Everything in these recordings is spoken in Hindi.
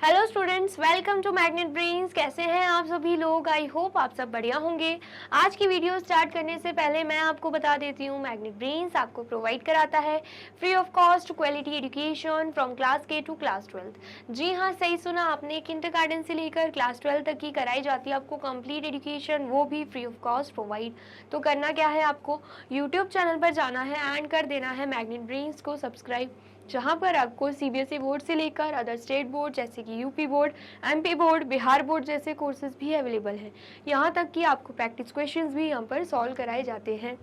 Hello students, welcome to Magnet Brains. कैसे हैं आप सभी लोग? आई होप आप सब बढ़िया होंगे। आज की वीडियो स्टार्ट करने से पहले मैं आपको बता देती हूँ, मैग्नेट ब्रेन्स आपको प्रोवाइड कराता है free of cost quality education from class के टू क्लास 12। जी हाँ, सही सुना आपने। किंडरगार्टन से लेकर क्लास 12 तक की कराई जाती है आपको कंप्लीट एजुकेशन, वो भी फ्री ऑफ कॉस्ट प्रोवाइड। तो करना क्या है, आपको यूट्यूब चैनल पर जाना है एंड कर देना है मैग्नेट ब्रेन्स को सब्सक्राइब, जहाँ पर आपको सीबीएसई बोर्ड से लेकर अदर स्टेट बोर्ड जैसे कि UP board, MP board, Bihar board जैसे कोर्सेज भी अवेलेबल हैं। यहाँ तक कि आपको प्रैक्टिस क्वेश्चंस भी यहाँ पर सॉल्व कराए जाते हैं।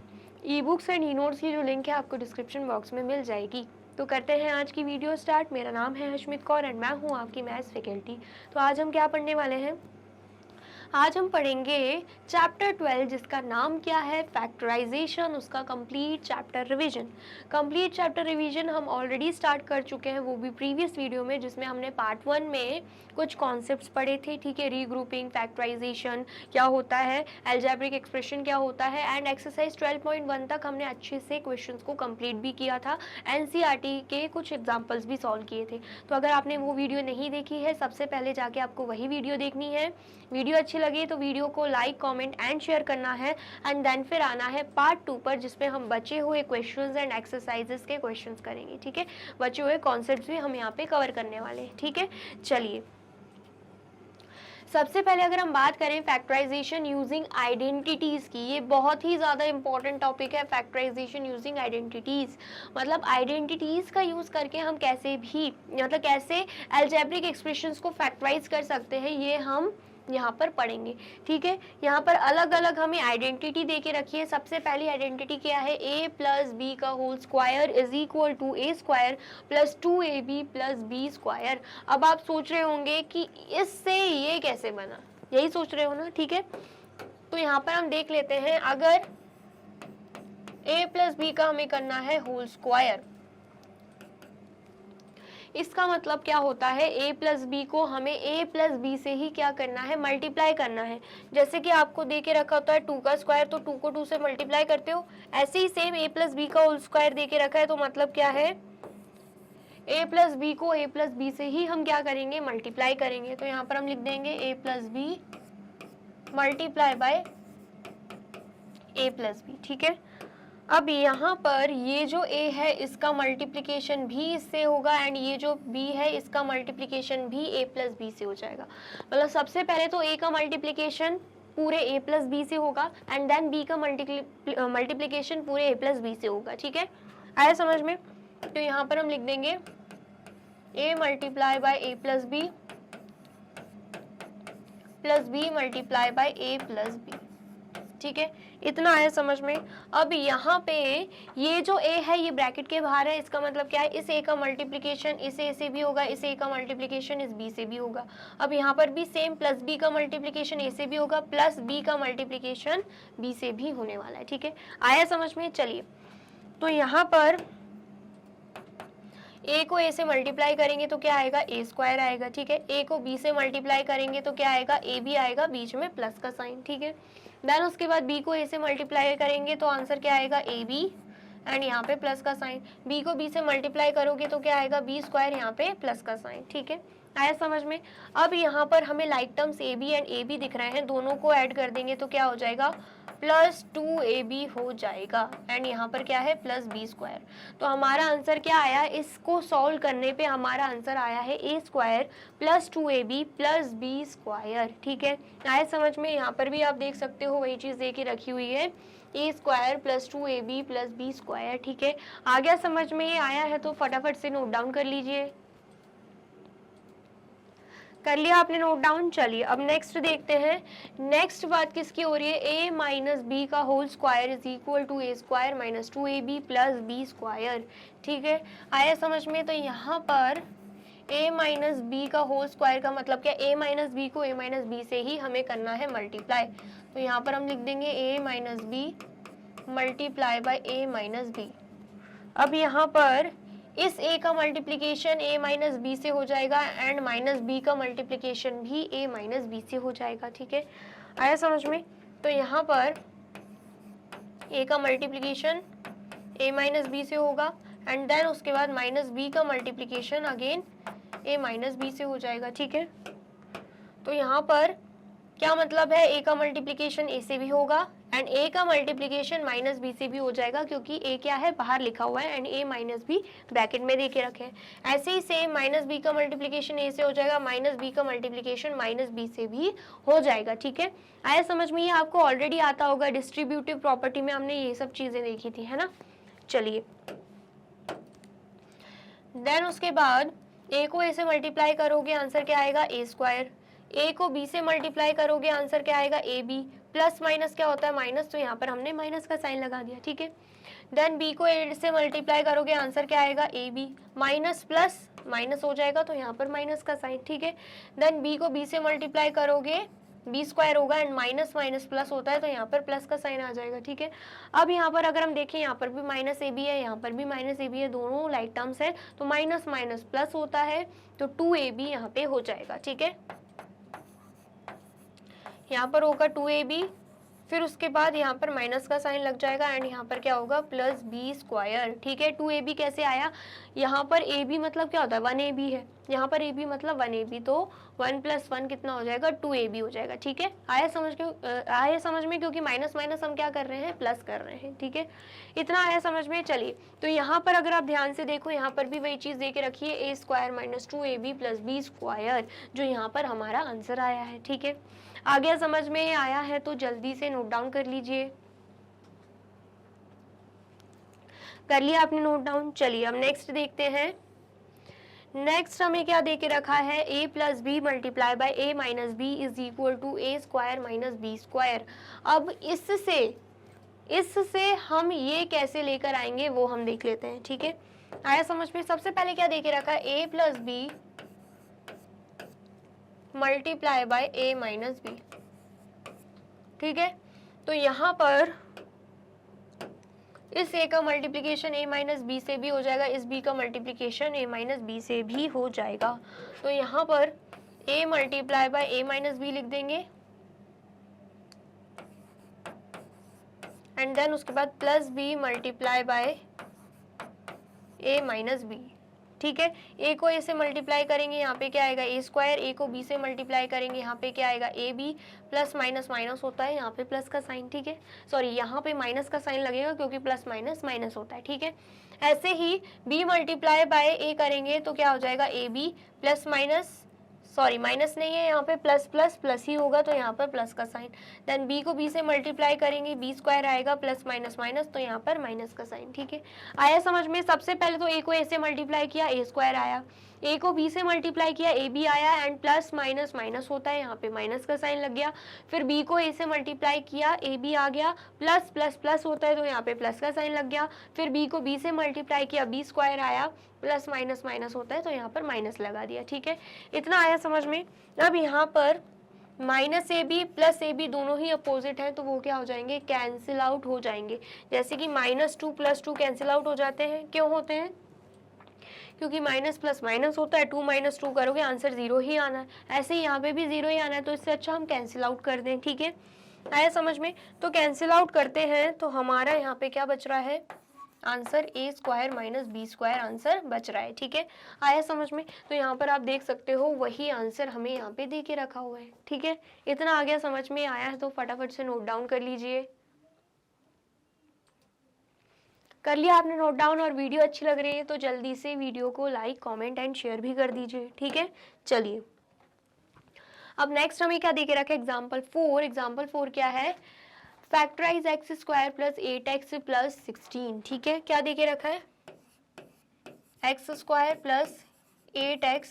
E books and e notes की जो लिंक है आपको डिस्क्रिप्शन बॉक्स में मिल जाएगी। तो करते हैं आज की वीडियो स्टार्ट। मेरा नाम है हशमित कौर एंड मैं हूँ आपकी मैथ्स फैकल्टी। तो आज हम क्या पढ़ने वाले हैं? आज हम पढ़ेंगे चैप्टर 12, जिसका नाम क्या है, फैक्टराइजेशन। उसका complete chapter revision. Complete chapter revision हम ऑलरेडी स्टार्ट कर चुके हैं, वो भी प्रीवियस वीडियो में, जिसमें हमने पार्ट 1 में कुछ कॉन्सेप्ट्स पढ़े थे। ठीक है, रीग्रुपिंग, फैक्टराइजेशन क्या होता है, अलजेब्रिक एक्सप्रेशन क्या होता है, एंड एक्सरसाइज 12.1 तक हमने अच्छे से क्वेश्चंस को कंप्लीट भी किया था। एनसीईआरटी के कुछ एग्जाम्पल्स भी सॉल्व किए थे। तो अगर आपने वो वीडियो नहीं देखी है, सबसे पहले जाके आपको वही वीडियो देखनी है। वीडियो अच्छी लगे तो वीडियो को लाइक, कमेंट एंड शेयर करना है एंड देन फिर आना है पार्ट 2 पर, जिसमें हम बचे हुए क्वेश्चंस एंड एक्सरसाइजेस के क्वेश्चंस करेंगे। ठीक है, बचे हुए कॉन्सेप्ट्स भी हम यहाँ पे कवर करने वाले हैं। ठीक है, चलिए सबसे पहले अगर हम बात करें फैक्टराइजेशन यूजिंग आइडेंटिटीज की, ये बहुत ही ज़्यादा इंपॉर्टेंट टॉपिक है। फैक्टराइजेशन यूजिंग आइडेंटिटीज मतलब आइडेंटिटीज का यूज़ करके हम कैसे भी कैसे अलजेब्रिक एक्सप्रेशंस को फैक्टराइज कर सकते हैं, ये हम यहाँ पर पढ़ेंगे। ठीक है, यहाँ पर अलग अलग हमें आइडेंटिटी दे के रखी है। सबसे पहली आइडेंटिटी क्या है, a प्लस बी का whole square is equal to a square plus 2ab plus B square. अब आप सोच रहे होंगे कि इससे ये कैसे बना, यही सोच रहे हो ना? ठीक है, तो यहाँ पर हम देख लेते हैं। अगर a प्लस बी का हमें करना है होल स्क्वायर, इसका मतलब क्या होता है, a प्लस बी को हमें a प्लस बी से ही क्या करना है, मल्टीप्लाई करना है। जैसे कि आपको दे के रखा होता है 2 का स्क्वायर, तो 2 को 2 से मल्टीप्लाई करते हो। ऐसे ही सेम a प्लस बी का होल स्क्वायर दे के रखा है, तो मतलब क्या है, a प्लस बी को a प्लस बी से ही हम क्या करेंगे, मल्टीप्लाई करेंगे। तो यहाँ पर हम लिख देंगे a plus B multiply by a plus B. ठीक है, अब यहाँ पर ये जो a है इसका मल्टीप्लिकेशन भी इससे होगा एंड ये जो b है इसका मल्टीप्लिकेशन भी a प्लस बी से हो जाएगा। मतलब सबसे पहले तो a का मल्टीप्लिकेशन पूरे a प्लस बी से होगा एंड देन b का मल्टीप्लिकेशन पूरे a प्लस बी से होगा। ठीक है, आया समझ में? तो यहाँ पर हम लिख देंगे a multiply by a plus B plus b multiply by a plus B. ठीक है, इतना आया समझ में? अब यहाँ पे ये जो a है ये ब्रैकेट के बाहर है, इसका मतलब क्या है, इस a का मल्टीप्लिकेशन इस a से भी होगा, इस a का मल्टीप्लिकेशन इस b से भी होगा। अब यहाँ पर भी सेम प्लस b का मल्टीप्लिकेशन a से भी होगा, प्लस b का मल्टीप्लिकेशन b से भी होने वाला है। ठीक है, आया समझ में? चलिए, तो यहाँ पर a को a से मल्टीप्लाई करेंगे तो क्या आएगा, a स्क्वायर आएगा। ठीक है, a को b से मल्टीप्लाई करेंगे तो क्या आएगा, a भी आएगा, बीच में प्लस का साइन। ठीक है, देन उसके बाद b को a से मल्टीप्लाई करेंगे तो आंसर क्या आएगा, ab एंड यहाँ पे प्लस का साइन। b को b से मल्टीप्लाई करोगे तो क्या आएगा, b स्क्वायर, यहाँ पे प्लस का साइन। ठीक है, आया समझ में? अब यहाँ पर हमें like terms A B and A B दिख रहे हैं, दोनों को ऐड कर देंगे तो क्या हो जाएगा, प्लस 2ab हो जाएगा एंड यहाँ पर क्या है, प्लस बी स्क्वायर। तो हमारा आंसर क्या आया, इसको सॉल्व करने पे हमारा आंसर आया है a square plus 2ab plus B square. ठीक है, आया समझ में? यहाँ पर भी आप देख सकते हो वही चीज़ दे के रखी हुई है, a square plus 2ab plus B square. ठीक है, आ गया समझ में? ये आया है तो फटाफट से नोट डाउन कर लीजिए। कर लिया आपने नोट डाउन? चलिए अब नेक्स्ट देखते हैं। नेक्स्ट बात किसकी हो रही है, a माइनस बी का whole square is equal to a square minus 2ab plus B square. ठीक है, आया समझ में? तो यहाँ पर a माइनस बी का होल स्क्वायर का मतलब क्या, a माइनस बी को a माइनस बी से ही हमें करना है मल्टीप्लाई। तो यहाँ पर हम लिख देंगे a minus B multiply by a minus B. अब यहाँ पर इस a का मल्टीप्लिकेशन a माइनस बी से हो जाएगा एंड माइनस b का मल्टीप्लिकेशन भी a माइनस बी से हो जाएगा। ठीक है, आया समझ में? तो यहाँ पर a का मल्टीप्लिकेशन a माइनस बी से होगा एंड देन उसके बाद माइनस b का multiplication again a minus B से हो जाएगा, ठीक है। तो यहाँ पर क्या मतलब है, a का मल्टीप्लीकेशन a से भी होगा एंड a का मल्टीप्लीकेशन माइनस b से भी हो जाएगा, क्योंकि a क्या है, बाहर लिखा हुआ है and a minus b bracket में दे के रखे हैं। ऐसे ही सेम माइनस b का मल्टीप्लीकेशन a से हो जाएगा, माइनस b का मल्टीप्लीकेशन माइनस b से भी हो जाएगा, ठीक है। आया समझ में? ये आपको ऑलरेडी आता होगा, डिस्ट्रीब्यूटिव प्रॉपर्टी में हमने ये सब चीजें देखी थी, है ना। चलिए देन उसके बाद a को a से मल्टीप्लाई करोगे, आंसर क्या आएगा, a स्क्वायर। a को b से मल्टीप्लाई करोगे, आंसर क्या आएगा, ए बी। प्लस माइनस क्या होता है, माइनस, तो यहाँ पर हमने माइनस का साइन लगा दिया, ठीक है। देन b को a से मल्टीप्लाई करोगे, आंसर क्या आएगा, A B. Minus plus minus हो जाएगा, तो यहाँ पर माइनस का साइन, ठीक है। देन b को b से मल्टीप्लाई करोगे, बी स्क्वायर होगा एंड माइनस माइनस प्लस होता है, तो यहाँ पर प्लस का साइन आ जाएगा, ठीक है। अब यहाँ पर अगर हम देखें, यहाँ पर भी माइनस ए बी है, यहाँ पर भी माइनस ए बी है, दोनों लाइक टर्म्स है, तो माइनस माइनस प्लस होता है, तो 2ab यहाँ पे हो जाएगा, ठीक है। यहाँ पर होगा 2ab, फिर उसके बाद यहाँ पर माइनस का साइन लग जाएगा एंड यहाँ पर क्या होगा, प्लस बी स्क्वायर, ठीक है। 2ab कैसे आया, यहाँ पर ab मतलब क्या होता है, 1ab है, यहाँ पर ab मतलब 1ab, तो 1 + 1 कितना हो जाएगा, 2ab हो जाएगा, ठीक है। आया समझ में, क्योंकि माइनस माइनस हम क्या कर रहे हैं, प्लस कर रहे हैं, ठीक है। इतना आया समझ में। चलिए तो यहाँ पर अगर आप ध्यान से देखो, यहाँ पर भी वही चीज़ दे के रखी है, a square minus 2ab plus B square, जो यहाँ पर हमारा आंसर आया है, ठीक है। आगे समझ में आया है तो जल्दी से नोट डाउन कर लीजिए। कर लिया आपने नोट डाउन? चलिए अब नेक्स्ट देखते हैं। नेक्स्ट हमें क्या दे के रखा है, a plus B multiply by a minus B is equal to a square minus B square. अब इससे हम ये कैसे लेकर आएंगे वो हम देख लेते हैं, ठीक है। आया समझ में? सबसे पहले क्या दे के रखा है, a plus B multiply by a minus B, ठीक है। तो यहाँ पर इस a का मल्टीप्लिकेशन a माइनस बी से भी हो जाएगा, इस b का मल्टीप्लिकेशन a माइनस बी से भी हो जाएगा। तो यहाँ पर a multiply by a minus B लिख देंगे एंड देन उसके बाद plus b multiply by a minus B, ठीक है। a को a से मल्टीप्लाई करेंगे, यहाँ पे क्या आएगा, a स्क्वायर। a को b से मल्टीप्लाई करेंगे, यहाँ पे क्या आएगा, A B. Plus minus minus होता है, यहाँ पे प्लस का साइन, ठीक है। सॉरी, यहाँ पे माइनस का साइन लगेगा क्योंकि प्लस माइनस माइनस होता है, ठीक है। ऐसे ही b मल्टीप्लाई बाय a करेंगे तो क्या हो जाएगा, A B. Plus minus, sorry minus नहीं है, यहाँ पे प्लस प्लस प्लस ही होगा, तो यहाँ पर प्लस का साइन। देन b को b से मल्टीप्लाई करेंगे, बी स्क्वायर आएगा, प्लस माइनस माइनस, तो यहाँ पर माइनस का साइन, ठीक है। आया समझ में? सबसे पहले तो a को a से मल्टीप्लाई किया, a स्क्वायर आया। a को b से मल्टीप्लाई किया, ए बी आया एंड प्लस माइनस माइनस होता है, यहाँ पे माइनस का साइन लग गया। फिर b को a से मल्टीप्लाई किया, ए बी आ गया, प्लस प्लस प्लस होता है, तो यहाँ पे प्लस का साइन लग गया। फिर b को b से मल्टीप्लाई किया, बी स्क्वायर आया, प्लस माइनस माइनस होता है, तो यहाँ पर माइनस लगा दिया, ठीक है। इतना आया समझ में। अब यहाँ पर minus A B plus A B दोनों ही अपोजिट हैं, तो वो क्या हो जाएंगे, कैंसिल आउट हो जाएंगे। जैसे कि -2 + 2 कैंसिल आउट हो जाते हैं। क्यों होते हैं? क्योंकि माइनस प्लस माइनस होता है, 2 - 2 करोगे आंसर 0 ही आना है। ऐसे ही यहाँ पे भी 0 ही आना है, तो इससे अच्छा हम कैंसिल आउट कर दें, ठीक है। आया समझ में? तो कैंसिल आउट करते हैं तो हमारा यहाँ पे क्या बच रहा है, answer a square minus B square answer बच रहा है, ठीक है। आया समझ में? तो यहाँ पर आप देख सकते हो वही आंसर हमें यहाँ पे दे के रखा हुआ है, ठीक है। इतना आ गया, समझ में आया है तो फटाफट से नोट डाउन कर लीजिए। कर लिया आपने नोट डाउन? और वीडियो अच्छी लग रही है तो जल्दी से वीडियो को लाइक, कमेंट एंड शेयर भी कर दीजिए, ठीक है। चलिए अब नेक्स्ट हमें क्या दे के रखा है, एग्जाम्पल 4। एग्जाम्पल 4 क्या है, factorise x square plus 8x plus 16, ठीक है। क्या दे के रखा है, x square plus 8x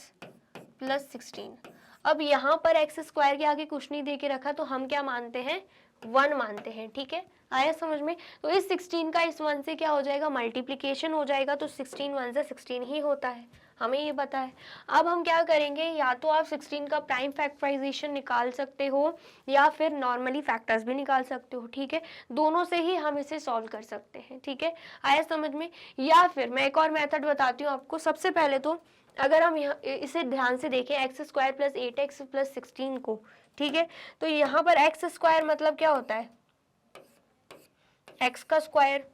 plus 16। अब यहाँ पर x स्क्वायर के आगे कुछ नहीं दे के रखा, तो हम क्या मानते हैं, 1 मानते हैं, ठीक है। आया समझ में? तो इस 16 का इस 1 से क्या हो जाएगा, मल्टीप्लिकेशन हो जाएगा, तो 16 1 से 16 ही होता है, हमें ये पता है। अब हम क्या करेंगे, या तो आप 16 का प्राइम फैक्टराइजेशन निकाल सकते हो या फिर नॉर्मली फैक्टर्स भी निकाल सकते हो, ठीक है। दोनों से ही हम इसे सॉल्व कर सकते हैं, ठीक है। आया समझ में? या फिर मैं एक और मेथड बताती हूँ आपको। सबसे पहले तो अगर हम इसे ध्यान से देखें, x square plus 8x plus 16 को, ठीक है, तो यहाँ पर x स्क्वायर मतलब क्या होता है, x का स्क्वायर,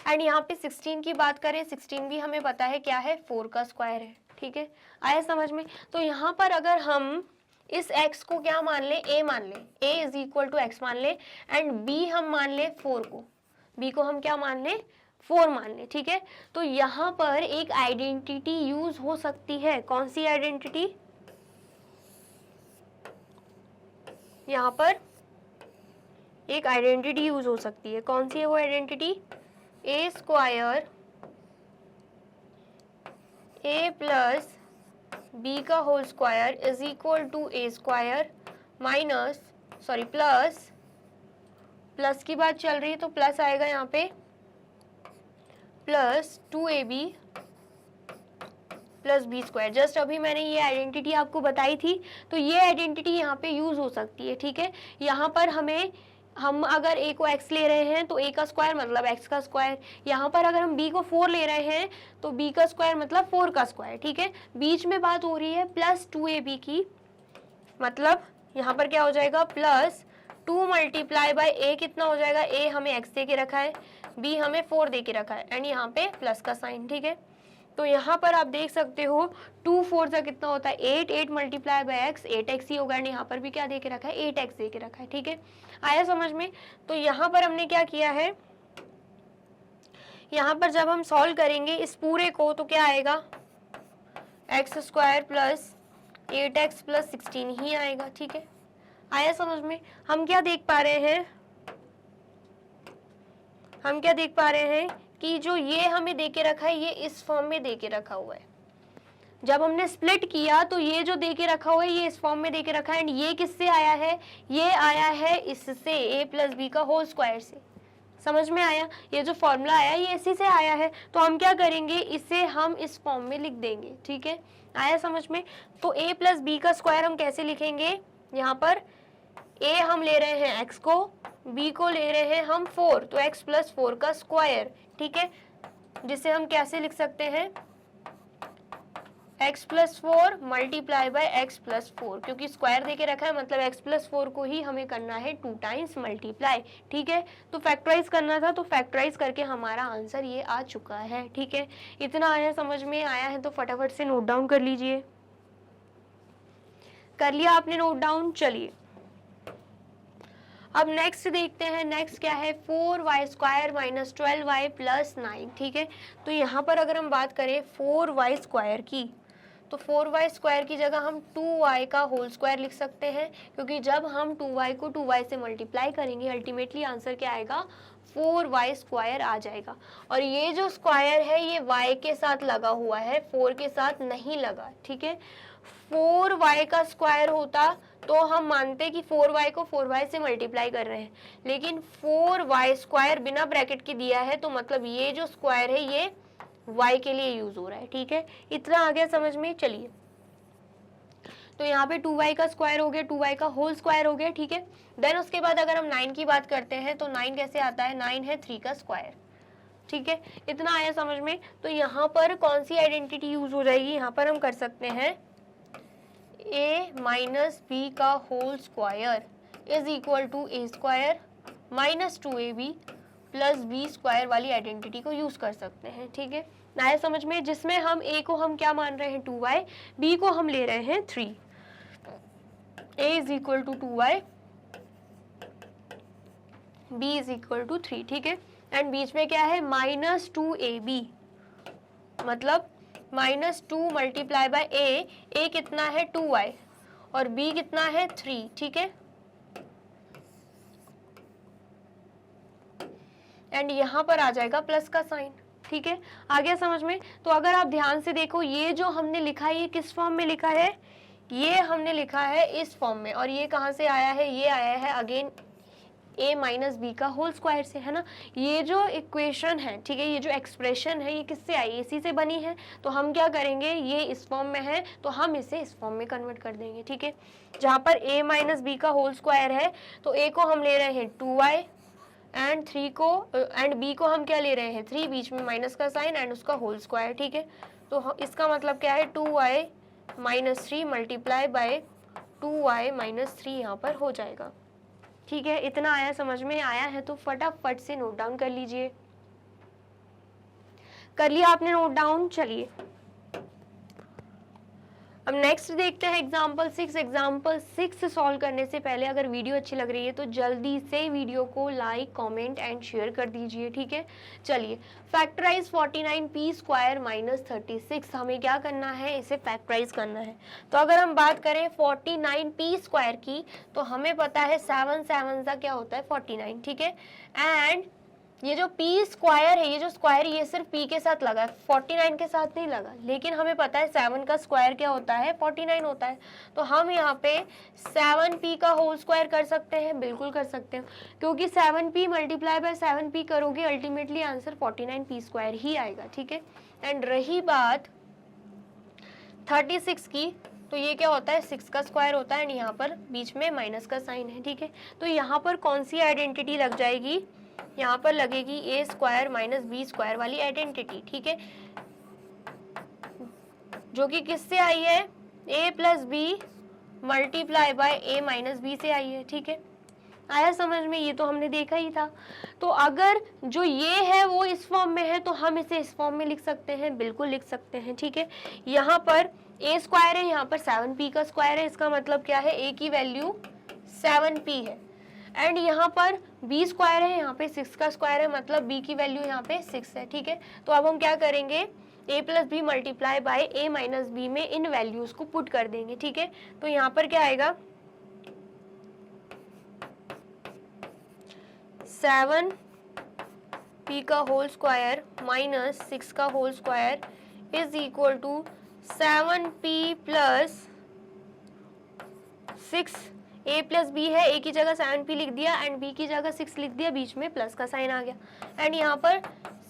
एंड यहाँ पे 16 की बात करें, 16 भी हमें पता है क्या है, 4 का स्क्वायर है, ठीक है, आया समझ में। तो यहाँ पर अगर हम इस x को क्या मान ले, a मान ले, a is equal to x मान ले, एंड b हम मान ले 4 को, b को हम क्या मान ले, 4 मान ले, ठीक है। तो यहाँ पर एक आइडेंटिटी यूज हो सकती है, कौन सी आइडेंटिटी, यहाँ पर एक आइडेंटिटी यूज हो सकती है, कौन सी है वो identity, A square A plus B का whole square is equal to A square minus plus की बात चल रही है तो प्लस आएगा यहाँ पे, plus 2ab plus B square. Just अभी मैंने ये आइडेंटिटी आपको बताई थी, तो ये आइडेंटिटी यहाँ पे यूज हो सकती है, ठीक है। यहाँ पर हम अगर a को x ले रहे हैं तो a का स्क्वायर मतलब x का स्क्वायर, यहाँ पर अगर हम b को 4 ले रहे हैं तो b का स्क्वायर मतलब 4 का स्क्वायर, ठीक है। बीच में बात हो रही है प्लस 2ab की, मतलब यहाँ पर क्या हो जाएगा, प्लस 2 मल्टीप्लाई बाय a, कितना हो जाएगा, a हमें x दे के रखा है, b हमें 4 दे के रखा है, एंड यहाँ पे प्लस का साइन, ठीक है। तो यहाँ पर आप देख सकते हो 2 4 से कितना होता है 8, 8 मल्टीप्लाई बाय x 8x ही होगा, एंड यहाँ पर भी क्या दे के रखा है, 8x दे के रखा है, ठीक है। आया समझ में। तो यहाँ पर हमने क्या किया है, यहाँ पर जब हम सॉल्व करेंगे इस पूरे को तो क्या आएगा, x square plus 8x plus 16 ही आएगा, ठीक है। आया समझ में। हम क्या देख पा रहे हैं कि जो ये हमें दे के रखा है ये इस फॉर्म में दे के रखा हुआ है। जब हमने स्प्लिट किया तो ये जो दे के रखा हुआ है ये इस फॉर्म में दे के रखा है, एंड ये किससे आया है, ये आया है इससे, a प्लस बी का होल स्क्वायर से। समझ में आया, ये जो फॉर्मूला आया ये इसी से आया है। तो हम क्या करेंगे, इसे हम इस फॉर्म में लिख देंगे, ठीक है। आया समझ में। तो a प्लस बी का स्क्वायर हम कैसे लिखेंगे, यहाँ पर a हम ले रहे हैं x को, b को ले रहे हैं हम 4, तो x प्लस 4 का स्क्वायर, ठीक है, जिसे हम कैसे लिख सकते हैं, x plus 4 multiply by x plus 4, क्योंकि स्क्वायर देके रखा है मतलब x प्लस 4 को ही हमें करना है 2 टाइम्स मल्टीप्लाई, ठीक है। तो फैक्टराइज करना था, तो फैक्टराइज करके हमारा आंसर ये आ चुका है, ठीक है। इतना आया, समझ में आया है तो फटाफट से नोट डाउन कर लीजिए। कर लिया आपने नोट डाउन, चलिए अब नेक्स्ट देखते हैं। नेक्स्ट क्या है, 4y square minus 12y plus 9, ठीक है। तो यहाँ पर अगर हम बात करें 4y स्क्वायर की, तो 4y स्क्वायर की जगह हम 2y का होल स्क्वायर लिख सकते हैं, क्योंकि जब हम 2y को 2y से मल्टीप्लाई करेंगे अल्टीमेटली आंसर क्या आएगा, 4y स्क्वायर आ जाएगा। और ये जो स्क्वायर है ये y के साथ लगा हुआ है, 4 के साथ नहीं लगा, ठीक है। 4y का स्क्वायर होता तो हम मानते कि 4y को 4y से मल्टीप्लाई कर रहे हैं, लेकिन 4y स्क्वायर बिना ब्रैकेट के दिया है, तो मतलब ये जो स्क्वायर है ये y के लिए यूज हो रहा है, ठीक है। इतना आ गया समझ में। चलिए तो यहाँ पे 2y का स्क्वायर हो गया, 2y का होल स्क्वायर हो गया, ठीक है। देन उसके बाद अगर हम 9 की बात करते हैं तो 9 कैसे आता है, 9 है 3 का स्क्वायर, ठीक है। इतना आया समझ में। तो यहाँ पर कौन सी आइडेंटिटी यूज हो जाएगी, यहाँ पर हम कर सकते हैं a माइनस बी का whole square is equal to a square minus 2ab plus B square वाली आइडेंटिटी को यूज कर सकते हैं, ठीक है। आया समझ में, जिसमें हम a को हम क्या मान रहे हैं 2y, b को हम ले रहे हैं 3, a is equal to 2y, b is equal to 3, ठीक है। एंड बीच में क्या है, माइनस 2ab, मतलब माइनस 2 मल्टीप्लाई बाय a कितना है 2y और b कितना है 3, ठीक है। एंड यहाँ पर आ जाएगा प्लस का साइन, ठीक है। आ गया समझ में। तो अगर आप ध्यान से देखो ये जो हमने लिखा है ये किस फॉर्म में लिखा है, ये हमने लिखा है इस फॉर्म में, और ये कहाँ से आया है, ये आया है अगेन a माइनस बी का होल स्क्वायर से, है ना। ये जो इक्वेशन है, ठीक है, ये जो एक्सप्रेशन है ये किससे आई, इसी से बनी है। तो हम क्या करेंगे, ये इस फॉर्म में है तो हम इसे इस फॉर्म में कन्वर्ट कर देंगे, ठीक है। जहाँ पर a माइनस बी का होल स्क्वायर है तो a को हम ले रहे हैं 2y एंड 3 को एंड b को हम क्या ले रहे हैं 3, बीच में माइनस का साइन एंड उसका होल स्क्वायर, ठीक है। तो इसका मतलब क्या है 2y minus 3 multiply by 2y minus 3 यहाँ पर हो जाएगा, ठीक है। इतना आया समझ में। आया है तो फटाफट से नोट डाउन कर लीजिए। कर लिया आपने नोट डाउन, चलिए अब नेक्स्ट देखते हैं एग्जाम्पल 6। एग्जाम्पल 6 सॉल्व करने से पहले अगर वीडियो अच्छी लग रही है तो जल्दी से वीडियो को लाइक, कमेंट एंड शेयर कर दीजिए, ठीक है। चलिए, फैक्टराइज 49p स्क्वायर माइनस 36, हमें क्या करना है, इसे फैक्टराइज करना है। तो अगर हम बात करें 49p स्क्वायर की तो हमें पता है 7 7 का क्या होता है 49, ठीक है। एंड ये जो p स्क्वायर है, ये जो स्क्वायर ये सिर्फ p के साथ लगा है, 49 के साथ नहीं लगा, लेकिन हमें पता है 7 का स्क्वायर क्या होता है 49 होता है। तो हम यहाँ पे 7p का होल स्क्वायर कर सकते हैं, बिल्कुल कर सकते हैं, क्योंकि 7p मल्टीप्लाई बाय 7p करोगे अल्टीमेटली आंसर 49p स्क्वायर ही आएगा, ठीक है। एंड रही बात 36 की, तो ये क्या होता है 6 का स्क्वायर होता है एंड यहाँ पर बीच में माइनस का साइन है, ठीक है। तो यहाँ पर कौन सी आइडेंटिटी लग जाएगी, यहाँ पर लगेगी a square minus B square वाली आइडेंटिटी, ठीक है, जो कि किससे आई है, a plus B multiply by a minus B से आई है, ठीक है। आया समझ में, ये तो हमने देखा ही था। तो अगर जो ये है वो इस फॉर्म में है तो हम इसे इस फॉर्म में लिख सकते हैं, बिल्कुल लिख सकते हैं, ठीक है। यहाँ पर ए स्क्वायर है, यहाँ पर 7p का स्क्वायर है, इसका मतलब क्या है, ए की वैल्यू 7p है। एंड यहाँ पर b स्क्वायर है, यहाँ पे 6 का स्क्वायर है, मतलब b की वैल्यू यहाँ पे 6 है, ठीक है। तो अब हम क्या करेंगे, a plus B multiply by a minus B में इन वैल्यूज को पुट कर देंगे, ठीक है। तो यहाँ पर क्या आएगा, 7p का होल स्क्वायर माइनस 6 का whole square is equal to 7p plus 6, a plus B है, a की जगह 7p लिख दिया एंड b की जगह 6 लिख दिया, बीच में प्लस का साइन आ गया एंड यहाँ पर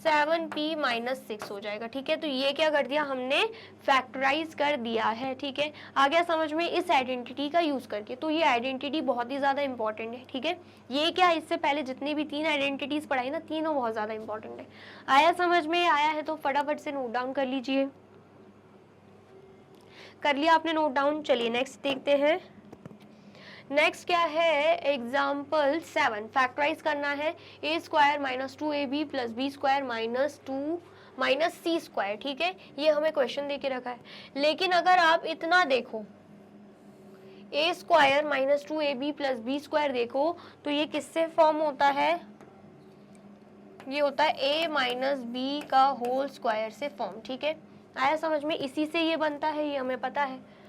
7p माइनस 6 हो जाएगा, ठीक है। तो ये क्या कर दिया, हमने फैक्टराइज कर दिया है, ठीक है। आ गया समझ में इस आइडेंटिटी का यूज करके। तो ये आइडेंटिटी बहुत ही ज्यादा इंपॉर्टेंट है, ठीक है। ये क्या, इससे पहले जितनी भी 3 आइडेंटिटीज पढ़ाई ना, तीनों बहुत ज्यादा इंपॉर्टेंट है। आया समझ में, आया है तो फटाफट से नोट डाउन कर लीजिए। कर लिया आपने नोट डाउन। चलिए नेक्स्ट देखते हैं। नेक्स्ट क्या है, एग्जाम्पल 7, फैक्टराइज करना है a square minus 2ab plus B square minus 2 minus c square, ठीक है। ये हमें क्वेश्चन दे के रखा है, लेकिन अगर आप इतना देखो a square minus 2ab plus B square देखो तो ये किससे फॉर्म होता है, ये होता है ए माइनस बी का होल स्क्वायर से फॉर्म, ठीक है। आया समझ में, इसी से ये बनता है, ये हमें पता है।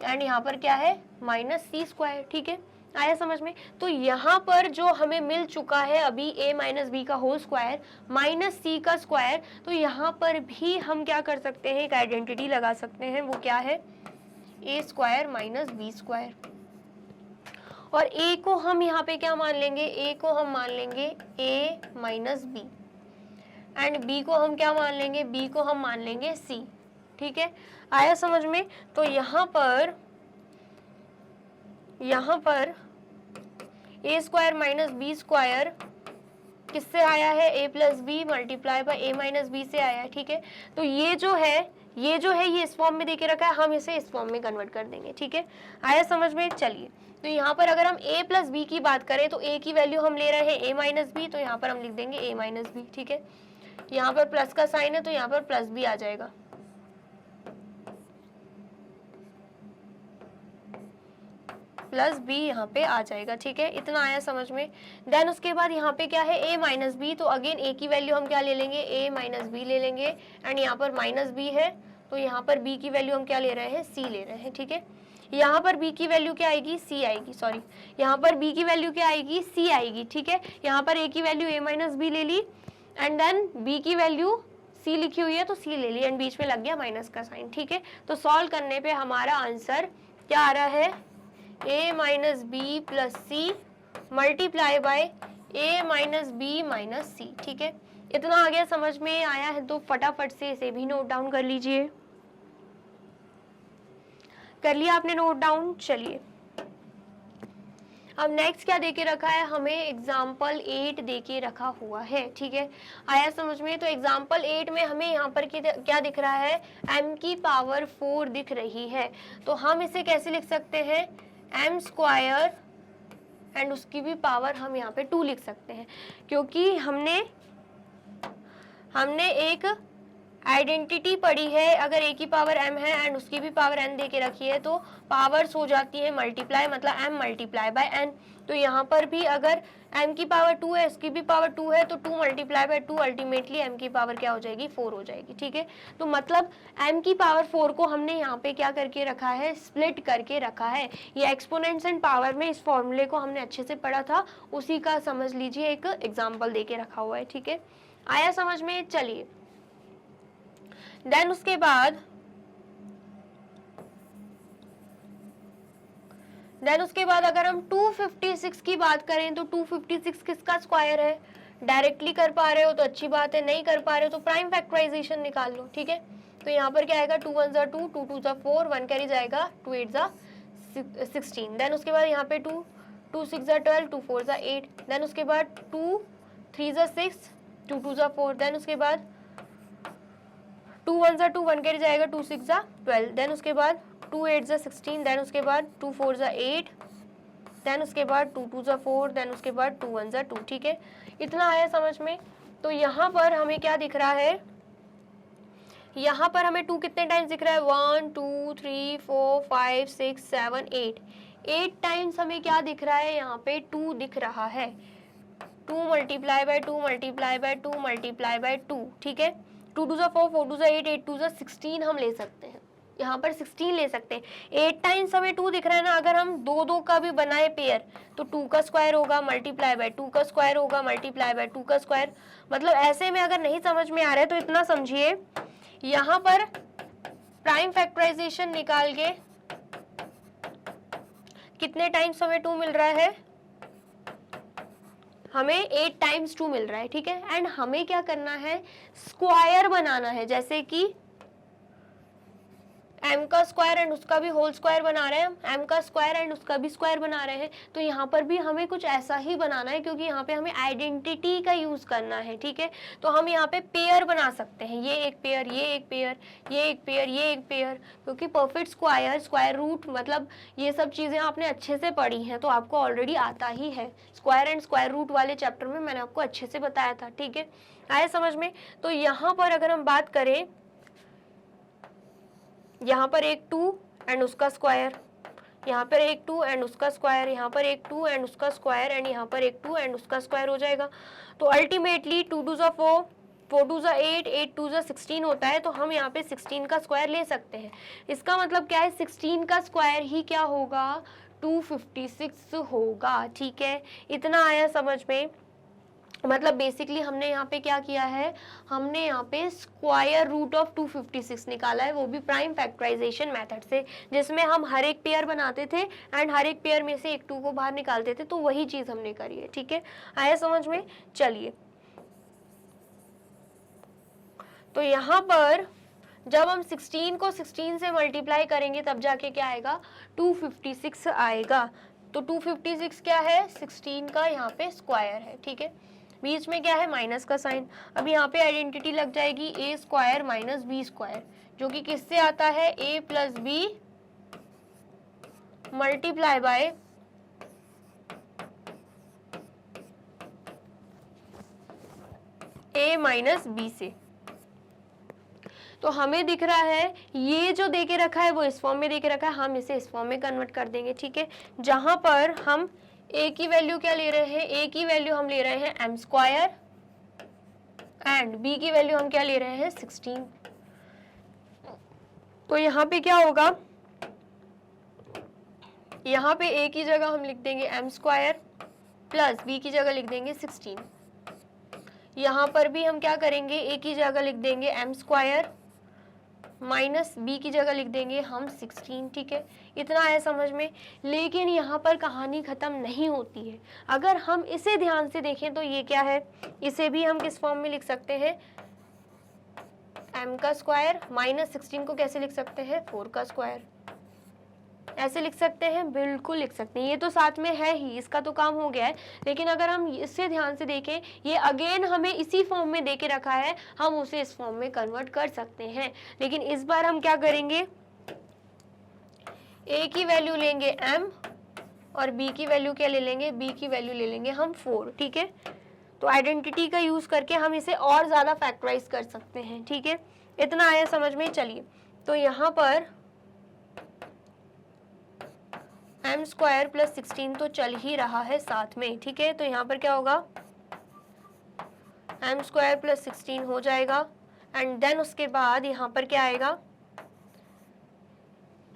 एंड यहाँ पर क्या है, माइनस सी स्क्वायर, ठीक है। आया समझ में। तो यहाँ पर जो हमें मिल चुका है अभी a माइनस बी का होल स्क्वायर माइनस सी का स्क्वायर, तो यहाँ पर भी हम क्या कर सकते हैं, एक आइडेंटिटी लगा सकते हैं, वो क्या है, a square minus B square. और a को हम यहाँ पे क्या मान लेंगे, a को हम मान लेंगे a minus B and b को हम क्या मान लेंगे, b को हम मान लेंगे c, ठीक है। आया समझ में। तो यहाँ पर a square minus B square किससे आया है, a plus B multiply by a minus B से आया है, ठीक है। तो ये जो है ये इस फॉर्म में देके रखा है, हम इसे इस फॉर्म में कन्वर्ट कर देंगे, ठीक है। आया समझ में। चलिए, तो यहाँ पर अगर हम a प्लस बी की बात करें तो a की वैल्यू हम ले रहे हैं a माइनस बी, तो यहाँ पर हम लिख देंगे a माइनस बी, ठीक है। यहाँ पर प्लस का साइन है तो यहाँ पर प्लस बी आ जाएगा, प्लस बी यहाँ पे आ जाएगा, ठीक है। इतना आया समझ में। देन उसके बाद यहाँ पे क्या है, a माइनस बी, तो अगेन a की वैल्यू हम क्या ले लेंगे, a माइनस बी ले लेंगे एंड यहाँ पर माइनस बी है तो यहाँ पर b की वैल्यू हम क्या ले रहे हैं, c ले रहे हैं, ठीक है। यहाँ पर b की वैल्यू क्या आएगी, c आएगी, सॉरी, यहाँ पर b की वैल्यू क्या आएगी, c आएगी, ठीक है। यहाँ पर a की वैल्यू a माइनस बी ले ली एंड देन b की वैल्यू c लिखी हुई है तो c ले ली एंड बीच में लग गया माइनस का साइन, ठीक है। तो सॉल्व करने पे हमारा आंसर क्या आ रहा है, a minus b plus c multiply by a minus b minus c, ठीक है। इतना आ गया समझ में, आया है तो फटाफट से इसे भी नोट डाउन कर लीजिए। कर लिया आपने नोट डाउन। चलिए, अब नेक्स्ट क्या देके रखा है, हमें एग्जाम्पल 8 देके रखा हुआ है, ठीक है। आया समझ में। तो एग्जाम्पल 8 में हमें यहाँ पर क्या दिख रहा है, m की पावर 4 दिख रही है। तो हम इसे कैसे लिख सकते हैं, m स्क्वायर एंड उसकी भी पावर हम यहाँ पे 2 लिख सकते हैं, क्योंकि हमने एक आइडेंटिटी पड़ी है, अगर a की पावर m है एंड उसकी भी पावर n दे के रखी है तो पावर्स हो जाती है मल्टीप्लाई, मतलब m मल्टीप्लाई बाय n। तो यहाँ पर भी अगर m की पावर 2 है, इसकी भी पावर 2 है, तो 2 मल्टीप्लाई बाय 2 अल्टीमेटली m की पावर क्या हो जाएगी, 4 हो जाएगी। ठीक है, तो मतलब m की पावर 4 को हमने यहाँ पे क्या करके रखा है, स्प्लिट करके रखा है। ये एक्सपोनेंट्स एंड पावर में इस फॉर्मूले को हमने अच्छे से पढ़ा था, उसी का समझ लीजिए एक एग्जाम्पल दे के रखा हुआ है। ठीक है, आया समझ में? चलिए देन उसके बाद अगर हम 256 की बात करें तो 256 किसका स्क्वायर है? डायरेक्टली कर पा रहे हो तो अच्छी बात है, नहीं कर पा रहे हो तो प्राइम फैक्टराइजेशन निकाल लो। ठीक है, तो यहाँ पर क्या आएगा, 2 1 जा 2, 2 2 जा 4, 1 कैरी जाएगा, 2 8 जा 16। देन उसके बाद यहाँ पे 2 2 6 जा 12, 2 4 जा 8। देन उसके बाद 2 3 जा 6, 2 2 जा 4। देन उसके बाद 2 1 जा 2, 1 कैरी जाएगा, 2 6 जा 12। देन उसके बाद 2 8 जा 16। देन उसके बाद 2 4 जा 8। देन उसके बाद 2 2 जा 4। देन उसके बाद 2 1 जा 2। ठीक है, इतना आया समझ में? तो यहाँ पर हमें क्या दिख रहा है, यहाँ पर हमें 2 कितने टाइम्स दिख रहा है, 1 2 3 4 5 6 7 8। 8 टाइम्स हमें क्या दिख रहा है, यहाँ पे 2 दिख रहा है। 2 multiply by 2 multiply by 2 multiply by 2। ठीक है, 2 2 जा 4, 4 2 जा 8, 8 2 जा 16 हम ले सकते हैं, यहाँ पर 16 ले सकते हैं। 8 टाइम्स हमें 2 दिख रहा है ना, अगर हम 2 2 का भी बनाए पेयर तो 2 का स्क्वायर होगा मल्टीप्लाई बाय 2 का स्क्वायर होगा मल्टीप्लाई बाय 2 का स्क्वायर। मतलब ऐसे में अगर नहीं समझ में आ रहा है तो इतना समझिए, यहाँ पर प्राइम फैक्टराइजेशन निकाल के कितने टाइम्स हमें 2 मिल रहा है, हमें 8 टाइम्स 2 मिल रहा है। ठीक है, एंड हमें क्या करना है, स्क्वायर बनाना है, जैसे कि m का स्क्वायर एंड उसका भी होल स्क्वायर बना रहे हैं हम, m का स्क्वायर एंड उसका भी स्क्वायर बना रहे हैं, तो यहाँ पर भी हमें कुछ ऐसा ही बनाना है, क्योंकि यहाँ पे हमें आइडेंटिटी का यूज करना है। ठीक है, तो हम यहाँ पे पेयर बना सकते हैं, ये एक पेयर, ये एक पेयर, ये एक पेयर, ये एक पेयर, क्योंकि परफेक्ट स्क्वायर, स्क्वायर रूट, मतलब ये सब चीजें आपने अच्छे से पढ़ी हैं तो आपको ऑलरेडी आता ही है। स्क्वायर एंड स्क्वायर रूट वाले चैप्टर में मैंने आपको अच्छे से बताया था। ठीक है, आया समझ में? तो यहाँ पर अगर हम बात करें, यहाँ पर एक 2 एंड उसका स्क्वायर, यहाँ पर एक 2 एंड उसका स्क्वायर, यहाँ पर एक 2 एंड उसका स्क्वायर, एंड यहाँ पर एक 2 एंड उसका स्क्वायर हो जाएगा। तो अल्टीमेटली 2 2 जा 4, 4 2 जा 8, 8 2 जा 16 होता है, तो हम यहाँ पे 16 का स्क्वायर ले सकते हैं। इसका मतलब क्या है, 16 का स्क्वायर ही क्या होगा, 256 होगा। ठीक है, इतना आया समझ में? मतलब बेसिकली हमने यहाँ पे क्या किया है, हमने यहाँ पे स्क्वायर रूट ऑफ 256 निकाला है, वो भी प्राइम फैक्टराइजेशन मेथड से, जिसमें हम हर एक पेयर बनाते थे एंड हर एक पेयर में से एक 2 को बाहर निकालते थे, तो वही चीज हमने करी है। ठीक है, आया समझ में? चलिए, तो यहाँ पर जब हम 16 को 16 से मल्टीप्लाई करेंगे तब जाके क्या आएगा, 256 आएगा। तो 256 क्या है, 16 का यहाँ पे स्क्वायर है। ठीक है, बीच में क्या है, माइनस का साइन। अब यहाँ पे आइडेंटिटी लग जाएगी a square minus B square, जो कि किससे आता है, a plus B multiply by a minus B से। तो हमें दिख रहा है ये जो दे के रखा है वो इस फॉर्म में दे के रखा है, हम इसे इस फॉर्म में कन्वर्ट कर देंगे। ठीक है, जहां पर हम a की वैल्यू क्या ले रहे हैं, a की वैल्यू हम ले रहे हैं m स्क्वायर एंड b की वैल्यू हम क्या ले रहे हैं, 16। तो यहाँ पे क्या होगा, यहाँ पे a की जगह हम लिख देंगे m स्क्वायर प्लस b की जगह लिख देंगे 16। यहाँ पर भी हम क्या करेंगे, a की जगह लिख देंगे m स्क्वायर माइनस बी की जगह लिख देंगे हम 16। ठीक है, इतना है समझ में? लेकिन यहाँ पर कहानी खत्म नहीं होती है। अगर हम इसे ध्यान से देखें तो ये क्या है, इसे भी हम किस फॉर्म में लिख सकते हैं, m का स्क्वायर माइनस 16 को कैसे लिख सकते हैं, 4 का स्क्वायर, ऐसे लिख सकते हैं, बिल्कुल लिख सकते हैं। ये तो साथ में है ही, इसका तो काम हो गया है। लेकिन अगर हम इससे ध्यान से देखें, ये अगेन हमें इसी फॉर्म में देके रखा है, हम उसे इस फॉर्म में कन्वर्ट कर सकते हैं। लेकिन इस बार हम क्या करेंगे, a की वैल्यू लेंगे m और b की वैल्यू क्या ले लेंगे, b की वैल्यू ले लेंगे हम 4। ठीक है, तो आइडेंटिटी का यूज करके हम इसे और ज्यादा फैक्टराइज कर सकते हैं। ठीक है, इतना आया समझ में? चलिए, तो यहाँ पर m स्क्वायर प्लस 16 तो चल ही रहा है साथ में, ठीक है। तो यहाँ पर क्या होगा, m स्क्वायर प्लस 16 हो जाएगा एंड देन उसके बाद यहाँ पर क्या आएगा,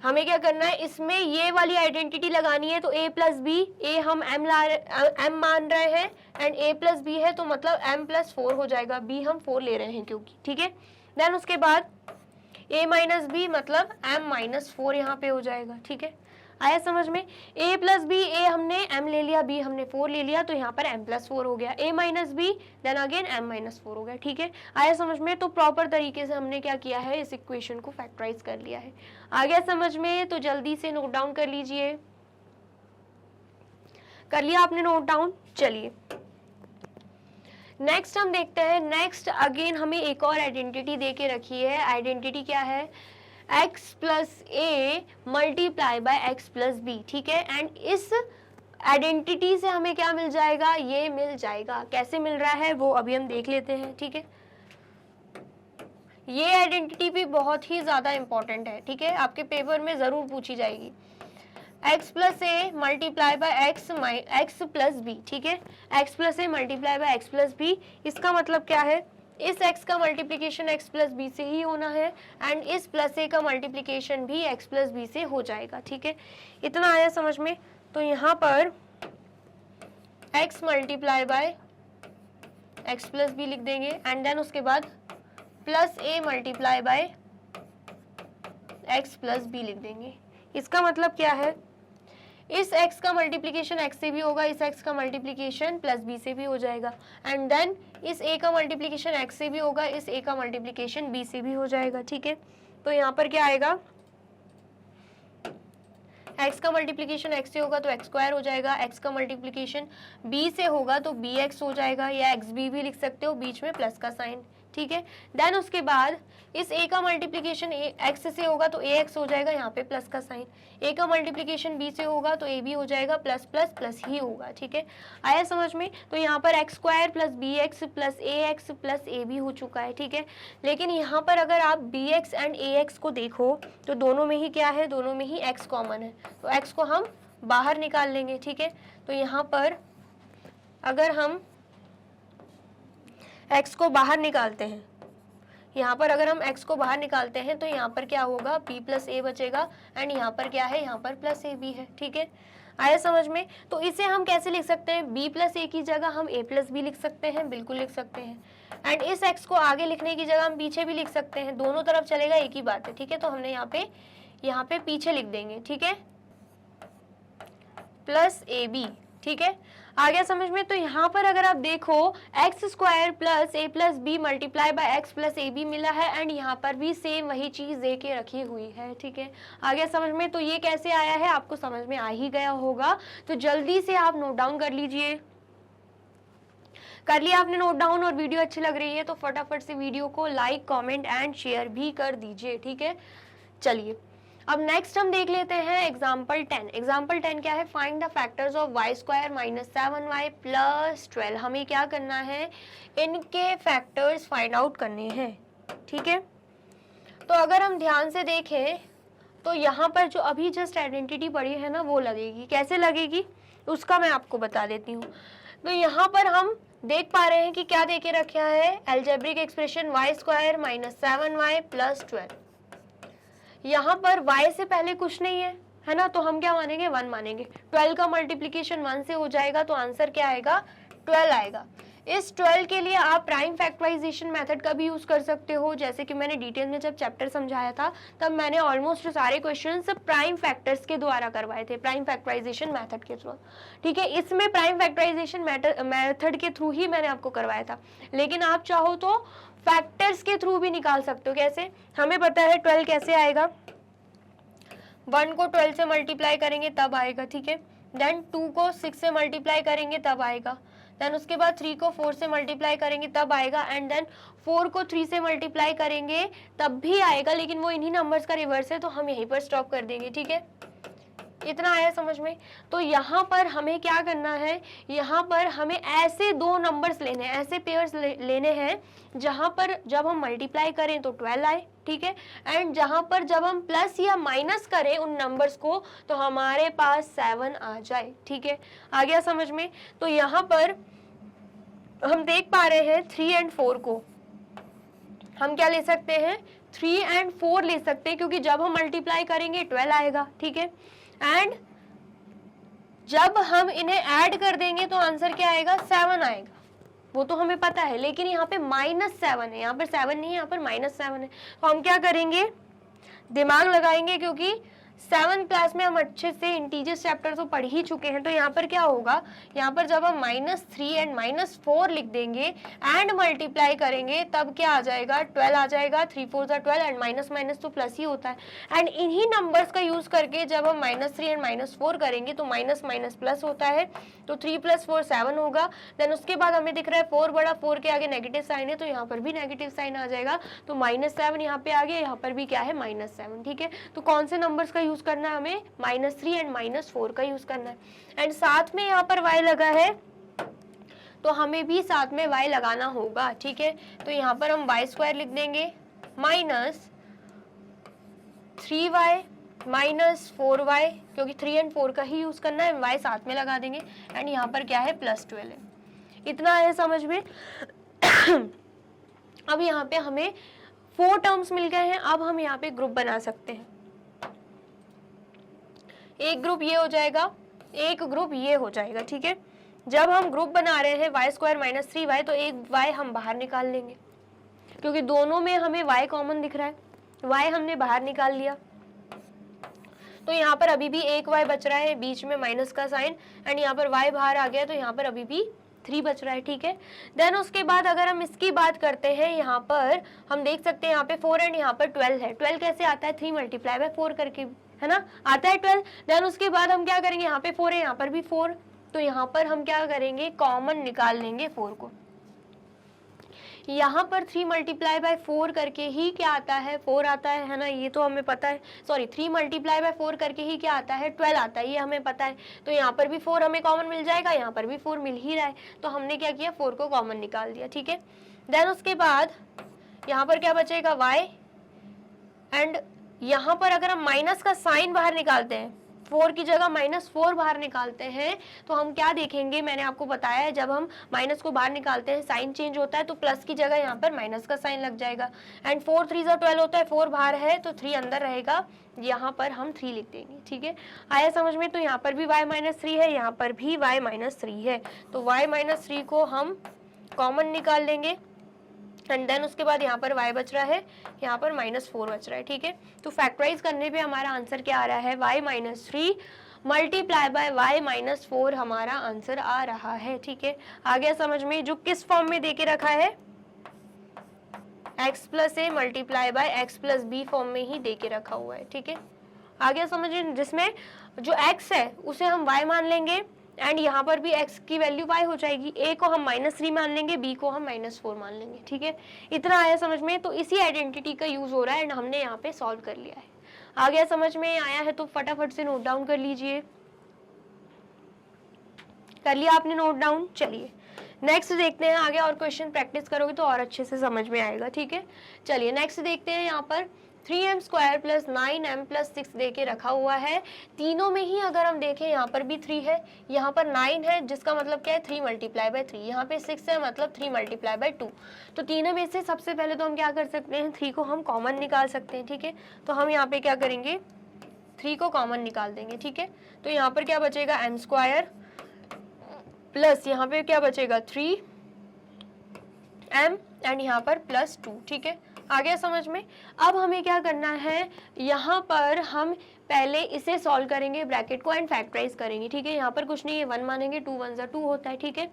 हमें क्या करना है, इसमें ये वाली आइडेंटिटी लगानी है। तो a प्लस बी, ए हम m मान रहे हैं एंड a प्लस बी है तो मतलब m प्लस 4 हो जाएगा, b हम 4 ले रहे हैं क्योंकि, ठीक है। देन उसके बाद a माइनस बी मतलब m माइनस 4 यहाँ पे हो जाएगा, ठीक है। आया समझ में? a प्लस बी, ए हमने m ले लिया, b हमने 4 ले लिया, तो यहाँ पर m प्लस 4 हो गया, a minus B then again m minus 4 हो गया, ठीक है। आया समझ में? तो प्रॉपर तरीके से हमने क्या किया है, इस इक्वेशन को फैक्टराइज कर लिया है। आ गया समझ में? तो जल्दी से नोट डाउन कर लीजिए। कर लिया आपने नोट डाउन? चलिए नेक्स्ट हम देखते हैं। नेक्स्ट अगेन हमें एक और आइडेंटिटी दे के रखी है। आइडेंटिटी क्या है, x plus A multiply by X plus B, ठीक है। एंड इस आइडेंटिटी से हमें क्या मिल जाएगा, ये मिल जाएगा। कैसे मिल रहा है वो अभी हम देख लेते हैं, ठीक है। ये आइडेंटिटी भी बहुत ही ज्यादा इंपॉर्टेंट है, ठीक है, आपके पेपर में जरूर पूछी जाएगी। x plus A multiply by X plus B, ठीक है। x plus A multiply by X plus B, इसका मतलब क्या है, इस x का मल्टीप्लिकेशन x प्लस बी से ही होना है एंड इस प्लस ए का मल्टीप्लिकेशन भी x प्लस बी से हो जाएगा, ठीक है। इतना आया समझ में? तो यहाँ पर x multiply by X plus B लिख देंगे एंड देन उसके बाद plus A multiply by X plus B लिख देंगे। इसका मतलब क्या है, इस x का मल्टीप्लिकेशन x से भी होगा, इस x का मल्टीप्लिकेशन प्लस b से भी हो जाएगा एंड देन इस a का मल्टीप्लिकेशन x से भी होगा, इस a का मल्टीप्लिकेशन b से भी हो जाएगा, ठीक है। तो यहाँ पर क्या आएगा, x का मल्टीप्लिकेशन x से होगा तो x स्क्वायर हो जाएगा, x का मल्टीप्लिकेशन b से होगा तो bx हो जाएगा, या xb भी लिख सकते हो, बीच में प्लस का साइन, ठीक है। देन उसके बाद इस a का मल्टीप्लिकेशन x से होगा तो ax हो जाएगा, यहाँ पे प्लस का साइन, a का मल्टीप्लिकेशन b से होगा तो ab हो जाएगा, प्लस प्लस प्लस ही होगा, ठीक है। आया समझ में? तो यहाँ पर x square plus bx plus ax plus ab हो चुका है, ठीक है। लेकिन यहाँ पर अगर आप bx एंड ax को देखो तो दोनों में ही क्या है, दोनों में ही x कॉमन है, तो x को हम बाहर निकाल लेंगे, ठीक है। तो यहाँ पर अगर हम x को बाहर निकालते हैं, यहाँ पर अगर हम x को बाहर निकालते हैं तो यहाँ पर क्या होगा, b प्लस ए बचेगा एंड यहाँ पर क्या है, यहाँ पर प्लस ए बी है, ठीक है। आया समझ में? तो इसे हम कैसे लिख सकते हैं, b प्लस ए की जगह हम a प्लस बी लिख सकते हैं, बिल्कुल लिख सकते हैं। एंड इस x को आगे लिखने की जगह हम पीछे भी लिख सकते हैं, दोनों तरफ चलेगा, एक ही बात है, ठीक है। तो हमने यहाँ पे पीछे लिख देंगे, ठीक है, प्लस ए बी, ठीक है। आ गया समझ में? तो यहाँ पर अगर आप देखो X square plus A plus B multiply by X plus A B मिला है एंड यहाँ पर भी सेम वही चीज दे के रखी हुई है, ठीक है। आ गया समझ में? तो ये कैसे आया है आपको समझ में आ ही गया होगा, तो जल्दी से आप नोट डाउन कर लीजिए। कर लिया आपने नोट डाउन? और वीडियो अच्छी लग रही है तो फटाफट से वीडियो को लाइक कमेंट एंड शेयर भी कर दीजिए, ठीक है। चलिए अब नेक्स्ट हम देख लेते हैं एग्जाम्पल 10। एग्जाम्पल 10 क्या है, find the factors of y square minus 7y plus 12। हमें क्या करना है, इनके फैक्टर्स फाइंड आउट करने हैं, ठीक है। तो अगर हम ध्यान से देखें तो यहाँ पर जो अभी जस्ट आइडेंटिटी पड़ी है ना वो लगेगी, कैसे लगेगी उसका मैं आपको बता देती हूँ। तो यहाँ पर हम देख पा रहे हैं कि क्या देके रखा है, algebraic expression y square minus 7y plus 12। यहाँ पर y से पहले कुछ नहीं है ना, तो हम क्या मानेंगे, 1 मानेंगे। 12 का मल्टीप्लिकेशन 1 से हो जाएगा तो आंसर क्या आएगा, 12 आएगा। इस 12 के लिए आप प्राइम फैक्टराइजेशन मेथड का भी यूज कर सकते हो, जैसे कि मैंने डिटेल में जब चैप्टर समझाया था तब मैंने ऑलमोस्ट सारे क्वेश्चंस प्राइम फैक्टर्स के द्वारा करवाए थे, प्राइम फैक्टराइजेशन मेथड के थ्रू, ठीक है। इसमें प्राइम फैक्टराइजेशन मेथड के थ्रू ही मैंने आपको करवाया था, लेकिन आप चाहो तो फैक्टर्स के थ्रू भी निकाल सकते हो। कैसे, हमें पता है 12 कैसे आएगा, 1 को 12 से मल्टीप्लाई करेंगे तब आएगा, ठीक है। देन 2 को 6 से मल्टीप्लाई करेंगे तब आएगा, देन उसके बाद 3 को 4 से मल्टीप्लाई करेंगे तब आएगा, एंड देन 4 को 3 से मल्टीप्लाई करेंगे तब भी आएगा, लेकिन वो इन्हीं नंबर्स का रिवर्स है तो हम यहीं पर स्टॉप कर देंगे, ठीक है। इतना आया समझ में। तो यहाँ पर हमें क्या करना है, यहाँ पर हमें ऐसे दो नंबर्स लेने हैं, ऐसे पेयर्स लेने हैं जहाँ पर जब हम मल्टीप्लाई करें तो 12 आए, ठीक है, एंड जहाँ पर जब हम प्लस या माइनस करें उन नंबर्स को तो हमारे पास 7 आ जाए, ठीक है, आ गया समझ में। तो यहाँ पर हम देख पा रहे हैं 3 एंड 4 को हम क्या ले सकते हैं, 3 एंड 4 ले सकते हैं, क्योंकि जब हम मल्टीप्लाई करेंगे 12 आएगा, ठीक है, एंड जब हम इन्हें ऐड कर देंगे तो आंसर क्या आएगा, 7 आएगा, वो तो हमें पता है। लेकिन यहाँ पे -7 है, यहाँ पर 7 नहीं है, यहाँ पर -7 है। तो हम क्या करेंगे, दिमाग लगाएंगे, क्योंकि 7th क्लास में हम अच्छे से इंटीजर्स चैप्टर तो पढ़ ही चुके हैं। तो यहाँ पर क्या होगा, यहाँ पर जब हम -3 एंड -4 लिख देंगे एंड मल्टीप्लाई करेंगे तब क्या आ जाएगा, 12 आ जाएगा, 3 4 12 एंड माइनस माइनस तो प्लस ही होता है। एंड इन्हीं नंबर्स का यूज करके जब हम -3 एंड -4 करेंगे तो माइनस माइनस प्लस होता है, तो 3 + 4 7 होगा। देन उसके बाद हमें दिख रहा है 4 बड़ा, 4 के आगे नेगेटिव साइन है तो यहाँ पर भी नेगेटिव साइन आ जाएगा, तो -7 यहाँ पे आ गया, यहाँ पर भी क्या है, -7, ठीक है। तो कौन से नंबर्स का यूज करना है हमें, -3 एंड -4 का यूज करना है। एंड साथ में यहाँ पर y लगा है तो हमें भी साथ में y लगाना होगा, ठीक है। तो यहाँ पर हम y² लिख देंगे -3y -4y, क्योंकि 3 एंड 4 का ही यूज करना है, y साथ में लगा देंगे एंड यहाँ पर क्या है, +12 है। इतना है समझ में। अब यहाँ पे हमें 4 टर्म्स मिल गए हैं, अब हम यहाँ पे ग्रुप बना सकते हैं। एक ग्रुप ये हो जाएगा, एक ग्रुप ये हो जाएगा, ठीक है। जब हम ग्रुप बना रहे हैं y² -3y तो एक y हम बाहर निकाल लेंगे, क्योंकि दोनों में हमें y कॉमन दिख रहा है, y हमने बाहर निकाल लिया। तो यहाँ पर अभी भी एक y बच रहा है, बीच में माइनस का साइन, एंड यहाँ पर y बाहर आ गया तो यहाँ पर अभी भी 3 बच रहा है, ठीक है। देन उसके बाद अगर हम इसकी बात करते हैं, यहाँ पर हम देख सकते हैं यहाँ पे 4 एंड यहाँ पर 12 है। 12 कैसे आता है, 3 × 4 करके, है ना, आता है 12। देन उसके बाद हम क्या करेंगे, यहाँ पे 4 है, यहाँ पर भी 4, तो यहाँ पर हम क्या करेंगे, कॉमन निकाल लेंगे 4 को। यहाँ पर 3 × 4 करके ही क्या आता है, 4 आता है ना, ये तो हमें पता है। सॉरी, 3 × 4 करके ही क्या आता है, 12 आता है, ये हमें पता है। तो यहाँ पर भी 4 हमें कॉमन मिल जाएगा, यहाँ पर भी 4 मिल ही रहा है, तो हमने क्या किया, 4 को कॉमन निकाल दिया, ठीक है। देन उसके बाद यहाँ पर क्या बचेगा, y, एंड यहाँ पर अगर हम माइनस का साइन बाहर निकालते हैं, 4 की जगह -4 बाहर निकालते हैं, तो हम क्या देखेंगे, मैंने आपको बताया है, जब हम माइनस को बाहर निकालते हैं साइन चेंज होता है, तो प्लस की जगह यहाँ पर माइनस का साइन लग जाएगा। एंड 4 3 12 होता है, 4 बाहर है तो 3 अंदर रहेगा, यहाँ पर हम 3 लिख देंगे, ठीक है। आया समझ में। तो यहाँ पर भी y -3 है, यहाँ पर भी y -3 है, तो y -3 को हम कॉमन निकाल लेंगे, एंड देन उसके बाद यहाँ पर y बच रहा है, यहाँ पर -4 बच रहा है, ठीक है। तो फैक्टराइज करने पे हमारा आंसर क्या आ रहा है, y -3 × y -4 हमारा आंसर आ रहा है, ठीक है। आ गया समझ में। जो किस फॉर्म में देके रखा है, x + a × x + b form में ही देके रखा हुआ है, ठीक है। आ गया समझ में, जिसमें जो x है उसे हम y मान लेंगे, एंड यहाँ पर भी x की वैल्यू y हो जाएगी, a को हम -3 मान लेंगे, b को हम -4 मान लेंगे, ठीक है। इतना आया समझ में। तो इसी आइडेंटिटी का यूज हो रहा है एंड हमने यहाँ पे सॉल्व कर लिया है। आ गया समझ में, आया है तो फटाफट से नोट डाउन कर लीजिए। कर लिया आपने नोट डाउन, चलिए नेक्स्ट देखते हैं आगे, और क्वेश्चन प्रैक्टिस करोगे तो और अच्छे से समझ में आएगा, ठीक है। चलिए नेक्स्ट देखते हैं। यहाँ पर 3m² + 9m + 6 दे के रखा हुआ है। तीनों में ही अगर हम देखें, यहाँ पर भी 3 है, यहाँ पर 9 है, जिसका मतलब क्या है, 3 × 3, यहाँ पे 6 है, मतलब 3 × 2। तो तीनों में से सबसे पहले तो हम क्या कर सकते हैं, 3 को हम कॉमन निकाल सकते हैं, ठीक है। तो हम यहाँ पे क्या करेंगे, 3 को कॉमन निकाल देंगे, ठीक है। तो यहाँ पर क्या बचेगा, m² प्लस यहाँ पे क्या बचेगा, 3m, एंड यहाँ पर +2, ठीक है। आ गया समझ में। अब हमें क्या करना है, यहाँ पर हम पहले इसे सॉल्व करेंगे, ब्रैकेट को, एंड फैक्टराइज करेंगे, ठीक है। यहाँ पर कुछ नहीं है, 1 मानेंगे, 2 1 = 2 होता है, ठीक है।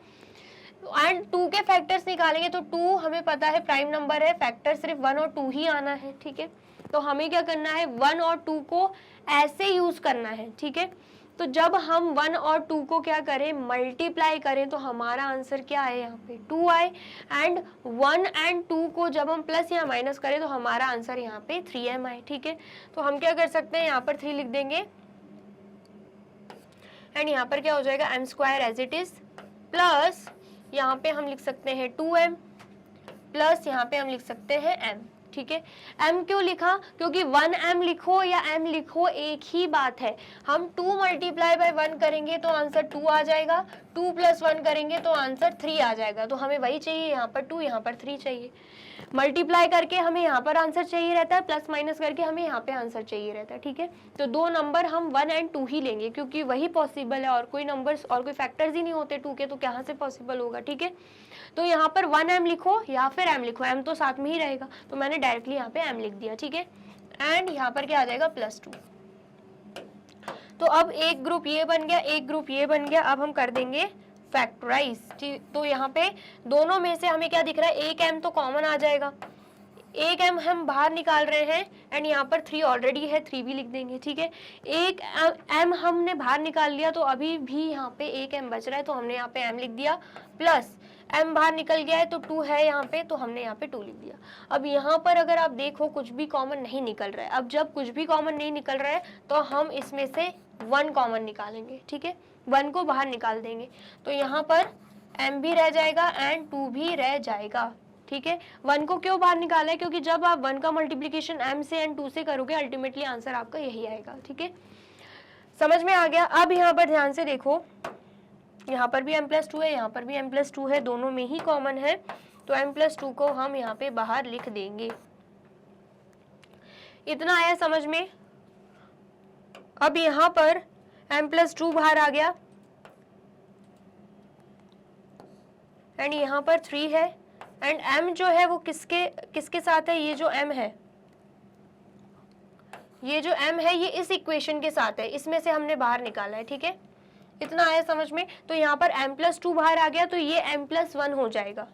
एंड 2 के फैक्टर्स निकालेंगे, तो 2 हमें पता है प्राइम नंबर है, फैक्टर सिर्फ 1 और 2 ही आना है, ठीक है। तो हमें क्या करना है, 1 और 2 को ऐसे यूज करना है, ठीक है। तो जब हम 1 और 2 को क्या करें, मल्टीप्लाई करें, तो हमारा आंसर क्या है, यहाँ पे 2 आए। एंड 1 एंड 2 को जब हम प्लस या माइनस करें तो हमारा आंसर यहाँ पे 3m आए, ठीक है। तो हम क्या कर सकते हैं, यहाँ पर 3 लिख देंगे, एंड यहाँ पर क्या हो जाएगा m square as it is, plus यहाँ पे हम लिख सकते हैं 2m, प्लस यहाँ पे हम लिख सकते हैं m। ठीक है, m क्यों लिखा, क्योंकि 1m लिखो या m लिखो एक ही बात है। हम 2 मल्टीप्लाई बाय 1 करेंगे तो आंसर 2 आ जाएगा, 2 प्लस 1 करेंगे तो आंसर 3 आ जाएगा। तो हमें वही चाहिए, यहाँ पर 2 यहाँ पर 3 चाहिए। मल्टीप्लाई करके हमें यहाँ पर आंसर चाहिए रहता है, प्लस माइनस करके हमें यहाँ पे आंसर चाहिए रहता है। ठीक है, तो दो नंबर हम 1 एंड 2 ही लेंगे क्योंकि वही पॉसिबल है, और कोई नंबर्स और कोई फैक्टर्स ही नहीं होते 2 के, तो कहाँ से पॉसिबल होगा। ठीक है, तो यहाँ पर 1m लिखो या फिर m लिखो, m तो साथ में ही रहेगा, तो मैंने डायरेक्टली यहाँ पे m लिख दिया। ठीक है, एंड यहाँ पर क्या आ जाएगा +2। तो अब एक ग्रुप ये बन गया, एक ग्रुप ये बन गया। अब हम कर देंगे फैक्टराइज। तो यहाँ पे दोनों में से हमें क्या दिख रहा है, एक m तो कॉमन आ जाएगा, एक m हम बाहर निकाल रहे हैं, एंड यहाँ पर 3 ऑलरेडी है, 3 भी लिख देंगे। ठीक है, एक m हमने बाहर निकाल लिया तो अभी भी यहाँ पे एक m बच रहा है, तो हमने यहाँ पे m लिख दिया, प्लस m बाहर निकल गया है तो 2 है यहाँ पे, तो हमने यहाँ पे 2 लिख दिया। अब यहाँ पर अगर आप देखो कुछ भी कॉमन नहीं निकल रहा है। अब जब कुछ भी कॉमन नहीं निकल रहा है तो हम इसमें से 1 कॉमन निकालेंगे। ठीक है, 1 को बाहर निकाल देंगे, तो यहाँ पर m भी रह जाएगा एंड 2 भी रह जाएगा। ठीक है, 1 को क्यों बाहर निकाला है, क्योंकि जब आप 1 का मल्टीप्लिकेशन m से एंड 2 से करोगे अल्टीमेटली आंसर आपका यही आएगा। ठीक है, समझ में आ गया। अब यहाँ पर ध्यान से देखो, यहाँ पर भी m+2 है, यहाँ पर भी m+2 है, दोनों में ही कॉमन है, तो m+2 को हम यहाँ पे बाहर लिख देंगे। इतना आया समझ में। अब यहाँ पर m+2 बाहर आ गया, एंड यहाँ पर 3 है, एंड m जो है वो किसके साथ है, ये जो m है, ये जो m है ये इस इक्वेशन के साथ है, इसमें से हमने बाहर निकाला है। ठीक है, इतना आया समझ में। तो यहाँ पर m+2 बाहर आ गया, तो ये m+1 हो जाएगा।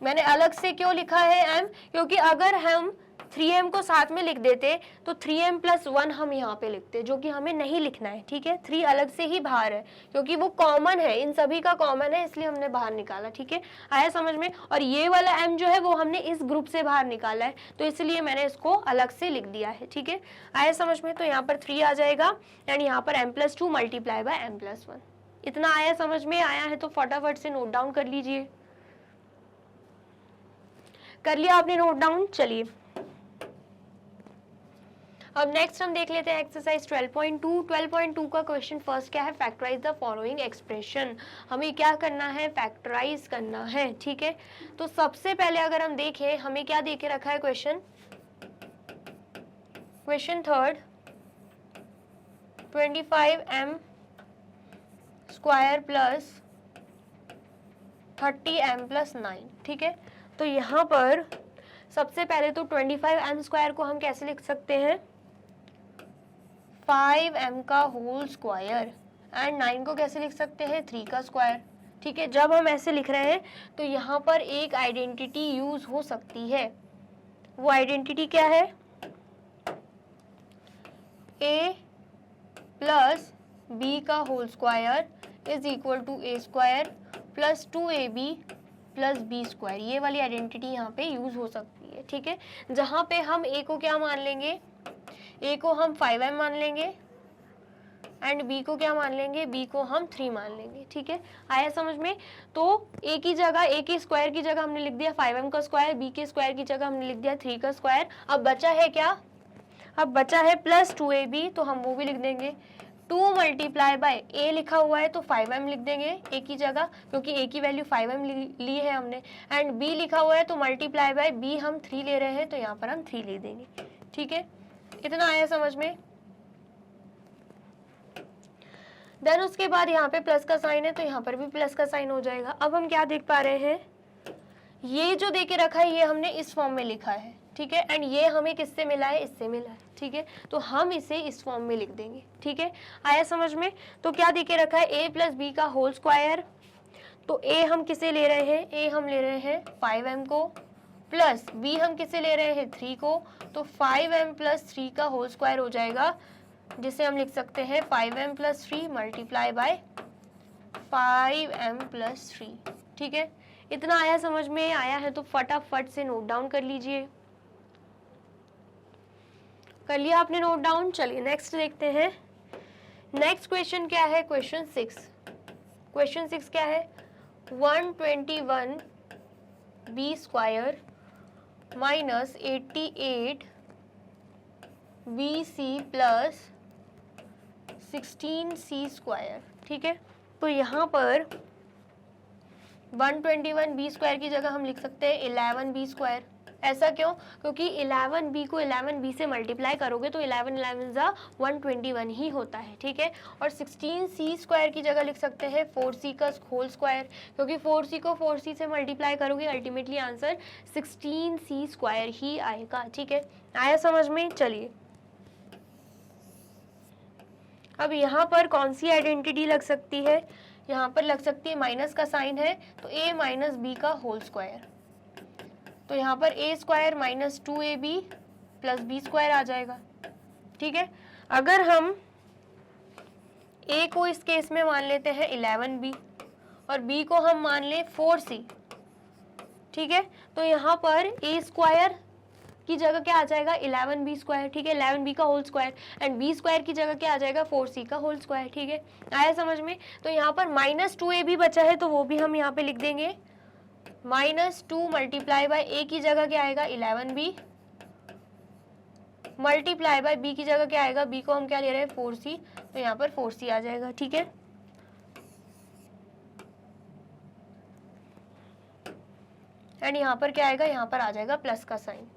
मैंने अलग से क्यों लिखा है m, क्योंकि अगर हम 3m को साथ में लिख देते तो 3m+1 हम यहाँ पे लिखते, जो कि हमें नहीं लिखना है। ठीक है, 3 अलग से ही बाहर है क्योंकि वो कॉमन है, इन सभी का कॉमन है, इसलिए हमने बाहर निकाला। ठीक है, आया समझ में। और ये वाला m जो है वो हमने इस ग्रुप से बाहर निकाला है, तो इसलिए मैंने इसको अलग से लिख दिया है। ठीक है, आया समझ में। तो यहाँ पर 3 आ जाएगा, एंड यहाँ पर m+2 मल्टीप्लाई बाय m+1। इतना आया समझ में। आया है तो फटाफट से नोट डाउन कर लीजिए। कर लिया आपने नोट डाउन? चलिए अब नेक्स्ट हम देख लेते हैं एक्सरसाइज 12.2। 12.2 का क्वेश्चन फर्स्ट क्या है, फैक्टराइज द फॉलोइंग एक्सप्रेशन। हमें क्या करना है, फैक्टराइज करना है। ठीक है, तो सबसे पहले अगर हम देखें हमें क्या दे के रखा है question third 25m square plus 30m plus 9। ठीक है, तो यहाँ पर सबसे पहले तो 25m स्क्वायर को हम कैसे लिख सकते हैं, 5m का होल स्क्वायर, एंड 9 को कैसे लिख सकते हैं, 3 का स्क्वायर। ठीक है, जब हम ऐसे लिख रहे हैं तो यहाँ पर एक आइडेंटिटी यूज हो सकती है। वो आइडेंटिटी क्या है, a प्लस b का whole square is equal to a square plus 2ab plus b square. ये वाली आइडेंटिटी यहाँ पे यूज हो सकती है। ठीक है, जहाँ पे हम a को क्या मान लेंगे, a को हम 5m मान लेंगे, एंड b को क्या मान लेंगे, b को हम 3 मान लेंगे। ठीक है, आया समझ में। तो a की जगह, a के स्क्वायर की जगह हमने लिख दिया 5m का स्क्वायर, b के स्क्वायर की जगह हमने लिख दिया 3 का स्क्वायर। अब बचा है क्या, अब बचा है प्लस 2ab, तो हम वो भी लिख देंगे। 2 मल्टीप्लाई बाय a लिखा हुआ है तो 5m लिख देंगे a की जगह, क्योंकि a की वैल्यू 5m ली है हमने, एंड b लिखा हुआ है तो मल्टीप्लाई बाय b हम 3 ले रहे हैं, तो यहाँ पर हम 3 ले देंगे। ठीक है, इतना आया समझ में। देन उसके बाद यहाँ पे प्लस का साइन है तो यहाँ पर भी प्लस का साइन हो जाएगा। अब हम क्या देख पा रहे हैं, ये जो दे के रखा है ये हमने इस फॉर्म में लिखा है। ठीक है, एंड ये हमें किससे मिला है, इससे मिला है। ठीक है, तो हम इसे इस फॉर्म में लिख देंगे। ठीक है, आया समझ में। तो क्या दे के रखा है, a प्लस बी का होल स्क्वायर, तो a हम किसे ले रहे हैं, a हम ले रहे हैं 5m को, प्लस b हम किसे ले रहे हैं 3 को, तो 5m प्लस 3 का होल स्क्वायर हो जाएगा, जिसे हम लिख सकते हैं 5m plus 3 multiply by 5m plus 3। ठीक है, इतना आया समझ में। आया है तो फटाफट से नोट डाउन कर लीजिए। कर लिया आपने नोट डाउन? चलिए नेक्स्ट देखते हैं। नेक्स्ट क्वेश्चन क्या है, क्वेश्चन 6। क्वेश्चन 6 क्या है, 121 B square minus 88 B C plus 16 C square. ठीक है, तो यहाँ पर 121 बी स्क्वायर की जगह हम लिख सकते हैं 11 बी स्क्वायर। ऐसा क्यों, क्योंकि 11 बी को 11 बी से मल्टीप्लाई करोगे तो 11 11 जा 121 ही होता है। ठीक है, और 16 सी स्क्वायर की जगह लिख सकते हैं 4c का होल स्क्वायर, क्योंकि 4c को 4c से मल्टीप्लाई करोगे अल्टीमेटली आंसर 16 सी स्क्वायर ही आएगा। ठीक है, आया समझ में। चलिए अब यहाँ पर कौन सी आइडेंटिटी लग सकती है, यहाँ पर लग सकती है माइनस का साइन है तो a माइनस बी का होल स्क्वायर, तो यहाँ पर a square minus 2ab plus B square आ जाएगा। ठीक है, अगर हम a को इस केस में मान लेते हैं 11b और b को हम मान लें 4c। ठीक है, तो यहाँ पर a स्क्वायर की जगह क्या आ जाएगा 11b स्क्वायर। ठीक है, 11b का whole square, and b square की जगह क्या आ जाएगा 4c का होल स्क्वायर। ठीक है, आया समझ में। तो यहाँ पर माइनस 2ab बचा है तो वो भी हम यहाँ पे लिख देंगे, माइनस 2 मल्टीप्लाई बाय a की जगह क्या आएगा 11b मल्टीप्लाई बाय b की जगह क्या आएगा, b को हम क्या ले रहे हैं 4c, तो यहाँ पर 4c आ जाएगा। ठीक है, एंड यहाँ पर क्या आएगा, यहाँ पर आ जाएगा प्लस का साइन।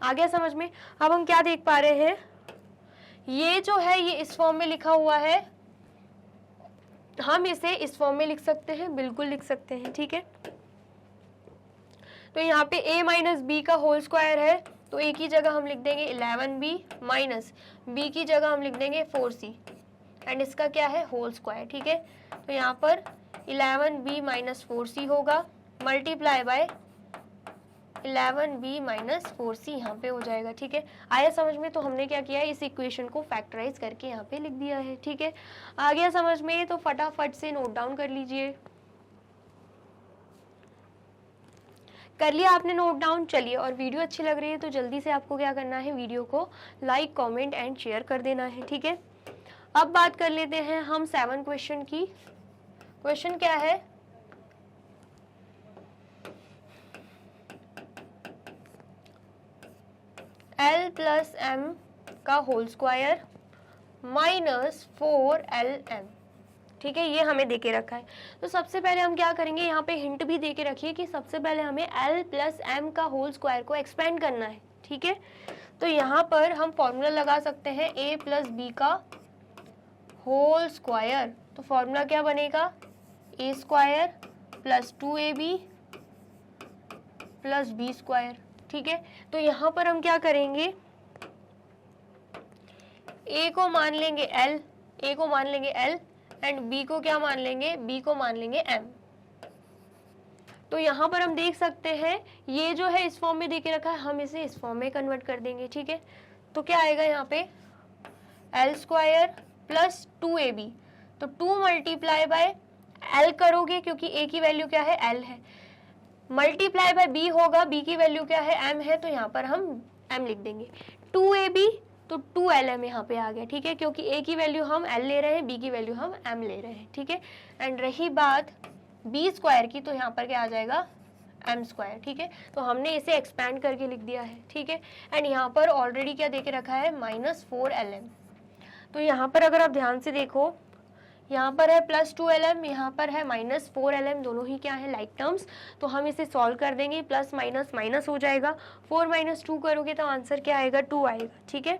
आ गया समझ में। अब हम क्या देख पा रहे हैं, ये जो है ये इस फॉर्म में लिखा हुआ है, हम इसे इस फॉर्म में लिख सकते हैं, बिल्कुल लिख सकते हैं। ठीक है, तो यहाँ पे a माइनस बी का होल स्क्वायर है तो a की जगह हम लिख देंगे 11b माइनस b की जगह हम लिख देंगे 4c, एंड इसका क्या है होल स्क्वायर। ठीक है, तो यहाँ पर 11b माइनस 4c होगा multiply by 11b minus 4c यहाँ पे हो जाएगा। ठीक है, आया समझ में। तो हमने क्या किया है, इस इक्वेशन को फैक्टराइज करके यहाँ पे लिख दिया है। ठीक है, आ गया समझ में। तो फटाफट से नोट डाउन कर लीजिए। कर लिया आपने नोट डाउन। चलिए, और वीडियो अच्छी लग रही है तो जल्दी से आपको क्या करना है, वीडियो को लाइक कमेंट एंड शेयर कर देना है। ठीक है, अब बात कर लेते हैं हम 7 क्वेश्चन की। क्वेश्चन क्या है, l प्लस m का होल स्क्वायर माइनस 4lm। ठीक है, ये हमें देके रखा है। तो सबसे पहले हम क्या करेंगे, यहाँ पे हिंट भी देके रखिए कि सबसे पहले हमें l प्लस m का होल स्क्वायर को एक्सपेंड करना है। ठीक है, तो यहाँ पर हम फॉर्मूला लगा सकते हैं a प्लस बी का होल स्क्वायर। तो फॉर्मूला क्या बनेगा, a square plus 2ab plus B square. ठीक है, तो यहाँ पर हम क्या करेंगे, a को मान लेंगे l, a को मान लेंगे l एंड b को क्या मान लेंगे, b को मान लेंगे m। तो यहाँ पर हम देख सकते हैं ये जो है इस फॉर्म में देके रखा है, हम इसे इस फॉर्म में कन्वर्ट कर देंगे। ठीक है, तो क्या आएगा यहाँ पे l स्क्वायर प्लस 2ab, तो 2 मल्टीप्लाई बाय l करोगे क्योंकि a की वैल्यू क्या है l है, मल्टीप्लाई बाय b होगा, b की वैल्यू क्या है m है, तो यहाँ पर हम m लिख देंगे। 2ab तो 2lm यहाँ पे आ गया। ठीक है, क्योंकि a की वैल्यू हम l ले रहे हैं, b की वैल्यू हम m ले रहे हैं। ठीक है, एंड रही बात b स्क्वायर की, तो यहाँ पर क्या आ जाएगा m स्क्वायर। ठीक है, तो हमने इसे एक्सपैंड करके लिख दिया है। ठीक है, एंड यहाँ पर ऑलरेडी क्या देके रखा है माइनस 4lm। तो यहाँ पर अगर आप ध्यान से देखो, यहाँ पर है प्लस 2lm, यहाँ पर है माइनस 4lm, दोनों ही क्या है लाइक टर्म्स। तो हम इसे सॉल्व कर देंगे, प्लस माइनस माइनस हो जाएगा, 4 माइनस 2 करोगे तो आंसर क्या आएगा 2 आएगा। ठीक है,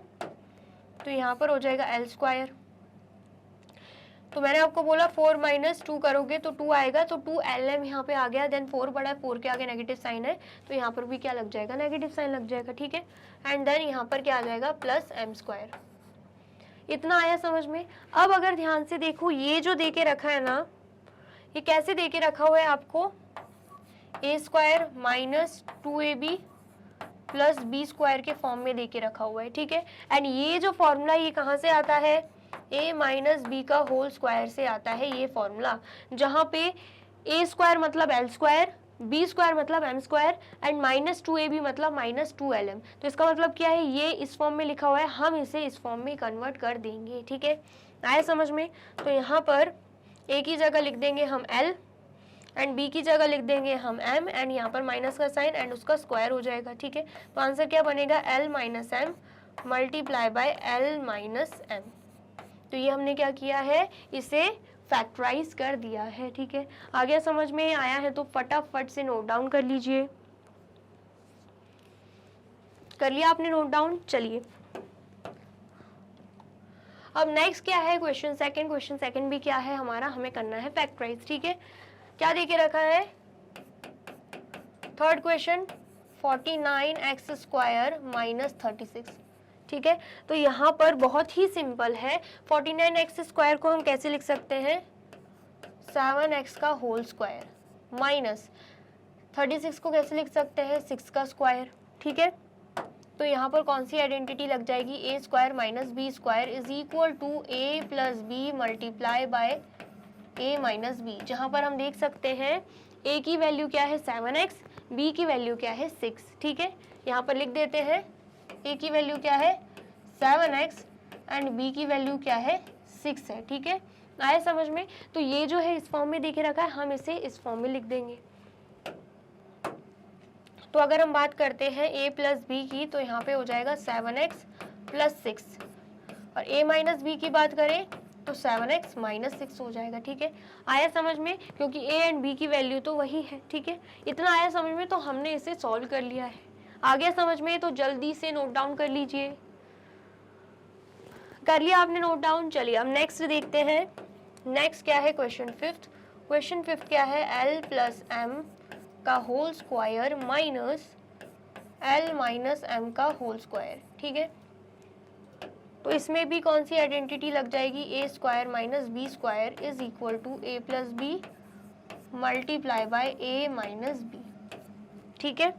तो यहाँ पर हो जाएगा l स्क्वायर। तो मैंने आपको बोला 4 माइनस 2 करोगे तो 2 आएगा, तो 2lm यहाँ पे आ गया, देन 4 बड़ा है, 4 के आगे नेगेटिव साइन है तो यहाँ पर भी क्या लग जाएगा, नेगेटिव साइन लग जाएगा। ठीक है, एंड देन यहाँ पर क्या आ जाएगा प्लस m स्क्वायर। इतना आया समझ में। अब अगर ध्यान से देखो, ये जो देके रखा है ना, ये कैसे देके रखा हुआ है आपको, a square minus 2ab plus B square के फॉर्म में देके रखा हुआ है। ठीक है, एंड ये जो फॉर्मूला ये कहाँ से आता है, a माइनस बी का होल स्क्वायर से आता है ये फॉर्मूला, जहाँ पे a स्क्वायर मतलब l स्क्वायर, बी स्क्वायर मतलब m square and minus 2ab मतलब माइनस 2lm। तो इसका मतलब क्या है, ये इस फॉर्म में लिखा हुआ है, हम इसे इस फॉर्म में कन्वर्ट कर देंगे। ठीक है, आए समझ में? तो यहाँ पर a की जगह लिख देंगे हम l एंड b की जगह लिख देंगे हम m एंड यहाँ पर माइनस का साइन एंड उसका स्क्वायर हो जाएगा, ठीक है। तो आंसर क्या बनेगा? l minus M multiply by l minus M. तो ये हमने क्या किया है, इसे फैक्टराइज कर दिया है, ठीक है। आगे समझ में आया है तो फटाफट से नोट डाउन कर लीजिए। कर लिया आपने नोट डाउन? चलिए अब नेक्स्ट क्या है, क्वेश्चन सेकंड भी क्या है हमारा, हमें करना है फैक्टराइज, ठीक है। क्या देके रखा है? Third question 49x square minus 36, ठीक है। तो यहाँ पर बहुत ही सिंपल है, 49x स्क्वायर को हम कैसे लिख सकते हैं? 7x का होल स्क्वायर माइनस 36 को कैसे लिख सकते हैं? 6 का स्क्वायर, ठीक है। तो यहाँ पर कौन सी आइडेंटिटी लग जाएगी? A square minus B square is equal to a plus B multiply by a minus b, जहाँ पर हम देख सकते हैं ए की वैल्यू क्या है? 7x, बी की वैल्यू क्या है? 6, ठीक है। यहाँ पर लिख देते हैं ए की वैल्यू क्या है? 7x एंड बी की वैल्यू क्या है? 6 है, ठीक है। आए समझ में? तो ये जो है इस फॉर्म में देखे रखा है, हम इसे इस फॉर्म में लिख देंगे। तो अगर हम बात करते हैं a प्लस बी की, तो यहाँ पे हो जाएगा 7x प्लस 6, और a माइनस बी की बात करें तो 7x माइनस 6 हो जाएगा, ठीक है। आया समझ में? क्योंकि a एंड b की वैल्यू तो वही है, ठीक है। इतना आया समझ में, तो हमने इसे सॉल्व कर लिया है। आ गया समझ में? तो जल्दी से नोट डाउन कर लीजिए। कर लिया आपने नोट डाउन? चलिए अब नेक्स्ट देखते हैं। नेक्स्ट क्या है? क्वेश्चन फिफ्थ क्या है? l प्लस एम का whole square minus l minus M का होल स्क्वायर, ठीक है। तो इसमें भी कौन सी आइडेंटिटी लग जाएगी? A square minus B square is equal to a plus B multiply by a minus B, ठीक है।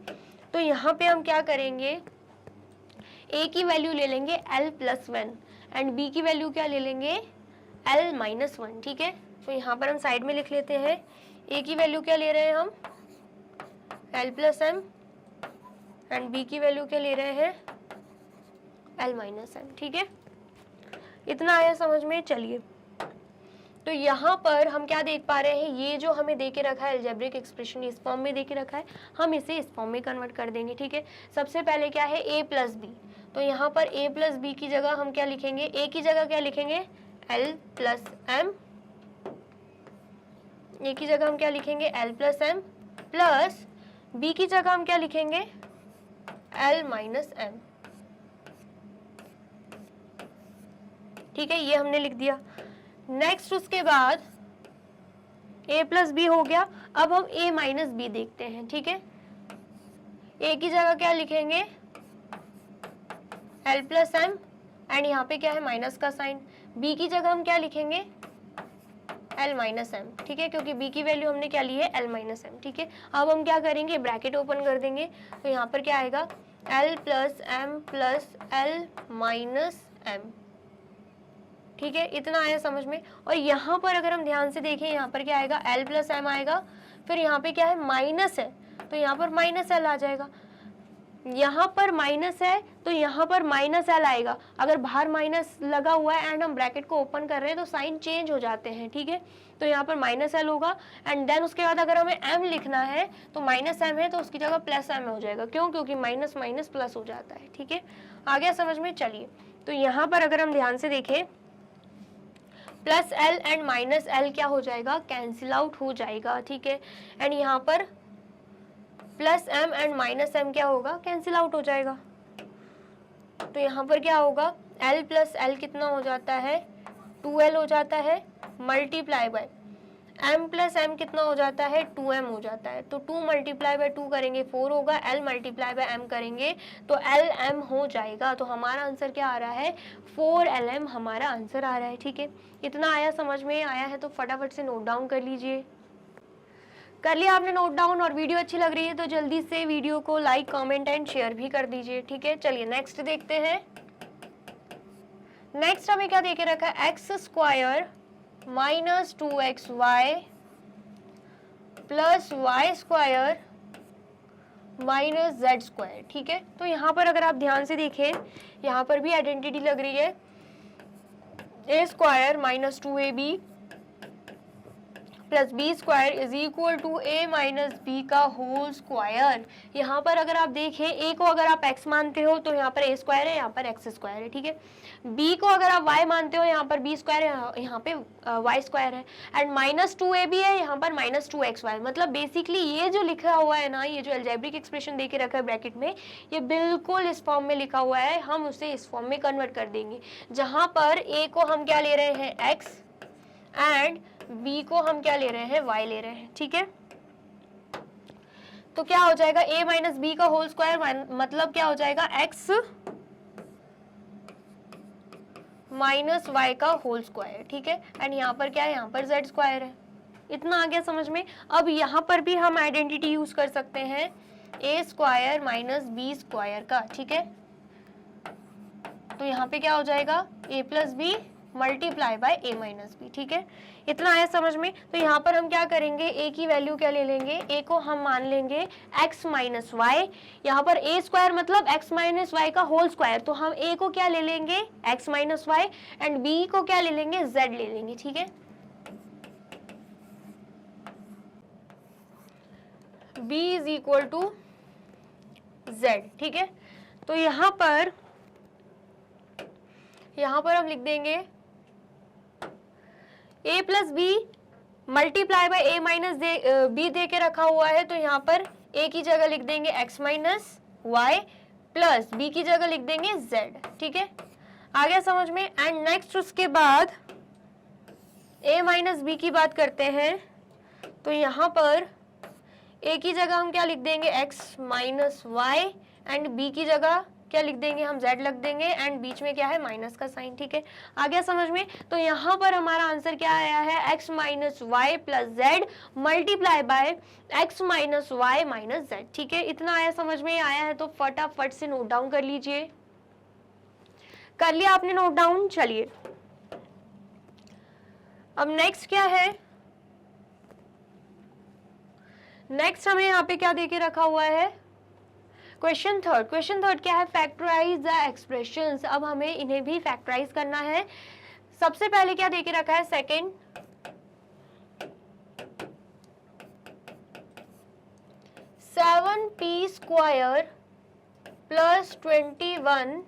तो यहाँ पे हम क्या करेंगे? a की वैल्यू ले लेंगे l प्लस 1 एंड b की वैल्यू क्या ले लेंगे? l माइनस 1, ठीक है। तो यहाँ पर हम साइड में लिख लेते हैं, a की वैल्यू क्या ले रहे हैं हम? l plus M and b की वैल्यू क्या ले रहे हैं? l माइनस एम, ठीक है। इतना आया समझ में? चलिए तो यहाँ पर हम क्या देख पा रहे हैं, ये जो हमें दे के रखा है अलजेब्रिक एक्सप्रेशन इस फॉर्म में दे के रखा है, हम इसे इस फॉर्म में कन्वर्ट कर देंगे, ठीक है। सबसे पहले क्या है? a प्लस बी, तो यहाँ पर a प्लस बी की जगह हम क्या लिखेंगे? a की जगह क्या लिखेंगे? l प्लस एम, a की जगह हम क्या लिखेंगे? l plus M, plus b की जगह हम क्या लिखेंगे? l माइनस एम, ठीक है। ये हमने लिख दिया। नेक्स्ट उसके बाद a प्लस बी हो गया। अब हम a माइनस बी देखते हैं, ठीक है। a की जगह क्या लिखेंगे? l प्लस एम एंड यहाँ पे क्या है? माइनस का साइन। b की जगह हम क्या लिखेंगे? l माइनस एम, ठीक है, क्योंकि b की वैल्यू हमने क्या ली है? l माइनस एम, ठीक है। अब हम क्या करेंगे? ब्रैकेट ओपन कर देंगे, तो यहाँ पर क्या आएगा? l plus M plus l minus M, ठीक है। इतना आया समझ में? और यहाँ पर अगर हम ध्यान से देखें, यहाँ पर क्या आएगा? l प्लस एम आएगा, फिर यहाँ पे क्या है? माइनस है, तो यहाँ पर माइनस l आ जाएगा। यहाँ पर माइनस है तो यहाँ पर माइनस l आएगा। अगर बाहर माइनस लगा हुआ है एंड हम ब्रैकेट को ओपन कर रहे हैं तो साइन चेंज हो जाते हैं, ठीक है। तो यहाँ पर माइनस l होगा एंड देन उसके बाद अगर हमें m लिखना है तो माइनस m है तो उसकी जगह प्लस m हो जाएगा। क्यों? क्योंकि माइनस माइनस प्लस हो जाता है, ठीक है। आ गया समझ में? चलिए तो यहाँ पर अगर हम ध्यान से देखें, plus l and minus l क्या हो जाएगा? कैंसिल आउट हो जाएगा, ठीक है। एंड यहाँ पर plus m and minus m क्या होगा? कैंसिल आउट हो जाएगा। तो यहाँ पर क्या होगा? l प्लस l कितना हो जाता है? 2l हो जाता है, multiply by m plus m कितना हो जाता है? 2m हो जाता है। तो 2 मल्टीप्लाई बाय 2 करेंगे 4 होगा, l मल्टीप्लाई बाय m करेंगे तो lm हो जाएगा। तो हमारा आंसर क्या आ रहा है? 4lm हमारा आंसर आ रहा है, ठीक है। इतना आया समझ में? आया है तो फटाफट से नोट डाउन कर लीजिए। कर लिया आपने नोट डाउन? और वीडियो अच्छी लग रही है तो जल्दी से वीडियो को लाइक, कमेंट एंड शेयर भी कर दीजिए, ठीक है। चलिए नेक्स्ट देखते हैं। नेक्स्ट हमें क्या देके रखा है? X square minus 2xy plus Y square minus Z square, ठीक है। तो यहाँ पर अगर आप ध्यान से देखें, यहाँ पर भी आइडेंटिटी लग रही है, a square minus 2ab plus B square is equal to a minus B का होल स्क्वायर। यहाँ पर अगर आप देखें ए को अगर आप x मानते हो तो यहाँ पर ए स्क्वायर है, यहाँ पर एक्स स्क्वायर है, ठीक है। b को अगर आप y मानते हो यहाँ पर b स्क्वायर है, यहाँ पे y स्क्वायर है, एंड माइनस 2ab है, यहाँ पर माइनस 2xy। मतलब बेसिकली ये जो लिखा हुआ है ना, ये जो अलजेब्रिक एक्सप्रेशन दे के रखा है ब्रैकेट में, ये बिल्कुल इस फॉर्म में लिखा हुआ है। हम उसे इस फॉर्म में कन्वर्ट कर देंगे, जहाँ पर a को हम क्या ले रहे हैं x एंड b को हम क्या ले रहे हैं y ले रहे हैं, ठीक है। तो क्या हो जाएगा a माइनस बी का होल स्क्वायर, मतलब क्या हो जाएगा x माइनस वाई का होल स्क्वायर, ठीक है। एंड यहाँ पर क्या है, यहाँ पर z स्क्वायर है। इतना आ गया समझ में। अब यहाँ पर भी हम आइडेंटिटी यूज कर सकते हैं a square minus B square का, ठीक है। तो यहाँ पे क्या हो जाएगा a plus B multiply by a minus B, ठीक है। इतना आया समझ में। तो यहाँ पर हम क्या करेंगे, a की वैल्यू क्या ले लेंगे, a को हम मान लेंगे x माइनस वाई। यहाँ पर a स्क्वायर मतलब x माइनस वाई का होल स्क्वायर, तो हम a को क्या ले लेंगे x minus Y and b को क्या ले लेंगे z ले लेंगे, ठीक है। b is equal to z, ठीक है। तो यहाँ पर हम लिख देंगे a plus B multiply by a minus b दे के रखा हुआ है, तो यहाँ पर a की जगह लिख देंगे x minus Y plus b की जगह लिख देंगे z, ठीक है। आ गया समझ में। एंड नेक्स्ट उसके बाद a माइनस बी की बात करते हैं, तो यहाँ पर a की जगह हम क्या लिख देंगे x minus Y and b की जगह क्या लिख देंगे हम z लिख देंगे, एंड बीच में क्या है माइनस का साइन, ठीक है। आ गया समझ में। तो यहाँ पर हमारा आंसर क्या आया है, x minus Y plus Z multiply by x minus Y minus Z, ठीक है। इतना आया समझ में। आया है तो फटाफट से नोट डाउन कर लीजिए। कर लिया आपने नोट डाउन? चलिए अब नेक्स्ट क्या है, नेक्स्ट हमें यहाँ पे क्या देके रखा हुआ है, क्वेश्चन थर्ड क्या है, फैक्टराइज द एक्सप्रेशंस। अब हमें इन्हें भी फैक्टराइज करना है। सबसे पहले क्या देके रखा है, second 7p square plus 21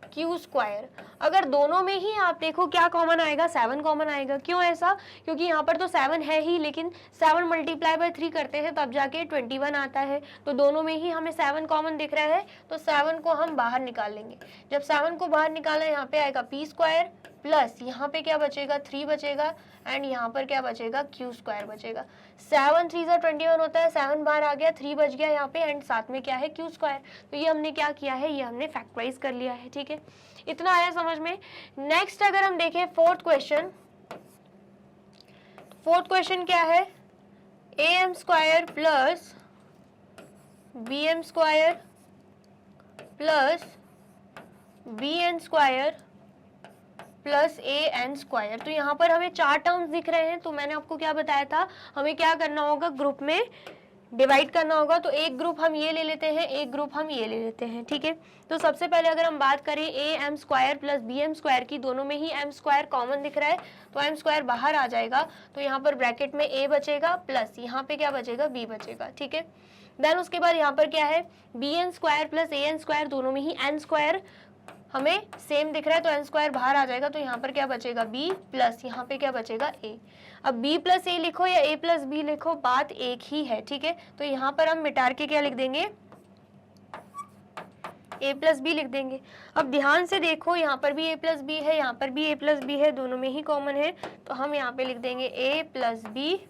Q square. अगर दोनों में ही आप देखो क्या कॉमन आएगा, 7 कॉमन आएगा। क्यों ऐसा? क्योंकि यहाँ पर तो 7 है ही, लेकिन 7 मल्टीप्लाई बाय 3 करते हैं तब जाके 21 आता है। तो दोनों में ही हमें 7 कॉमन दिख रहा है, तो 7 को हम बाहर निकाल लेंगे। जब 7 को बाहर निकाला, यहाँ पे आएगा p स्क्वायर प्लस यहाँ पे क्या बचेगा 3 बचेगा, एंड यहाँ पर क्या बचेगा क्यू स्क्वायर बचेगा। 7 3 21 होता है, 7 बाहर आ गया, 3 बच गया यहाँ पे, एंड साथ में क्या है क्यू स्क्वायर। तो ये हमने क्या किया है, ये हमने फैक्टराइज कर लिया है, ठीक है। इतना आया समझ में। नेक्स्ट अगर हम देखें फोर्थ क्वेश्चन क्या है, am square plus bm square plus bn square plus an square. तो यहाँ पर हमें 4 टर्म्स दिख रहे हैं। तो मैंने आपको क्या बताया था, हमें क्या करना होगा, ग्रुप में डिवाइड करना होगा। तो एक ग्रुप हम ये ले लेते हैं, एक ग्रुप हम ये ले लेते हैं, ठीक है। तो सबसे पहले अगर हम बात करें am square plus bm square की, दोनों में ही m स्क्वायर कॉमन दिख रहा है, तो m स्क्वायर बाहर आ जाएगा। तो यहाँ पर ब्रैकेट में a बचेगा प्लस यहाँ पे क्या बचेगा b बचेगा, ठीक है। देन उसके बाद यहाँ पर क्या है, bn square plus an square, दोनों में ही n स्क्वायर हमें सेम दिख रहा है, तो n स्क्वायर बाहर आ जाएगा। तो यहाँ पर क्या बचेगा b प्लस यहाँ पे क्या बचेगा a। अब b प्लस a लिखो या a प्लस b लिखो, बात एक ही है, ठीक है। तो यहाँ पर हम मिटार के क्या लिख देंगे, a प्लस बी लिख देंगे। अब ध्यान से देखो, यहाँ पर भी a प्लस बी है, यहाँ पर भी a प्लस बी है, दोनों में ही कॉमन है। तो हम यहाँ पे लिख देंगे a plus B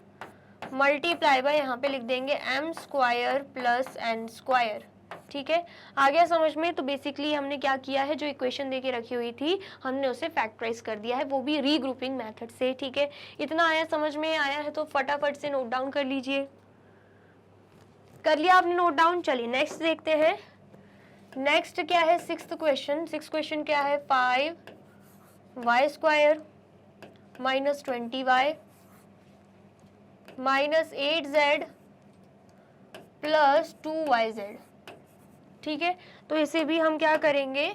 multiply by यहाँ पे लिख देंगे m square plus n square, ठीक है। आ गया समझ में। तो बेसिकली हमने क्या किया है, जो इक्वेशन देके रखी हुई थी हमने उसे फैक्टराइज कर दिया है, वो भी रीग्रुपिंग मेथड से, ठीक है। इतना आया समझ में। आया है तो फटाफट से नोट डाउन कर लीजिए। कर लिया आपने नोट डाउन? चलिए नेक्स्ट देखते हैं। नेक्स्ट क्या है, सिक्स्थ क्वेश्चन क्या है, 5y square minus 20y minus 8z plus 2yz, ठीक है। तो इसे भी हम क्या करेंगे,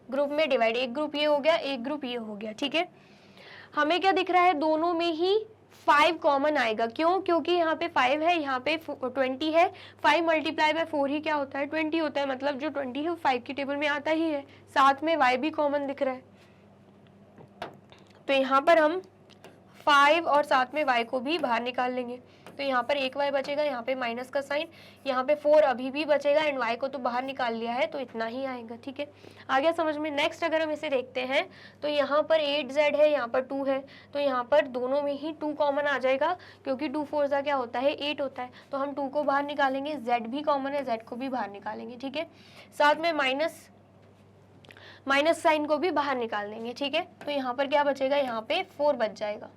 ग्रुप में डिवाइड, एक ग्रुप ये हो गया, एक ग्रुप ये हो गया, ठीक है। हमें क्या दिख रहा है, दोनों में ही 5 कॉमन आएगा। क्यों? क्योंकि यहाँ पे 5 है, यहाँ पे 20 है। 5 मल्टीप्लाई बाय 4 ही क्या होता है, 20 होता है। मतलब जो 20 है वो 5 की टेबल में आता ही है। साथ में y भी कॉमन दिख रहा है, तो यहाँ पर हम 5 और साथ में y को भी बाहर निकाल लेंगे। तो यहाँ पर एक y बचेगा, यहाँ पे माइनस का साइन, यहाँ पे 4 अभी भी बचेगा एंड y को तो बाहर निकाल लिया है, तो इतना ही आएगा, ठीक है। आ गया समझ में। नेक्स्ट अगर हम इसे देखते हैं तो यहाँ पर 8z है, यहाँ पर 2 है, तो यहाँ पर दोनों में ही 2 कॉमन आ जाएगा, क्योंकि 2 4 क्या होता है, 8 होता है। तो हम 2 को बाहर निकालेंगे, z भी कॉमन है, z को भी बाहर निकालेंगे, ठीक है। साथ में माइनस साइन को भी बाहर निकाल देंगे, ठीक है। तो यहाँ पर क्या बचेगा, यहाँ पे 4 बच जाएगा।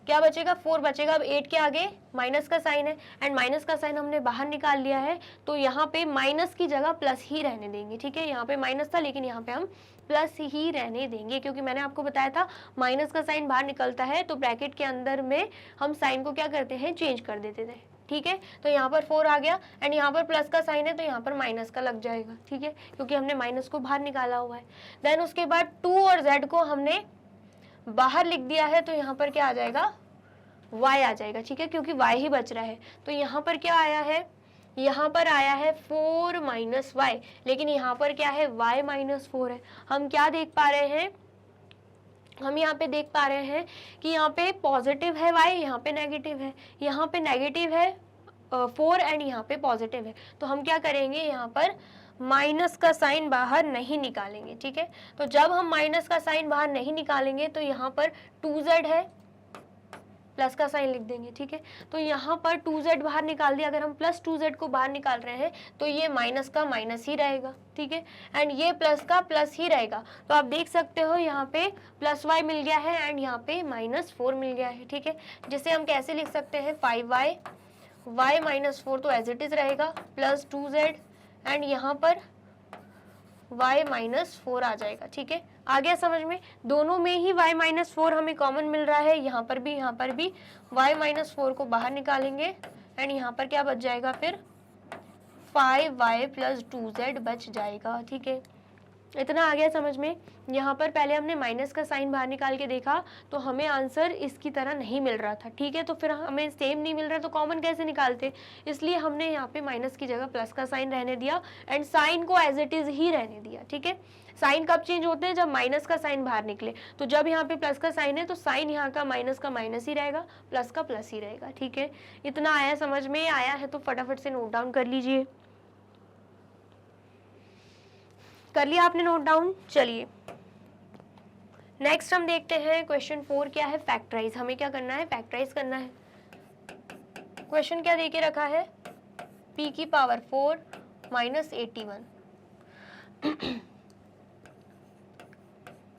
क्या बचेगा, 4 बचेगा। अब 8 के आगे माइनस का साइन है एंड माइनस का साइन हमने बाहर निकाल लिया है, तो यहाँ पे माइनस की जगह प्लस ही रहने देंगे, ठीक है। यहाँ पे माइनस था लेकिन यहाँ पे हम प्लस ही रहने देंगे, क्योंकि मैंने आपको बताया था माइनस का साइन बाहर निकलता है तो ब्रैकेट के अंदर में हम साइन को क्या करते हैं, चेंज कर देते थे, ठीक है। तो यहाँ पर 4 आ गया एंड यहाँ पर प्लस का साइन है तो यहाँ पर माइनस का लग जाएगा, ठीक है, क्योंकि हमने माइनस को बाहर निकाला हुआ है। देन उसके बाद 2 और z को हमने बाहर लिख दिया है, तो यहाँ पर क्या आ जाएगा, y आ जाएगा, ठीक है, क्योंकि y ही बच रहा है। तो यहाँ पर क्या आया है, यहाँ पर आया है 4 माइनस वाई, लेकिन यहाँ पर क्या है, y माइनस 4 है। हम क्या देख पा रहे हैं, हम यहाँ पे देख पा रहे हैं कि यहाँ पे पॉजिटिव है y, यहाँ पे नेगेटिव है, यहाँ पे नेगेटिव है 4 एंड यहाँ पे पॉजिटिव है। तो हम क्या करेंगे, यहाँ पर माइनस का साइन बाहर नहीं निकालेंगे, ठीक है। तो जब हम माइनस का साइन बाहर नहीं निकालेंगे तो यहाँ पर 2z है, प्लस का साइन लिख देंगे, ठीक है। तो यहाँ पर 2z बाहर निकाल दिया, अगर हम प्लस 2z को बाहर निकाल रहे हैं तो ये माइनस का माइनस ही रहेगा, ठीक है, एंड ये प्लस का प्लस ही रहेगा। तो आप देख सकते हो यहाँ पे प्लस y मिल गया है एंड यहाँ पे माइनस 4 मिल गया है, ठीक है, जिसे हम कैसे लिख सकते हैं, 5y, y माइनस 4 तो एज इट इज रहेगा, प्लस 2z एंड यहाँ पर y माइनस 4 आ जाएगा, ठीक है। आ गया समझ में। दोनों में ही y माइनस 4 हमें कॉमन मिल रहा है, यहाँ पर भी y माइनस 4 को बाहर निकालेंगे एंड यहाँ पर क्या बच जाएगा, फिर 5y प्लस 2z बच जाएगा, ठीक है। इतना आ गया समझ में। यहाँ पर पहले हमने माइनस का साइन बाहर निकाल के देखा तो हमें आंसर इसकी तरह नहीं मिल रहा था, ठीक है। तो फिर हमें सेम नहीं मिल रहा तो कॉमन कैसे निकालते, इसलिए हमने यहाँ पे माइनस की जगह प्लस का साइन रहने दिया एंड साइन को एज इट इज ही रहने दिया, ठीक है। साइन कब चेंज होते हैं, जब माइनस का साइन बाहर निकले। तो जब यहाँ पे प्लस का साइन है तो साइन यहाँ का माइनस ही रहेगा, प्लस का प्लस ही रहेगा, ठीक है। इतना आया समझ में, आया है तो फटाफट से नोट डाउन कर लीजिए। कर लिया आपने नोट डाउन। चलिए नेक्स्ट हम देखते हैं क्वेश्चन 4 क्या है, फैक्टराइज। हमें क्या करना है, फैक्टराइज करना है। क्वेश्चन क्या देके रखा है, p की पावर 4 माइनस 81।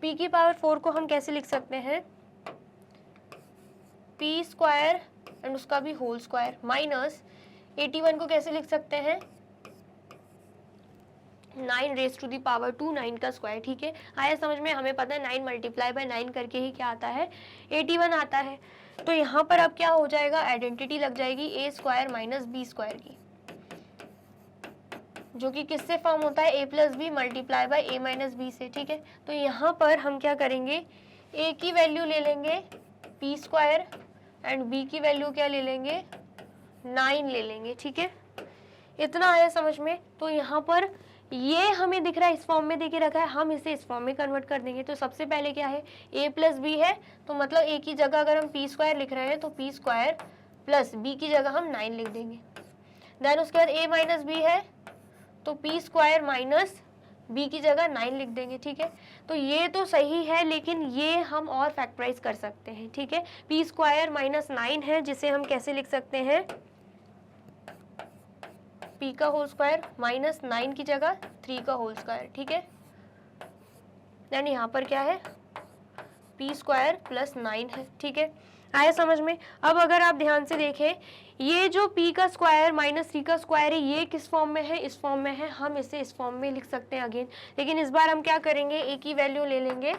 p की पावर 4 को हम कैसे लिख सकते हैं, p स्क्वायर एंड उसका भी होल स्क्वायर माइनस 81 को कैसे लिख सकते हैं, 9 रेज टू दी पावर 2, 9 का स्क्वायर, ठीक है। आया समझ में। हमें पता है 9 मल्टीप्लाई बाय 9 करके ही क्या आता है, 81 आता है। तो यहाँ पर अब क्या हो जाएगा, आइडेंटिटी लग जाएगी a square minus B square की, जो कि किससे फॉर्म होता है, a plus B multiply by a minus B से, ठीक है। तो यहाँ पर हम क्या करेंगे, a की वैल्यू ले लेंगे p स्क्वायर एंड b की वैल्यू क्या ले लेंगे, 9 ले लेंगे, ठीक है। इतना आया समझ में। तो यहाँ पर ये हमें दिख रहा है इस फॉर्म में देके रखा है, हम इसे इस फॉर्म में कन्वर्ट कर देंगे। तो सबसे पहले क्या है, a प्लस बी है, तो मतलब a की जगह अगर हम p स्क्वायर लिख रहे हैं तो p स्क्वायर प्लस b की जगह हम 9 लिख देंगे। देन उसके बाद a माइनस बी है तो p स्क्वायर माइनस b की जगह 9 लिख देंगे, ठीक है। तो ये तो सही है, लेकिन ये हम और फैक्टराइज कर सकते हैं, ठीक है। p स्क्वायर माइनस 9 है, जिसे हम कैसे लिख सकते हैं, p का होल स्क्वायर माइनस 9 की जगह 3 का होल स्क्वायर, ठीक है। देन यहाँ पर क्या है, p स्क्वायर प्लस 9 है, ठीक है। आया समझ में। अब अगर आप ध्यान से देखें, ये जो p का स्क्वायर माइनस 3 का स्क्वायर है, ये किस फॉर्म में है, इस फॉर्म में है। हम इसे इस फॉर्म में लिख सकते हैं अगेन, लेकिन इस बार हम क्या करेंगे, a की वैल्यू ले लेंगे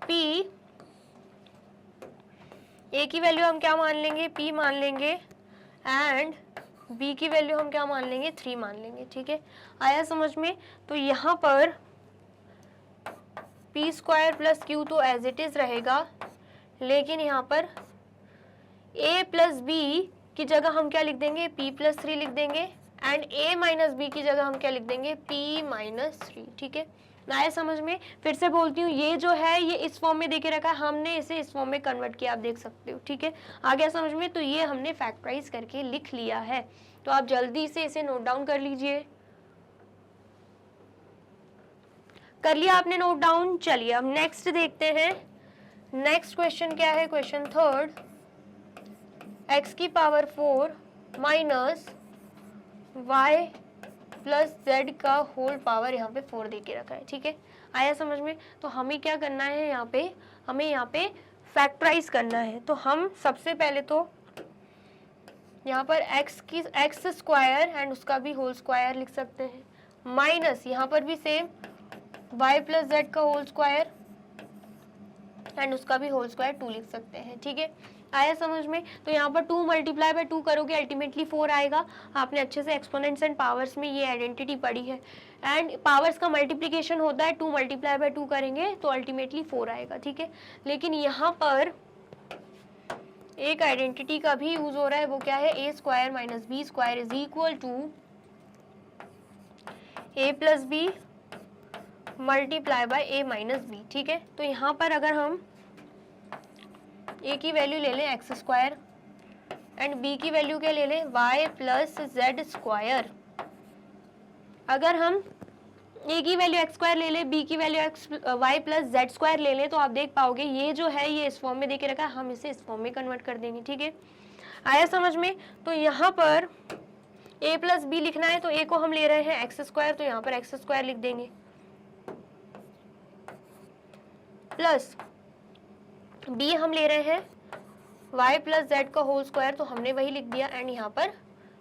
p, a की वैल्यू हम क्या मान लेंगे, p मान लेंगे एंड b की वैल्यू हम क्या मान लेंगे, 3 मान लेंगे, ठीक है। आया समझ में। तो यहाँ पर पी स्क्वायर प्लस क्यू तो एज इट इज रहेगा, लेकिन यहाँ पर a प्लस बी की जगह हम क्या लिख देंगे, p प्लस 3 लिख देंगे, एंड a माइनस बी की जगह हम क्या लिख देंगे, p माइनस 3। ठीक है, आया समझ में? फिर से बोलती हूँ, ये जो है ये इस फॉर्म में देके रखा है, हमने इसे इस फॉर्म में कन्वर्ट किया, आप देख सकते हो। ठीक है, आ गया समझ में? तो ये हमने फैक्टराइज करके लिख लिया है, तो आप जल्दी से इसे नोट डाउन कर लीजिए। कर लिया आपने नोट डाउन? चलिए अब नेक्स्ट देखते हैं। नेक्स्ट क्वेश्चन क्या है, क्वेश्चन थर्ड, x की power 4 minus y plus z का होल पावर यहाँ पे 4 दे के रखा है। ठीक है, आया समझ में? तो हमें क्या करना है, यहाँ पे हमें यहाँ पे फैक्टराइज करना है। तो हम सबसे पहले तो यहाँ पर x स्क्वायर एंड उसका भी होल स्क्वायर लिख सकते हैं, माइनस यहाँ पर भी सेम y प्लस z का होल स्क्वायर एंड उसका भी होल स्क्वायर 2 लिख सकते हैं। ठीक है, आया समझ में? तो यहाँ पर 2 मल्टीप्लाई बाय 2 करोगे, अल्टीमेटली 4 आएगा। आपने अच्छे से एक्सपोनेंट्स एंड पावर्स में ये आइडेंटिटी पढ़ी है, एंड पावर्स का मल्टीप्लिकेशन होता है, 2 मल्टीप्लाई बाय 2 करेंगे तो अल्टीमेटली 4 आएगा। ठीक है, लेकिन यहाँ पर एक आइडेंटिटी का भी यूज हो रहा है, वो क्या है, a square minus B square is equal to a plus B multiply by a minus B. ठीक है, तो यहाँ पर अगर हम a की वैल्यू ले लें एक्स स्क्वायर एंड b की वैल्यू क्या ले लें, y प्लस जेड स्क्वायर, अगर हम a की वैल्यू एक्स स्क्वायर ले लें, b की value y plus Z square ले लें, तो आप देख पाओगे ये जो है ये इस फॉर्म में देके रखा है, हम इसे इस फॉर्म में कन्वर्ट कर देंगे। ठीक है, आया समझ में? तो यहाँ पर a प्लस बी लिखना है, तो a को हम ले रहे हैं एक्स स्क्वायर, तो यहाँ पर एक्स स्क्वायर लिख देंगे, प्लस b हम ले रहे हैं y प्लस जेड का होल स्क्वायर, तो हमने वही लिख दिया, एंड यहाँ पर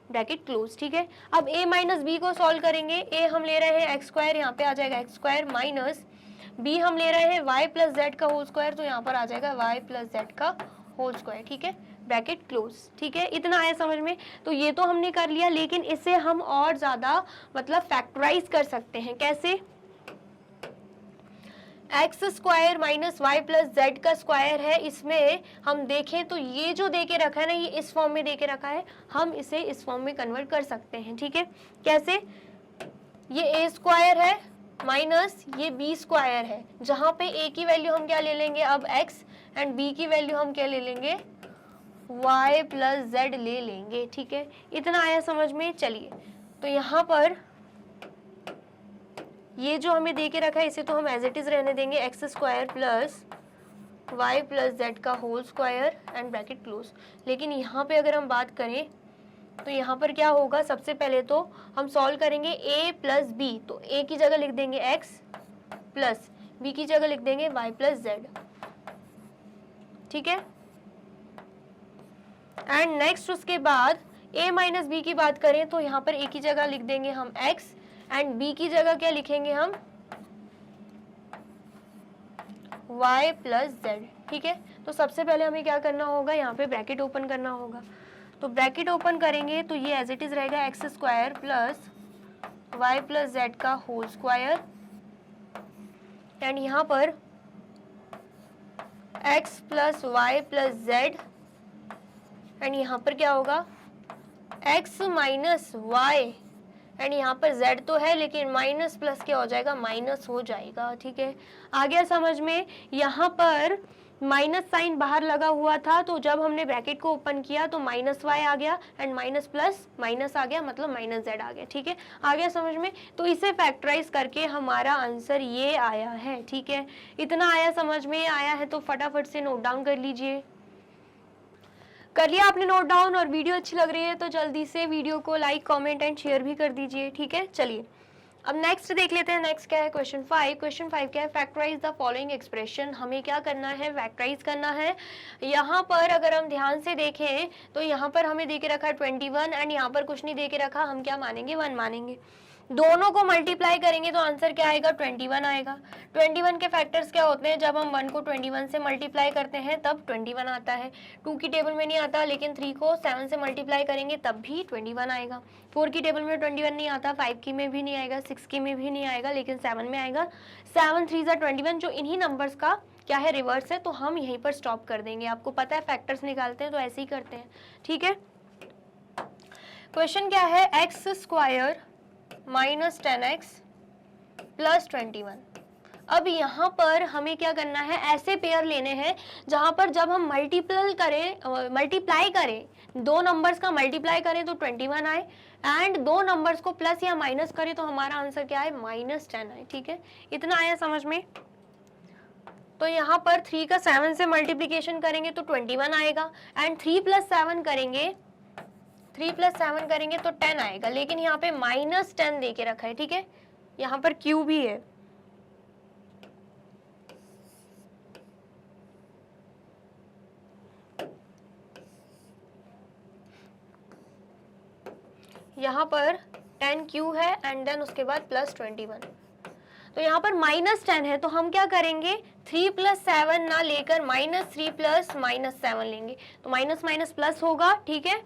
ब्रैकेट क्लोज। ठीक है, अब a माइनस बी को सॉल्व करेंगे, a हम ले रहे हैं एक्स स्क्वायर, यहाँ पे आ जाएगा एक्स स्क्वायर, माइनस b हम ले रहे हैं y प्लस जेड का होल स्क्वायर, तो यहाँ पर आ जाएगा y प्लस जेड का होल स्क्वायर। ठीक है, ब्रैकेट क्लोज। ठीक है, इतना आया समझ में? तो ये तो हमने कर लिया, लेकिन इसे हम और ज्यादा मतलब फैक्टराइज कर सकते हैं। कैसे? X square minus Y plus Z का स्क्वायर है, इसमें हम देखें तो ये जो दे के रखा है ना, ये इस फॉर्म में दे के रखा है, हम इसे इस फॉर्म में कन्वर्ट कर सकते हैं। ठीक है, कैसे? ये ए स्क्वायर है माइनस ये बी स्क्वायर है, जहां पे ए की वैल्यू हम क्या ले लेंगे अब एक्स, एंड बी की वैल्यू हम क्या ले लेंगे, वाई प्लस जेड ले लेंगे। ठीक है, इतना आया समझ में? चलिए, तो यहाँ पर ये जो हमें दे के रखा है इसे तो हम एज इट इज रहने देंगे, x square plus Y plus Z का whole square and bracket close. लेकिन यहाँ पे अगर हम बात करें तो यहाँ पर क्या होगा, सबसे पहले तो हम सॉल्व करेंगे a प्लस बी, तो a की जगह लिख देंगे x प्लस b की जगह लिख देंगे y प्लस जेड। ठीक है, एंड नेक्स्ट उसके बाद a माइनस बी की बात करें तो यहाँ पर a की जगह लिख देंगे हम x, एंड b की जगह क्या लिखेंगे हम, y प्लस जेड। ठीक है, तो सबसे पहले हमें क्या करना होगा, यहाँ पे ब्रैकेट ओपन करना होगा, तो ब्रैकेट ओपन करेंगे तो ये एज इट इज रहेगा X square plus Y plus Z का होल स्क्वायर, एंड यहाँ पर x plus Y plus Z, and यहाँ पर क्या होगा x माइनस वाई, एंड यहाँ पर z तो है लेकिन माइनस प्लस क्या हो जाएगा, माइनस हो जाएगा। ठीक है, आ गया समझ में? यहाँ पर माइनस साइन बाहर लगा हुआ था, तो जब हमने ब्रैकेट को ओपन किया तो माइनस वाई आ गया, एंड माइनस प्लस माइनस आ गया, मतलब माइनस जेड आ गया। ठीक है, आ गया समझ में? तो इसे फैक्टराइज करके हमारा आंसर ये आया है। ठीक है, इतना आया समझ में? आया है तो फटाफट से नोट डाउन कर लीजिए। कर लिया आपने नोट डाउन? और वीडियो अच्छी लग रही है तो जल्दी से वीडियो को लाइक कमेंट एंड शेयर भी कर दीजिए। ठीक है, चलिए अब नेक्स्ट देख लेते हैं। नेक्स्ट क्या है, क्वेश्चन 5। क्वेश्चन 5 क्या है, फैक्टराइज द फॉलोइंग एक्सप्रेशन। हमें क्या करना है, फैक्टराइज करना है। यहाँ पर अगर हम ध्यान से देखें तो यहाँ पर हमें दे के रखा है 21, एंड यहाँ पर कुछ नहीं दे के रखा, हम क्या मानेंगे, 1 मानेंगे। दोनों को मल्टीप्लाई करेंगे तो आंसर क्या आएगा, 21 आएगा। 21 के फैक्टर्स क्या होते हैं, जब हम 1 को 21 से मल्टीप्लाई करते हैं तब 21 आता है। 2 की टेबल में नहीं आता, लेकिन 3 को 7 से मल्टीप्लाई करेंगे तब भी 21 आएगा। 4 की टेबल में 21 नहीं आता, 5 की में भी नहीं आएगा, 6 की में भी नहीं आएगा, लेकिन 7 में आएगा। 7 3 जा 21, जो इन्हीं नंबर्स का क्या है, रिवर्स है। तो हम यहीं पर स्टॉप कर देंगे। आपको पता है फैक्टर्स निकालते हैं तो ऐसे ही करते हैं, ठीक है। क्वेश्चन क्या है, X square minus 10x plus 21। अब यहाँ पर हमें क्या करना है, ऐसे पेयर लेने हैं जहाँ पर जब हम मल्टीप्लाई करें, दो नंबर्स का मल्टीप्लाई करें तो 21 आए, एंड दो नंबर्स को प्लस या माइनस करें तो हमारा आंसर क्या है, -10 आए, ठीक है। इतना आया समझ में। तो यहाँ पर 3 का 7 से मल्टीप्लीकेशन करेंगे तो 21 आएगा, एंड 3 + 7 करेंगे, 3 + 7 करेंगे तो 10 आएगा, लेकिन यहाँ पे -10 दे के रखा है, ठीक है। यहाँ पर क्यू भी है, यहाँ पर 10 क्यू है एंड देन उसके बाद +21। तो यहाँ पर -10 है, तो हम क्या करेंगे, 3 + 7 ना लेकर -3 + -7 लेंगे, तो माइनस माइनस प्लस होगा, ठीक है।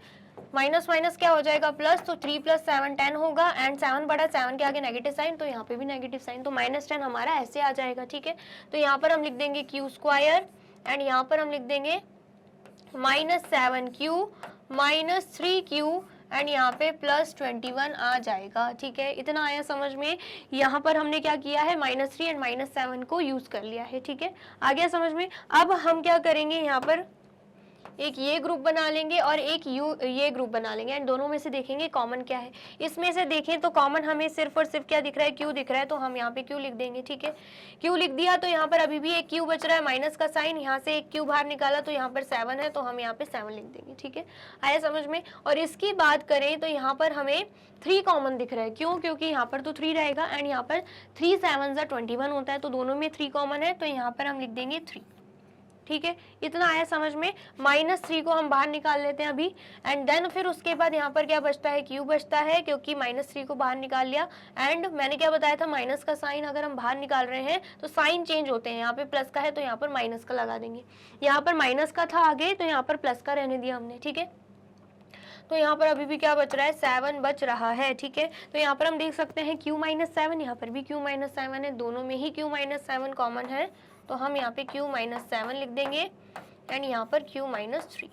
माइनस माइनस क्या हो जाएगा, प्लस, तो 3 + 7 10 होगा, एंड 7 बड़ा 7 के आगे नेगेटिव साइन, तो यहाँ पे भी नेगेटिव साइन, तो -10 हमारा ऐसे आ जाएगा, ठीक है। तो यहाँ पर हम लिख देंगे q² एंड यहाँ पर हम लिख देंगे -7q -3q एंड यहाँ पे +21 आ जाएगा, ठीक है। इतना आया समझ में। यहाँ पर हमने क्या किया है, -3 एंड -7 को यूज कर लिया है, ठीक है। आ गया समझ में। अब हम क्या करेंगे, यहाँ पर एक ये ग्रुप बना लेंगे और एक ये ग्रुप बना लेंगे, एंड दोनों में से देखेंगे कॉमन क्या है। इसमें से देखें तो कॉमन हमें सिर्फ और सिर्फ क्या दिख रहा है, क्यू दिख रहा है, तो हम यहाँ पे क्यू लिख देंगे, ठीक है। क्यू लिख दिया तो यहाँ पर अभी भी एक क्यू बच रहा है, माइनस का साइन, यहाँ से एक क्यू बाहर निकाला तो यहाँ पर 7 है, तो हम यहाँ पे 7 लिख देंगे, ठीक है। आया समझ में। और इसकी बात करें तो यहाँ पर हमें 3 कॉमन दिख रहा है, क्यों, क्योंकि यहाँ पर तो 3 रहेगा, एंड यहाँ पर 3 7 जा 21 होता है, तो दोनों में 3 कॉमन है, तो यहाँ पर हम लिख देंगे 3, ठीक है। इतना आया समझ में। -3 को हम बाहर निकाल लेते हैं अभी, एंड देन फिर उसके बाद यहाँ पर क्या बचता है, क्यू बचता है, क्योंकि -3 को बाहर निकाल लिया, एंड मैंने क्या बताया था, माइनस का साइन अगर हम बाहर निकाल रहे हैं तो साइन चेंज होते हैं, यहाँ पे प्लस का है तो यहाँ पर माइनस का लगा देंगे, यहाँ पर माइनस का था आगे तो यहाँ पर प्लस का रहने दिया हमने, ठीक है। तो यहाँ पर अभी भी क्या बच रहा है, 7 बच रहा है, ठीक है। तो यहाँ पर हम देख सकते हैं q -7, यहाँ पर भी q -7 है, दोनों में ही q -7 कॉमन है, तो हम यहाँ पे q -7 लिख देंगे, एंड यहाँ पर q -3,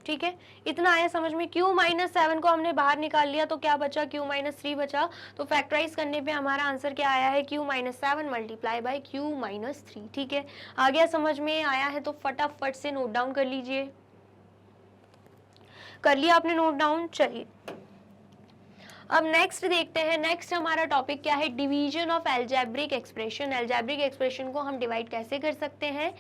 ठीक है। इतना आया समझ में। q -7 को हमने बाहर निकाल लिया तो क्या बचा, q -3 बचा, तो फैक्टराइज करने पे हमारा आंसर क्या आया है, q -7 मल्टीप्लाई बाय q -3, ठीक है। आ गया समझ में। आया है तो फटाफट से नोट डाउन कर लीजिए। कर लिया आपने नोट डाउन। चलिए अब नेक्स्ट देखते हैं। नेक्स्ट हमारा टॉपिक क्या है, division of algebraic expression. Algebraic expression को हम डिवाइड कैसे कर सकते हैं।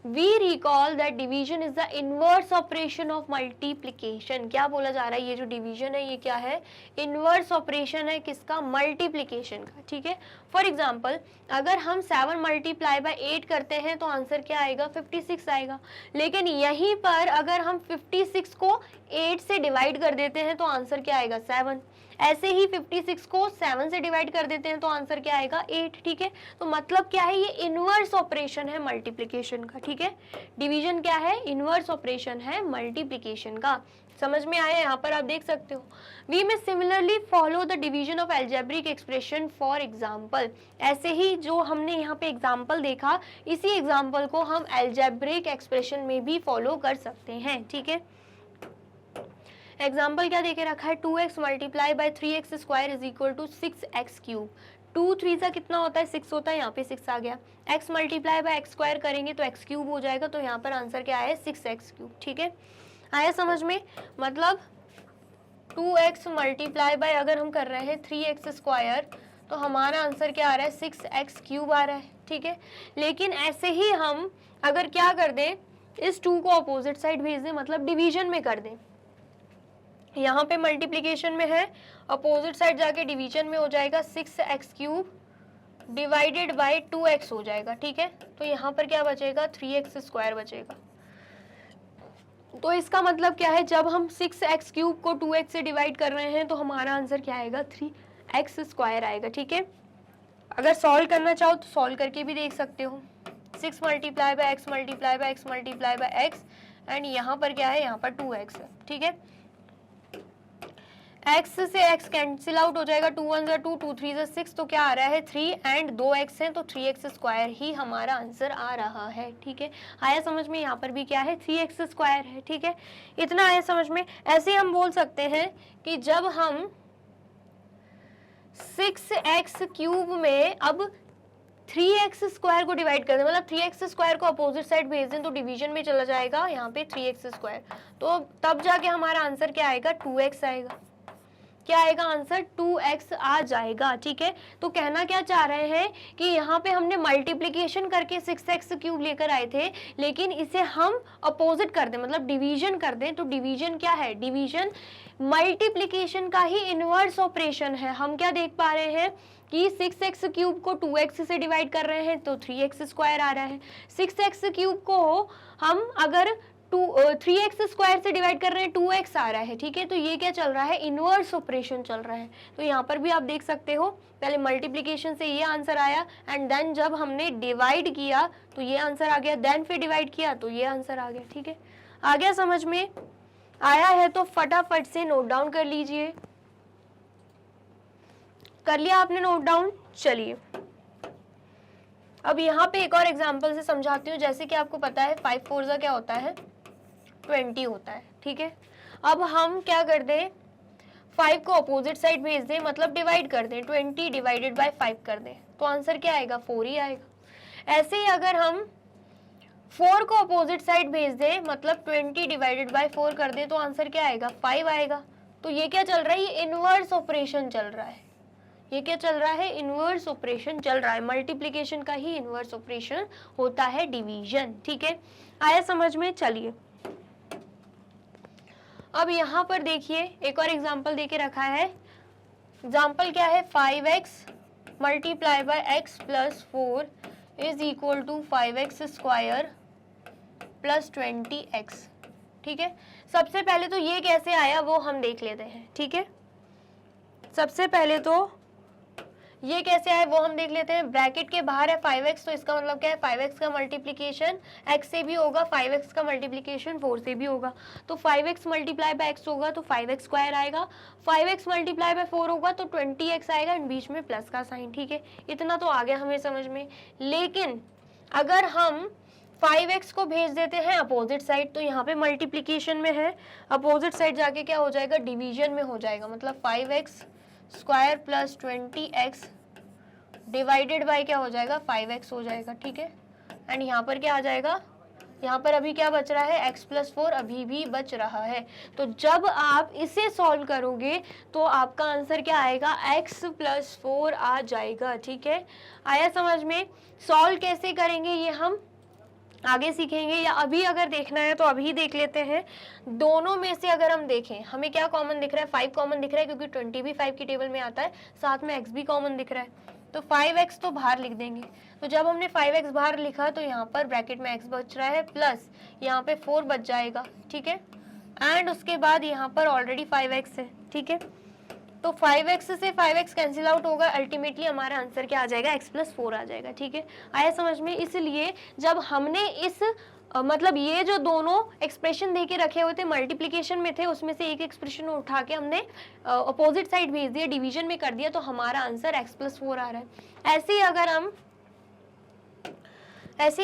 We recall that division is the inverse operation of multiplication। क्या बोला जा रहा है, ये जो डिवीजन है ये क्या है, इनवर्स ऑपरेशन है किसका, मल्टीप्लीकेशन का, ठीक है। फॉर एग्जाम्पल अगर हम 7 × 8 करते हैं तो आंसर क्या आएगा, 56 आएगा, लेकिन यहीं पर अगर हम 56 को 8 से डिवाइड कर देते हैं तो आंसर क्या आएगा, 7। ऐसे ही 56 को 7 से डिवाइड कर देते हैं तो आंसर क्या आएगा, 8, ठीक है। तो मतलब क्या है, ये इनवर्स ऑपरेशन है मल्टीप्लिकेशन का, ठीक है। डिवीजन क्या है, इनवर्स ऑपरेशन है मल्टीप्लिकेशन का। समझ में आया, यहाँ पर आप देख सकते हो। वी में similarly follow the division of algebraic expression for example. ऐसे ही जो हमने यहाँ पे एग्जाम्पल देखा, इसी एग्जाम्पल को हम एल्जेब्रिक एक्सप्रेशन में भी फॉलो कर सकते हैं, ठीक है। एग्जाम्पल क्या देके रखा है, 2x multiply by 3x square is equal to 6x cube. 2 3 सा कितना होता है, 6 होता है, यहाँ पे 6 आ गया। x multiply by x square करेंगे तो x क्यूब हो जाएगा, तो यहाँ पर आंसर क्या है, 6x क्यूब, ठीक है। आया समझ में। मतलब 2x मल्टीप्लाई बाय अगर हम कर रहे हैं 3x स्क्वायर तो हमारा आंसर क्या आ रहा है, 6x क्यूब आ रहा है, ठीक है। लेकिन ऐसे ही हम अगर क्या कर दें, इस 2 को अपोजिट साइड भेज दें, मतलब डिवीजन में कर दें। यहाँ पे मल्टीप्लिकेशन में है, अपोजिट साइड जाके डिवीजन में हो जाएगा, 6x cube divided bye 2x हो जाएगा, ठीक है। तो यहाँ पर क्या बचेगा, 3x स्क्वायर बचेगा। तो इसका मतलब क्या है, जब हम 6x क्यूब को 2x से डिवाइड कर रहे हैं तो हमारा आंसर क्या आएगा, 3 एक्स स्क्वायर आएगा, ठीक है। अगर सॉल्व करना चाहो तो सॉल्व करके भी देख सकते हो। 6 multiply by x multiply by x multiply by x, and यहाँ पर क्या है, यहाँ पर 2x है, ठीक है। x से x कैंसिल आउट हो जाएगा, 2 1 2 2 3 6, तो क्या आ रहा है 3 एंड 2x है तो 3x स्क्वायर ही हमारा आंसर आ रहा है, ठीक है। आया समझ में, यहाँ पर भी क्या है 3x स्क्वायर है, ठीक है। इतना आया समझ में। ऐसे हम बोल सकते हैं कि जब हम 6x क्यूब में अब 3x स्क्वायर को डिवाइड कर दें, मतलब 3x स्क्वायर को अपोजिट साइड भेज दें तो डिवीजन में चला जाएगा यहाँ पे 3x स्क्वायर, तो तब जाके हमारा आंसर क्या आएगा, 2x आएगा। क्या आएगा आंसर, 2x आ जाएगा, ठीक है। तो कहना क्या चाह रहे हैं कि यहाँ पे हमने मल्टीप्लिकेशन करके 6x क्यूब लेकर आए थे, लेकिन इसे हम अपोजिट कर दें, मतलब डिवीजन कर दें, तो डिवीजन क्या है, डिवीजन मल्टीप्लिकेशन का ही इनवर्स ऑपरेशन है। हम क्या देख पा रहे हैं कि 6x क्यूब को 2x से डिवाइड कर रहे हैं तो 3x स्क्वायर आ रहा है। 6x क्यूब को हम अगर 3x स्क्वायर से डिवाइड कर रहे हैं 2x आ रहा है, ठीक है। तो ये क्या चल रहा है, इनवर्स ऑपरेशन चल रहा है। तो यहाँ पर भी आप देख सकते हो, पहले मल्टीप्लिकेशन से ये आंसर आया, एंड देन जब हमने डिवाइड किया तो ये आंसर आ गया, देन फिर डिवाइड किया तो ये आंसर आ गया, ठीक है। आ गया समझ में, आया है तो फटाफट से नोट डाउन कर लीजिए। कर लिया आपने नोट डाउन, चलिए अब यहाँ पे एक और एग्जांपल से समझाती हूँ। जैसे कि आपको पता है 5 4 जा क्या होता है, 20 होता है, ठीक है। अब हम क्या कर दें, 5 को अपोजिट साइड भेज दें, मतलब डिवाइड कर दें, 20 डिवाइडेड बाय 5 कर दें, तो आंसर क्या आएगा, 4 ही आएगा। ऐसे ही अगर हम 4 को अपोजिट साइड भेज दें, मतलब 20 डिवाइडेड बाय 4 कर दें, तो आंसर क्या आएगा, 5 आएगा। तो ये क्या चल रहा है, ये इनवर्स ऑपरेशन चल रहा है। ये क्या चल रहा है, इनवर्स ऑपरेशन चल रहा है। मल्टीप्लिकेशन का ही इनवर्स ऑपरेशन होता है डिवीजन, ठीक है। आया समझ में, चलिए अब यहाँ पर देखिए एक और एग्जांपल देके रखा है। एग्जांपल क्या है, 5x multiply by x plus 4 is equal to 5x square plus 20x, ठीक है। सबसे पहले तो ये कैसे आया वो हम देख लेते हैं, ठीक है। सबसे पहले तो ये कैसे आए वो हम देख लेते हैं। ब्रैकेट के बाहर है 5x, तो इसका मतलब क्या है, 5x का मल्टीप्लिकेशन x से भी होगा, 5x का मल्टीप्लिकेशन 4 से भी होगा। तो 5x मल्टीप्लाई बाय x होगा तो 5x स्क्वायर आएगा, 5x मल्टीप्लाई बाय 4 होगा तो 20x आएगा, एंड बीच में प्लस का साइन, ठीक है। इतना तो आ गया हमें समझ में। लेकिन अगर हम 5x को भेज देते हैं अपोजिट साइड, तो यहाँ पे मल्टीप्लिकेशन में है, अपोजिट साइड जाके क्या हो जाएगा, डिवीजन में हो जाएगा, मतलब 5x square plus 20x divided by क्या हो जाएगा, 5x हो जाएगा, ठीक है। एंड यहाँ पर क्या आ जाएगा, यहाँ पर अभी क्या बच रहा है, x प्लस 4 अभी भी बच रहा है। तो जब आप इसे सॉल्व करोगे तो आपका आंसर क्या आएगा, x प्लस 4 आ जाएगा, ठीक है। आया समझ में। सॉल्व कैसे करेंगे ये हम आगे सीखेंगे, या अभी अगर देखना है तो अभी देख लेते हैं। दोनों में से अगर हम देखें, हमें क्या कॉमन दिख रहा है, 5 कॉमन दिख रहा है क्योंकि 20 भी 5 की टेबल में आता है, साथ में x भी कॉमन दिख रहा है, तो 5x तो बाहर लिख देंगे। तो जब हमने 5x बाहर लिखा तो यहाँ पर ब्रैकेट में x बच रहा है, प्लस यहाँ पे 4 बच जाएगा, ठीक है। एंड उसके बाद यहाँ पर ऑलरेडी 5x है, ठीक है। तो 5x से 5x कैंसिल आउट होगा, अल्टीमेटली हमारा आंसर क्या आ जाएगा, x प्लस 4 आ जाएगा, ठीक है। आया समझ में। इसलिए जब हमने इस मतलब ये जो दोनों एक्सप्रेशन दे के रखे हुए थे मल्टीप्लिकेशन में थे, उसमें से एक एक्सप्रेशन उठा के हमने अपोजिट साइड भेज दिया, डिवीजन में कर दिया, तो हमारा आंसर x प्लस 4 आ रहा है। ऐसे ही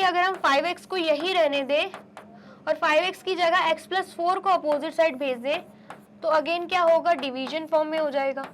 अगर हम 5x को यही रहने दें और 5x की जगह x प्लस 4 को अपोजिट साइड भेज दें, तो अगेन क्या होगा, डिवीजन फॉर्म में हो जाएगा,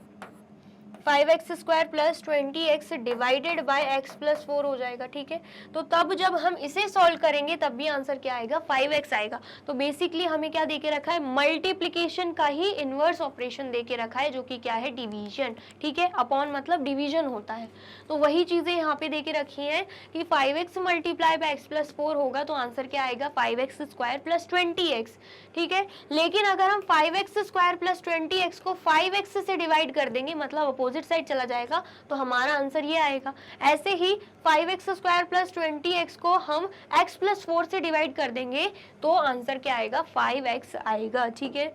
5x square plus 20x divided by x plus 4 हो जाएगा, ठीक है। तो तब जब हम इसे सॉल्व करेंगे तब भी आंसर क्या आएगा, 5x आएगा। तो बेसिकली हमें क्या देके रखा है, मल्टीप्लिकेशन का ही इनवर्स ऑपरेशन देके रखा है, जो कि क्या है, डिवीजन, ठीक है। अपॉन मतलब डिवीजन होता है, तो वही चीजें यहाँ पे देके रखी हैं कि 5x multiply by x plus 4 होगा तो आंसर क्या आएगा, 5x स्क्वायर प्लस 20x, ठीक है। लेकिन अगर हम 5x स्क्वायर प्लस 20x को 5x से डिवाइड कर देंगे, मतलब अपोजिट साइड चला जाएगा, तो हमारा आंसर ये आएगा। ऐसे ही 5x स्क्वायर प्लस 20x को हम x प्लस 4 से डिवाइड कर देंगे तो आंसर क्या आएगा, 5x आएगा, ठीक है।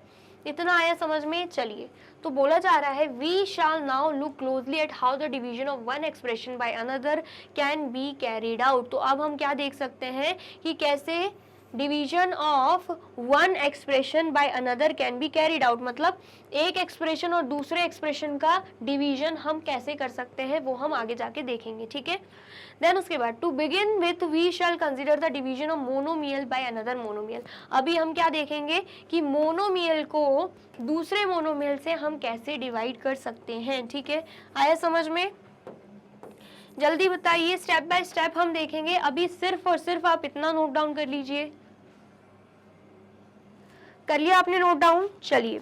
इतना आया समझ में? चलिए, तो बोला जा रहा है we shall now look closely at how the division of one expression by another can be carried out. तो अब हम क्या देख सकते हैं कि कैसे division of one expression by another can be carried out, मतलब एक एक्सप्रेशन और दूसरे एक्सप्रेशन का डिवीजन हम कैसे कर सकते हैं वो हम आगे जाके देखेंगे, ठीक है। देन उसके बाद to begin with we shall consider the division of monomial by another monomial. अभी हम क्या देखेंगे कि मोनोमियल को दूसरे मोनोमियल से हम कैसे डिवाइड कर सकते हैं, ठीक है। आया समझ में? जल्दी बताइए, स्टेप बाय स्टेप हम देखेंगे। अभी सिर्फ और सिर्फ आप इतना नोट डाउन कर लीजिए। कर लिया आपने नोट डाउन? चलिए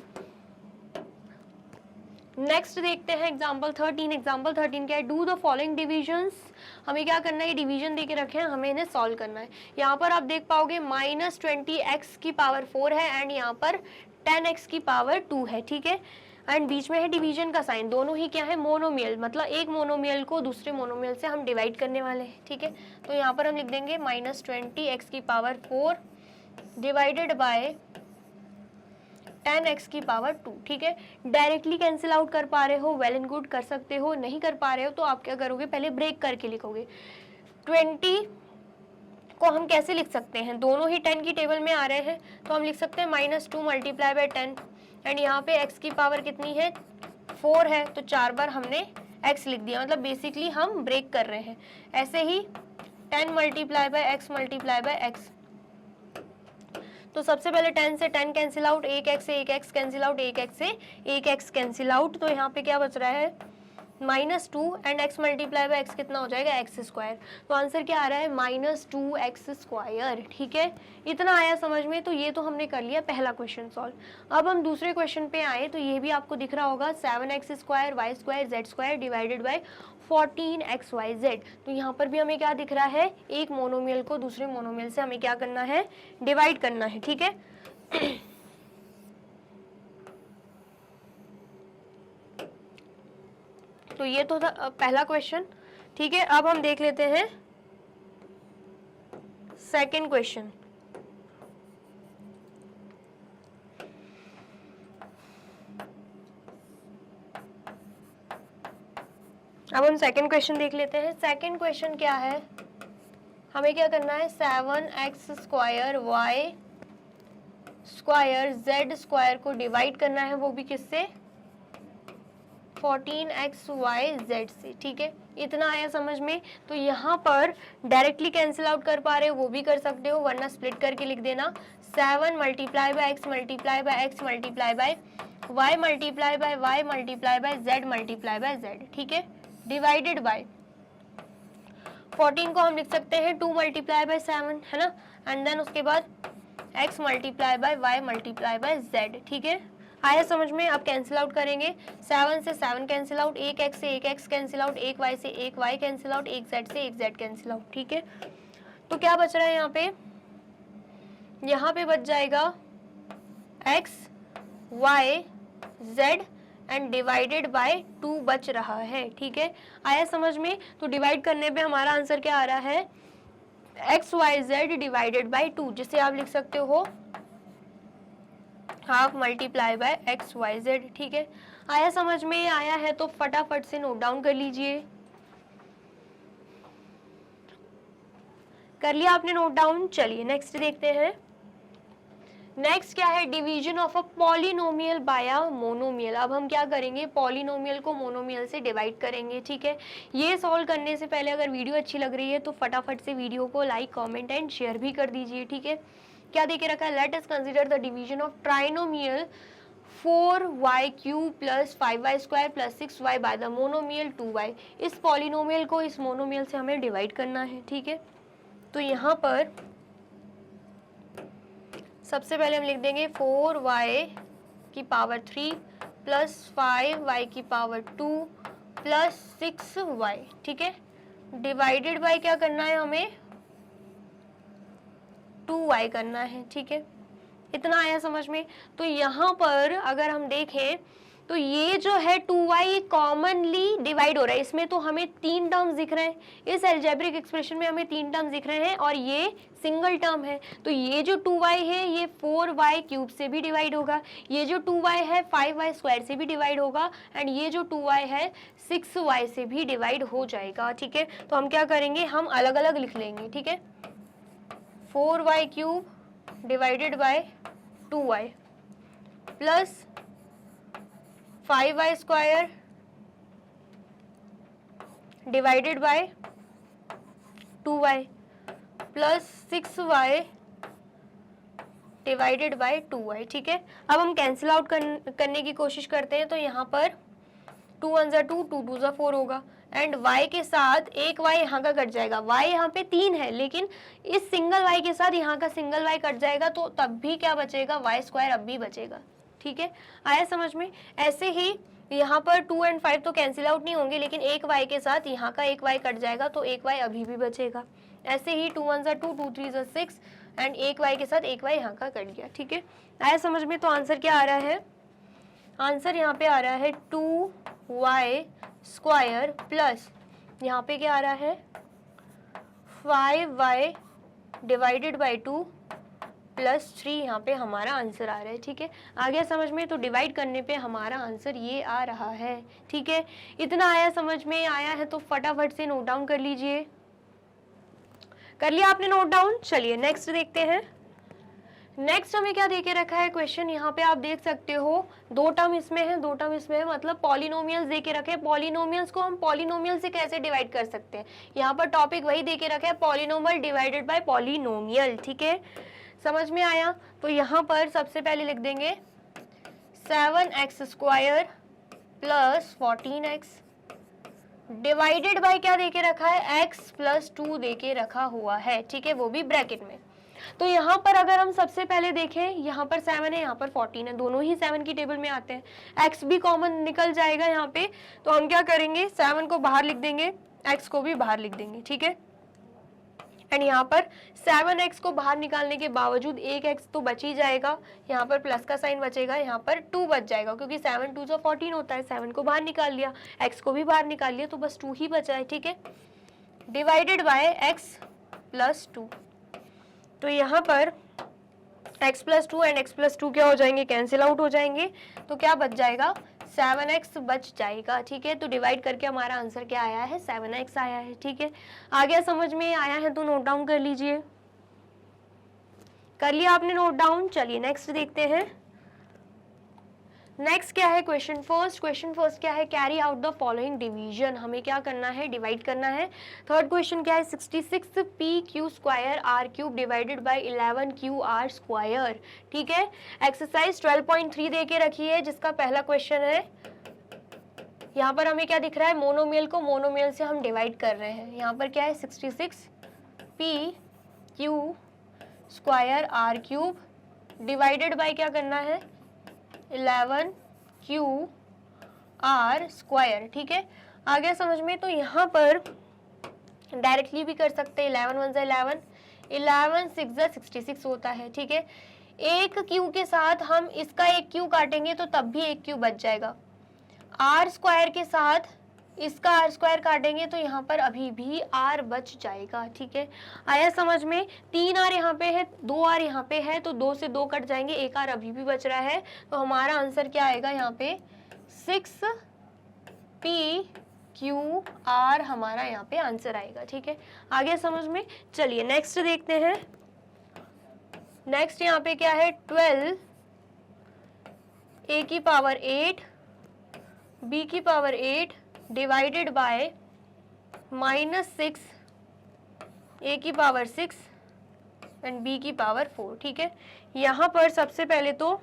नेक्स्ट देखते हैं एग्जाम्पल 13। एग्जाम्पल 13 क्या है? Do the following divisions. हमें क्या करना है? ये डिवीजन दे के रखे हैं, हमें इन्हें सॉल्व करना है। यहाँ पर आप देख पाओगे -20x की पावर 4 है एंड यहाँ पर 10x की पावर 2 है, ठीक है। एंड बीच में है डिवीजन का साइन। दोनों ही क्या है? मोनोमियल, मतलब एक मोनोमियल को दूसरे मोनोमियल से हम डिवाइड करने वाले हैं, ठीक है। तो यहाँ पर हम लिख देंगे -20x की पावर 4 डिवाइडेड बाय 10x की पावर 2, ठीक है। डायरेक्टली कैंसिल आउट कर पा रहे हो, वेल एंड गुड, कर सकते हो। नहीं कर पा रहे हो तो आप क्या करोगे? पहले ब्रेक करके लिखोगे। 20 को हम कैसे लिख सकते हैं? दोनों ही 10 की टेबल में आ रहे हैं, तो हम लिख सकते हैं -2 मल्टीप्लाई बाय 10 एंड यहाँ पे x की पावर कितनी है? 4 है, तो 4 बार हमने x लिख दिया, मतलब बेसिकली हम ब्रेक कर रहे हैं। ऐसे ही 10 multiply by x multiply by x, तो सबसे पहले 10 से 10 कैंसिल आउट, 1x से 1x कैंसिल आउट, 1x से 1x कैंसिल आउट, तो यहाँ पे क्या बच रहा है? -2 and x multiply by x कितना हो जाएगा? x square. तो आंसर क्या आ रहा है? -2x स्क्वायर, ठीक है। इतना आया समझ में? तो ये तो हमने कर लिया पहला क्वेश्चन सॉल्व। अब हम दूसरे क्वेश्चन पे आए, तो ये भी आपको दिख रहा होगा 7x square y square z square divided by 14xyz। तो यहाँ पर भी हमें क्या दिख रहा है? एक मोनोमियल को दूसरे मोनोमियल से हमें क्या करना है? डिवाइड करना है, ठीक है। तो ये तो था पहला क्वेश्चन, ठीक है। अब हम देख लेते हैं सेकंड क्वेश्चन। अब हम सेकंड क्वेश्चन देख लेते हैं। सेकंड क्वेश्चन क्या है? हमें क्या करना है? 7x square y square z square को डिवाइड करना है, वो भी किससे? 14xyz से, ठीक है। इतना आया समझ में? तो यहाँ पर डायरेक्टली कैंसिल आउट कर पा रहे हो वो भी कर सकते हो, वरना स्प्लिट करके लिख देना। 7 multiply by x multiply by x multiply bye y multiply by y multiply by z multiply by z, ठीक है, डिवाइडेड बाय 14 को हम लिख सकते हैं 2 मल्टीप्लाई बाय 7, है ना। एंड देन उसके बाद x multiply bye y multiply by z, ठीक है। आया समझ में? अब कैंसिल आउट करेंगे। 7 से 7 कैंसिल आउट, 1x से 1x कैंसिल आउट, 1y से 1y कैंसिल आउट, 1z से 1z कैंसिल आउट, ठीक है। तो क्या बच रहा है यहाँ पे? यहाँ पे बच जाएगा x y z and divided by 2 बच रहा है, ठीक है। आया समझ में? तो डिवाइड करने पे हमारा आंसर क्या आ रहा है? X Y Z divided by 2, जिसे आप लिख सकते हो half multiply by X Y Z, ठीक है। आया समझ में? आया है तो फटाफट से नोट डाउन कर लीजिए। कर लिया आपने नोट डाउन? चलिए नेक्स्ट देखते हैं। नेक्स्ट क्या है? Division of a polynomial bye a monomial. अब हम क्या करेंगे? पॉलिनोमियल को मोनोमियल से डिवाइड करेंगे, ठीक है। ये सॉल्व करने से पहले अगर वीडियो अच्छी लग रही है तो फटाफट से वीडियो को लाइक, कमेंट एंड शेयर भी कर दीजिए, ठीक है। क्या देके रखा है? Let us consider the division of trinomial 4y³ plus 5y square plus 6y by the monomial 2y। इस पॉलिनोमियल को इस मोनोमियल से हमें डिवाइड करना है, ठीक है। तो यहाँ पर सबसे पहले हम लिख देंगे 4y की पावर 3 प्लस 5y की पावर 2 प्लस 6y, ठीक है। डिवाइडेड बाय क्या करना है हमें? 2y करना है, ठीक है। इतना आया समझ में? तो यहाँ पर अगर हम देखें तो ये जो है 2y कॉमनली डिवाइड हो रहा है, इसमें तो हमें 3 टर्म्स दिख रहे हैं, इस अलजेब्रिक एक्सप्रेशन में हमें 3 टर्म्स दिख रहे हैं और ये सिंगल टर्म है। तो ये जो 2y है ये 4y क्यूब से भी डिवाइड होगा, ये जो 2y है 5y स्क्वायर से भी डिवाइड होगा, एंड ये जो 2y है 6y से भी डिवाइड हो जाएगा। ठीक है, तो हम क्या करेंगे, हम अलग अलग लिख लेंगे। ठीक है, 4y cube divided bye 2y plus 5y square divided by 2y plus 6y divided by 2y। ठीक है, अब हम कैंसिल आउट करने की कोशिश करते हैं। तो यहाँ पर 2 1 जा 2, 2 2 जा 4 होगा, एंड y के साथ एक y यहाँ का कट जाएगा। y यहाँ पे 3 है, लेकिन इस सिंगल y के साथ यहाँ का सिंगल y कट जाएगा, तो तब भी क्या बचेगा, y स्क्वायर अब भी बचेगा। ठीक है, आया समझ में। ऐसे ही यहाँ पर 2 और 5 तो कैंसिल आउट नहीं होंगे, लेकिन एक y के साथ यहाँ का एक y कट जाएगा, तो एक y अभी भी बचेगा। ऐसे ही 2 1 जा 2, 2 3 जा 6, एंड एक y के साथ एक y यहाँ का कट गया। ठीक है, आया समझ में। तो आंसर क्या आ रहा है, आंसर यहाँ पे आ रहा है 2y स्क्वायर प्लस यहाँ पे क्या आ रहा है 5y डिवाइडेड बाई 2 प्लस 3, यहाँ पे हमारा आंसर आ रहा है। ठीक है, आ गया समझ में। तो डिवाइड करने पे हमारा आंसर ये आ रहा है। ठीक है, इतना आया समझ में। आया है तो फटाफट से नोट डाउन कर लीजिए। कर लिया आपने नोट डाउन? चलिए नेक्स्ट देखते हैं। नेक्स्ट हमें क्या देके रखा है क्वेश्चन, यहाँ पे आप देख सकते हो 2 टर्म इसमें है, 2 टर्म इसमें है, मतलब पॉलिनोमियल्स देके रखे हैं। पॉलिनोमियल्स को हम पॉलिनोमियल से कैसे डिवाइड कर सकते हैं, यहाँ पर टॉपिक वही देके रखा है, पॉलिनोमियल डिवाइडेड बाय पॉलिनोमियल। ठीक है, समझ में आया। तो यहाँ पर सबसे पहले लिख देंगे 7x square plus 14x divided by क्या देके रखा है, x प्लस 2 देके रखा हुआ है। ठीक है, वो भी ब्रैकेट में। तो यहाँ पर अगर हम सबसे पहले देखें, यहाँ पर 7 है, यहाँ पर 14 है, दोनों ही 7 की टेबल में आते हैं, x भी कॉमन निकल जाएगा यहाँ पे। तो हम क्या करेंगे, 7 को बाहर लिख देंगे, x को भी बाहर लिख देंगे। ठीक है, एंड यहाँ पर 7x को बाहर निकालने के बावजूद एक x तो बच ही जाएगा, यहाँ पर प्लस का साइन बचेगा, यहाँ पर 2 बच जाएगा, क्योंकि 7 2 जो 14 होता है। 7 को बाहर निकाल लिया, x को भी बाहर निकाल लिया, तो बस 2 ही बचा है। ठीक है, डिवाइडेड बाय x प्लस 2। तो यहाँ पर x plus 2 and x plus 2 क्या हो जाएंगे, कैंसिल आउट हो जाएंगे। तो क्या बच जाएगा, 7x बच जाएगा। ठीक है, तो डिवाइड करके हमारा आंसर क्या आया है, 7x आया है। ठीक है, आ गया समझ में। आया है तो नोट डाउन कर लीजिए। कर लिया आपने नोट डाउन? चलिए नेक्स्ट देखते हैं। नेक्स्ट क्या है, क्वेश्चन फर्स्ट क्या है, carry out the following division. हमें क्या करना है, डिवाइड करना है। थर्ड क्वेश्चन क्या है, 66 P Q square R cube divided by 11 Q R square. ठीक है, एक्सरसाइज 12.3 दे के रखी है, जिसका पहला क्वेश्चन है। यहाँ पर हमें क्या दिख रहा है, मोनोमियल को मोनोमियल से हम डिवाइड कर रहे हैं। यहाँ पर क्या है, 66 P Q square R cube divided by क्या करना है, 11 क्यू आर स्क्वायर। ठीक है, आ गया समझ में। तो यहाँ पर डायरेक्टली भी कर सकते हैं, 11 1 जा 11, 11 6 जा 66 होता है। ठीक है, एक क्यू के साथ हम इसका एक क्यू काटेंगे तो तब भी एक क्यू बच जाएगा। आर स्क्वायर के साथ इसका आर स्क्वायर काटेंगे तो यहाँ पर अभी भी आर बच जाएगा। ठीक है, आया समझ में। 3 आर यहाँ पे है, 2 आर यहाँ पे है, तो 2 से 2 कट जाएंगे, एक आर अभी भी बच रहा है। तो हमारा आंसर क्या आएगा, यहाँ पे 6 पी क्यू आर हमारा यहाँ पे आंसर आएगा। ठीक है, आ गया समझ में। चलिए नेक्स्ट देखते हैं। नेक्स्ट यहाँ पे क्या है, 12 a की पावर 8 b की पावर 8 डिवाइडेड बाय -6 a की पावर 6 एंड b की पावर 4। ठीक है, यहाँ पर सबसे पहले तो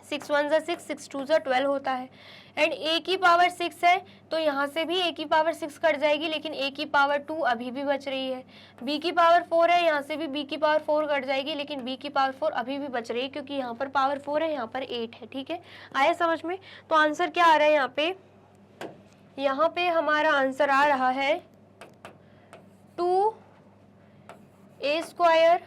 6 1 जा 6, 6 2 जा 12 होता है, एंड a की पावर 6 है, तो यहाँ से भी a की पावर 6 कट जाएगी, लेकिन a की पावर 2 अभी भी बच रही है। b की पावर 4 है, यहाँ से भी b की पावर 4 कट जाएगी, लेकिन b की पावर 4 अभी भी बच रही है, क्योंकि यहाँ पर पावर 4 है, यहाँ पर 8 है। ठीक है, आया समझ में। तो आंसर क्या आ रहा है यहाँ पे हमारा आंसर आ रहा है 2a स्क्वायर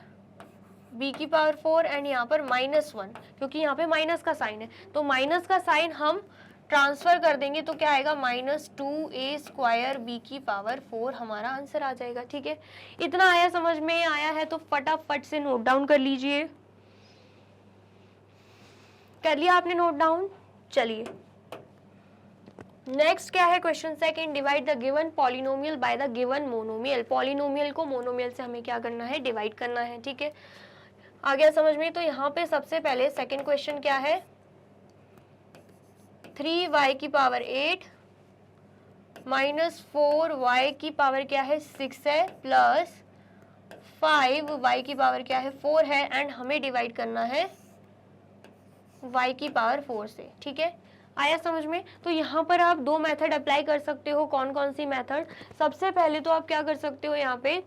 b की पावर 4 एंड यहाँ पर -1, क्योंकि यहाँ पे माइनस का साइन है, तो माइनस का साइन हम ट्रांसफर कर देंगे तो क्या आएगा -2a² b की पावर 4 हमारा आंसर आ जाएगा। ठीक है, इतना आया समझ में आया है तो फटाफट से नोट डाउन कर लीजिए। कर लिया आपने नोट डाउन? चलिए नेक्स्ट क्या है, question second, divide the given polynomial by the given monomial. Polynomial को मोनोमियल से हमें क्या करना है, डिवाइड करना है। ठीक है, आ गया समझ में? तो यहाँ पे सबसे पहले सेकंड क्वेश्चन क्या है, 3y की पावर 8 माइनस 4y की पावर क्या है 6 है, प्लस 5y की पावर क्या है 4 है, एंड हमें डिवाइड करना है y की पावर 4 से। ठीक है, आया समझ में? तो यहाँ पर आप दो मेथड अप्लाई कर सकते हो। कौन कौन सी मेथड? सबसे पहले तो आप क्या कर सकते हो, यहाँ पे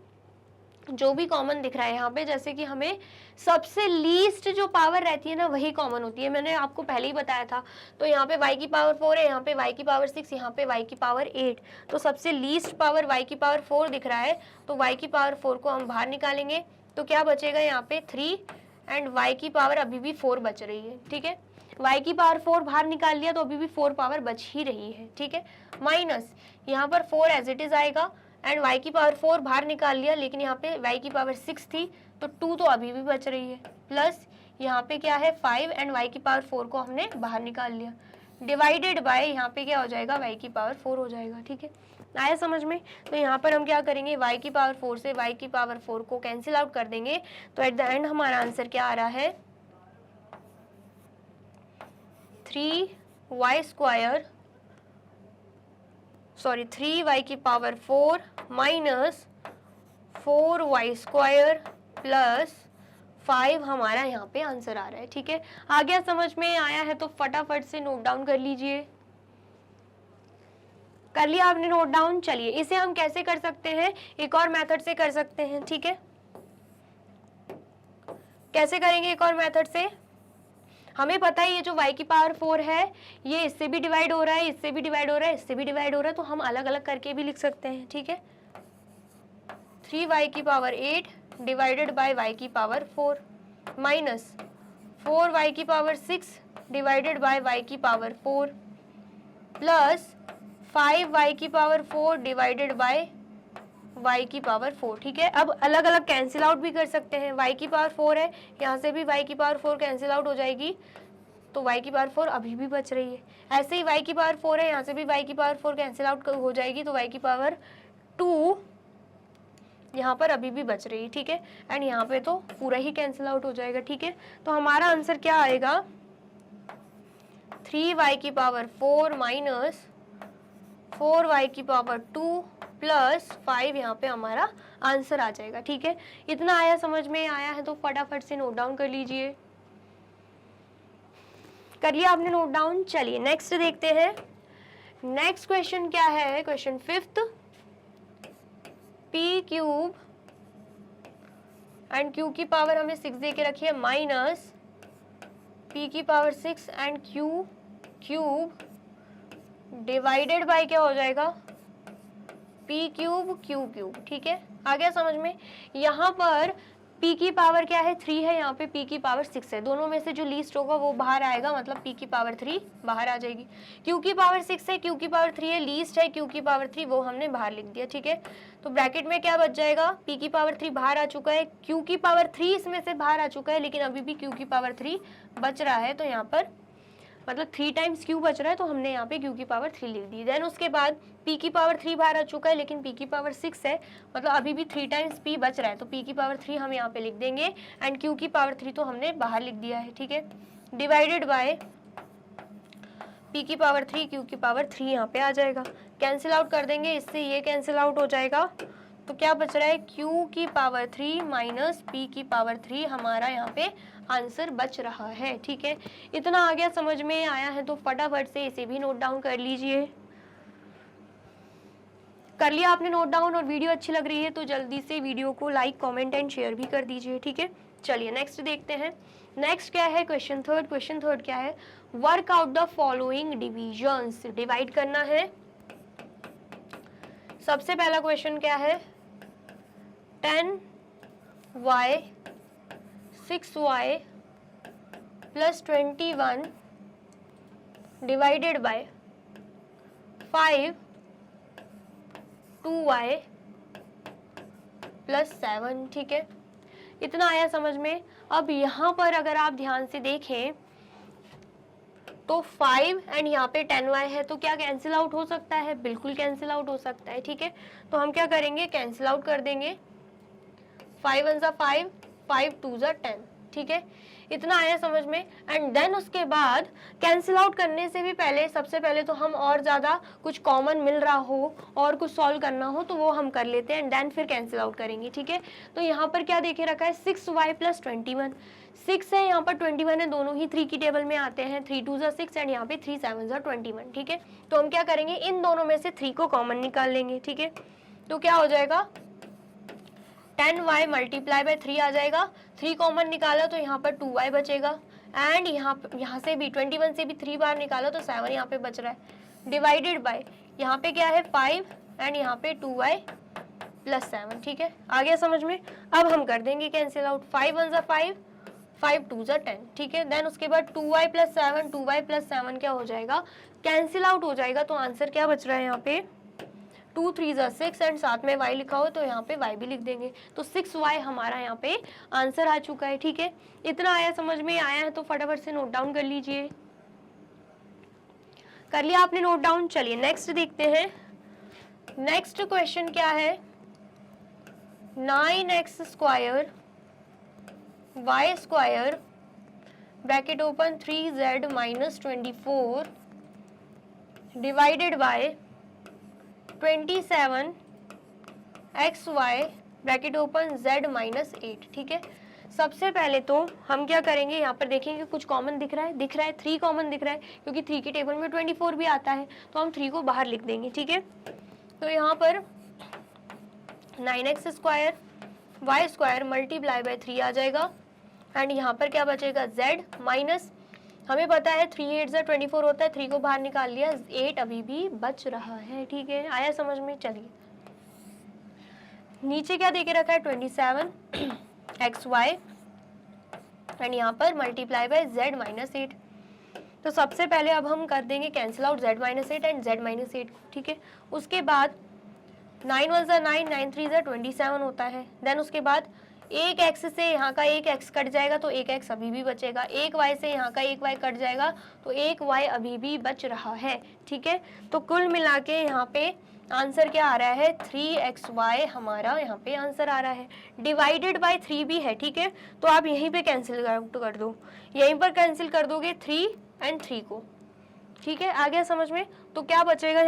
जो भी कॉमन दिख रहा है यहाँ पे, जैसे कि हमें सबसे लीस्ट जो पावर रहती है ना वही कॉमन होती है, मैंने आपको पहले ही बताया था। तो यहाँ पे y की पावर 4 है, यहाँ पे y की पावर 6, यहाँ पे y की पावर 8, तो सबसे लीस्ट पावर y की पावर 4 दिख रहा है, तो y की पावर 4 को हम बाहर निकालेंगे तो क्या बचेगा यहाँ पे 3, एंड y की पावर अभी भी 4 बच रही है। ठीक है, y की पावर 4 बाहर निकाल लिया तो अभी भी 4 पावर बच ही रही है। ठीक है, माइनस यहाँ पर 4 एज इट इज आएगा, एंड y की पावर 4 बाहर निकाल लिया, लेकिन यहाँ पे y की पावर 6 थी तो 2 तो अभी भी बच रही है, प्लस यहाँ पे क्या है 5, एंड y की पावर 4 को हमने बाहर निकाल लिया, डिवाइडेड बाय यहाँ पे क्या हो जाएगा, y की पावर 4 हो जाएगा। ठीक है, आया समझ में? तो यहाँ पर हम क्या करेंगे, y की पावर 4 से y की पावर 4 को कैंसिल आउट कर देंगे, तो एट द एंड हमारा आंसर क्या आ रहा है, 3y की पावर 4 माइनस 4y² प्लस 5 हमारा यहाँ पे आंसर आ रहा है। ठीक है, आ गया समझ में? आया है तो फटाफट से नोट डाउन कर लीजिए। कर लिया आपने नोट डाउन? चलिए इसे हम कैसे कर सकते हैं, एक और मेथड से कर सकते हैं। ठीक है, कैसे करेंगे एक और मेथड से? हमें पता है ये जो y की पावर 4 है ये इससे भी डिवाइड हो रहा है, इससे भी डिवाइड हो रहा है, इससे भी डिवाइड हो रहा है, तो हम अलग अलग करके भी लिख सकते हैं। ठीक है, 3y की पावर 8 डिवाइडेड बाय y की पावर 4 माइनस 4y की पावर 6 डिवाइडेड बाय y की पावर 4 प्लस 5y की पावर 4 डिवाइडेड बाय y की पावर 4। ठीक है, अब अलग अलग कैंसिल आउट भी कर सकते हैं। y की पावर 4 है, यहाँ से भी y की पावर 4 कैंसिल आउट हो जाएगी, तो y की पावर 4 अभी भी बच रही है। ऐसे ही y की पावर 4 है, यहाँ से भी y की पावर 4 कैंसिल आउट हो जाएगी, तो y की पावर 2 यहाँ पर अभी भी बच रही है। ठीक है, एंड यहाँ पे तो पूरा ही कैंसिल आउट हो जाएगा। ठीक है, तो हमारा आंसर क्या आएगा, 3y की पावर 4 माइनस 4y की पावर 2 प्लस 5 यहाँ पे हमारा आंसर आ जाएगा। ठीक है, इतना आया समझ में? आया है तो फटाफट से नोट डाउन कर लीजिए। कर लिया आपने नोट डाउन? चलिए नेक्स्ट देखते हैं। नेक्स्ट क्वेश्चन क्या है, question 5th, p cube and q की पावर हमें 6 दे के रखी है, माइनस p की power 6 and q cube divided by क्या हो जाएगा, p क्यूब q क्यूब। ठीक है, आ गया समझ में? यहाँ पर p की पावर क्या है 3 है, यहाँ पे p की पावर 6 है, दोनों में से जो लीस्ट होगा वो बाहर आएगा, मतलब p की पावर 3 बाहर आ जाएगी। q की पावर 6 है, q की पावर 3 है, लीस्ट है q की पावर 3, वो हमने बाहर लिख दिया। ठीक है, तो ब्रैकेट में क्या बच जाएगा, p की पावर 3 बाहर आ चुका है, q की पावर 3 इसमें से बाहर आ चुका है, लेकिन अभी भी q की पावर 3 बच रहा है, तो यहाँ पर मतलब 3 टाइम्स q बच रहा है, तो हमने यहाँ पे q की पावर 3 लिख दी। देन उसके बाद p की पावर 3 बाहर आ चुका है, लेकिन p की पावर 6 है, मतलब अभी भी 3 टाइम्स p बच रहा है, तो p की पावर 3 हम यहाँ पे लिख देंगे, एंड q की पावर 3 तो हमने बाहर लिख दिया है। ठीक है, डिवाइडेड बाय p की पावर 3 q की पावर 3 यहाँ पे आ जाएगा, कैंसिल आउट कर देंगे, इससे ये कैंसिल आउट हो जाएगा, तो क्या बच रहा है, q की पावर 3 माइनस p की पावर 3 हमारा यहाँ पे आंसर बच रहा है। ठीक है, इतना आ गया समझ में? आया है तो फटाफट से इसे भी नोट डाउन कर लीजिए। कर लिया आपने नोट डाउन? और वीडियो अच्छी लग रही है तो जल्दी से वीडियो को लाइक, कमेंट एंड शेयर भी कर दीजिए। ठीक है, चलिए नेक्स्ट देखते हैं। नेक्स्ट क्या है, क्वेश्चन थर्ड। क्वेश्चन थर्ड क्या है, work out the following divisions, divide करना है। सबसे पहला क्वेश्चन क्या है, 10y 6y plus 21 divided by 5 2y plus 7, ठीक है, इतना आया समझ में। अब यहाँ पर अगर आप ध्यान से देखें तो 5 एंड यहाँ पे 10y है, तो क्या कैंसिल आउट हो सकता है? बिल्कुल कैंसिल आउट हो सकता है, ठीक है। तो हम क्या करेंगे, कैंसिल आउट कर देंगे। 5 1 ज़ा 5, 5 2 ज़ा 10, ठीक है, इतना आया समझ में। एंड देन उसके बाद कैंसिल आउट करने से भी पहले सबसे पहले तो हम और ज़्यादा कुछ कॉमन मिल रहा हो और कुछ सॉल्व करना हो तो वो हम कर लेते हैं एंड देन फिर कैंसिल आउट करेंगे, ठीक है। तो यहाँ पर क्या देखे रखा है, 6y प्लस 21, 6 है यहाँ पर 21 है, दोनों ही 3 की टेबल में आते हैं, 3 2 ज़ा 6 एंड यहाँ पे 3 7 ज़ा 21, ठीक है। तो हम क्या करेंगे, इन दोनों में से 3 को कॉमन निकाल लेंगे, ठीक है। तो क्या हो जाएगा, 10y मल्टीप्लाई बाय 3 आ जाएगा, 3 कॉमन निकाला तो यहाँ पर 2y बचेगा एंड यहाँ से भी 21 से भी 3 बार निकाला तो 7 यहाँ पे बच रहा है, डिवाइडेड बाय यहाँ पे क्या है 5 एंड यहाँ पे 2y प्लस 7, ठीक है, आ गया समझ में। अब हम कर देंगे कैंसिल आउट, 5 1 ज़ा 5, 5 2 ज़ा 10, ठीक है। देन उसके बाद 2y प्लस 7, 2y प्लस 7 क्या हो जाएगा, कैंसिल आउट हो जाएगा। तो आंसर क्या बच रहा है यहाँ पे, 2 3 ज़ा 6 एंड साथ में y लिखा हो तो यहाँ पे y भी लिख देंगे, तो 6y हमारा यहाँ पे आंसर आ चुका है, ठीक है। इतना आया समझ में, आया है तो फटाफट से नोट डाउन कर लीजिए। कर लिया आपने नोट डाउन, चलिए नेक्स्ट देखते हैं। नेक्स्ट क्वेश्चन क्या है, 9x square y square bracket open 3z minus 24 divided by 27 xy bracket open z minus 8, ठीक है। सबसे पहले तो हम क्या करेंगे, यहाँ पर देखेंगे कुछ कॉमन दिख रहा है, 3 कॉमन दिख रहा है क्योंकि 3 की टेबल में 24 भी आता है, तो हम 3 को बाहर लिख देंगे, ठीक है। तो यहाँ पर 9x square y square multiply by 3 आ जाएगा एंड यहाँ पर क्या बचेगा, z माइनस, हमें पता है 3 8 ज़ा 24 होता है, 3 को बाहर निकाल लिया, 8 अभी भी बच रहा है, ठीक है, आया समझ में। चलिए नीचे क्या देके रखा है, 27 xy एंड यहाँ पर मल्टीप्लाई बाय z माइनस 8। तो सबसे पहले अब हम कर देंगे cancel out z minus 8 and z minus 8, ठीक है। उसके बाद 9 1 ज़ा 9, 9 3 ज़ा 27 होता है। देन उसके बाद एक x से यहाँ का एक x कट जाएगा तो एक x अभी भी बचेगा, एक y से यहाँ का एक y कट जाएगा तो एक y अभी भी बच रहा है, ठीक है। तो कुल मिला के यहाँ पे आंसर क्या आ रहा है, 3xy हमारा यहाँ पे आंसर आ रहा है, डिवाइडेड बाय 3 भी है, ठीक है। तो आप यहीं पे कैंसिल कर दो, यहीं पर कैंसिल कर दोगे 3 एंड 3 को, ठीक है, आ गया समझ में। तो क्या बचेगा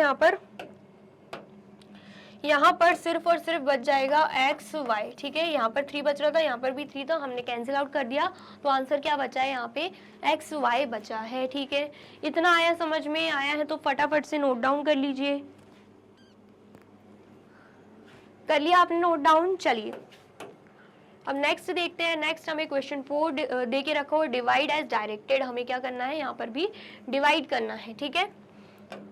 यहाँ पर सिर्फ और सिर्फ बच जाएगा xy, ठीक है। यहाँ पर 3 बच रहा था, यहाँ पर भी 3 था, हमने कैंसिल आउट कर दिया, तो आंसर क्या बचा है, यहाँ पे xy बचा है, ठीक है। इतना आया समझ में, आया है तो फटाफट से नोट डाउन कर लीजिए। कर लिया आपने नोट डाउन, चलिए अब नेक्स्ट देखते हैं। नेक्स्ट हमें क्वेश्चन 4 दे के रखो, डिवाइड एज डायरेक्टेड, हमें क्या करना है, यहाँ पर भी डिवाइड करना है, ठीक है।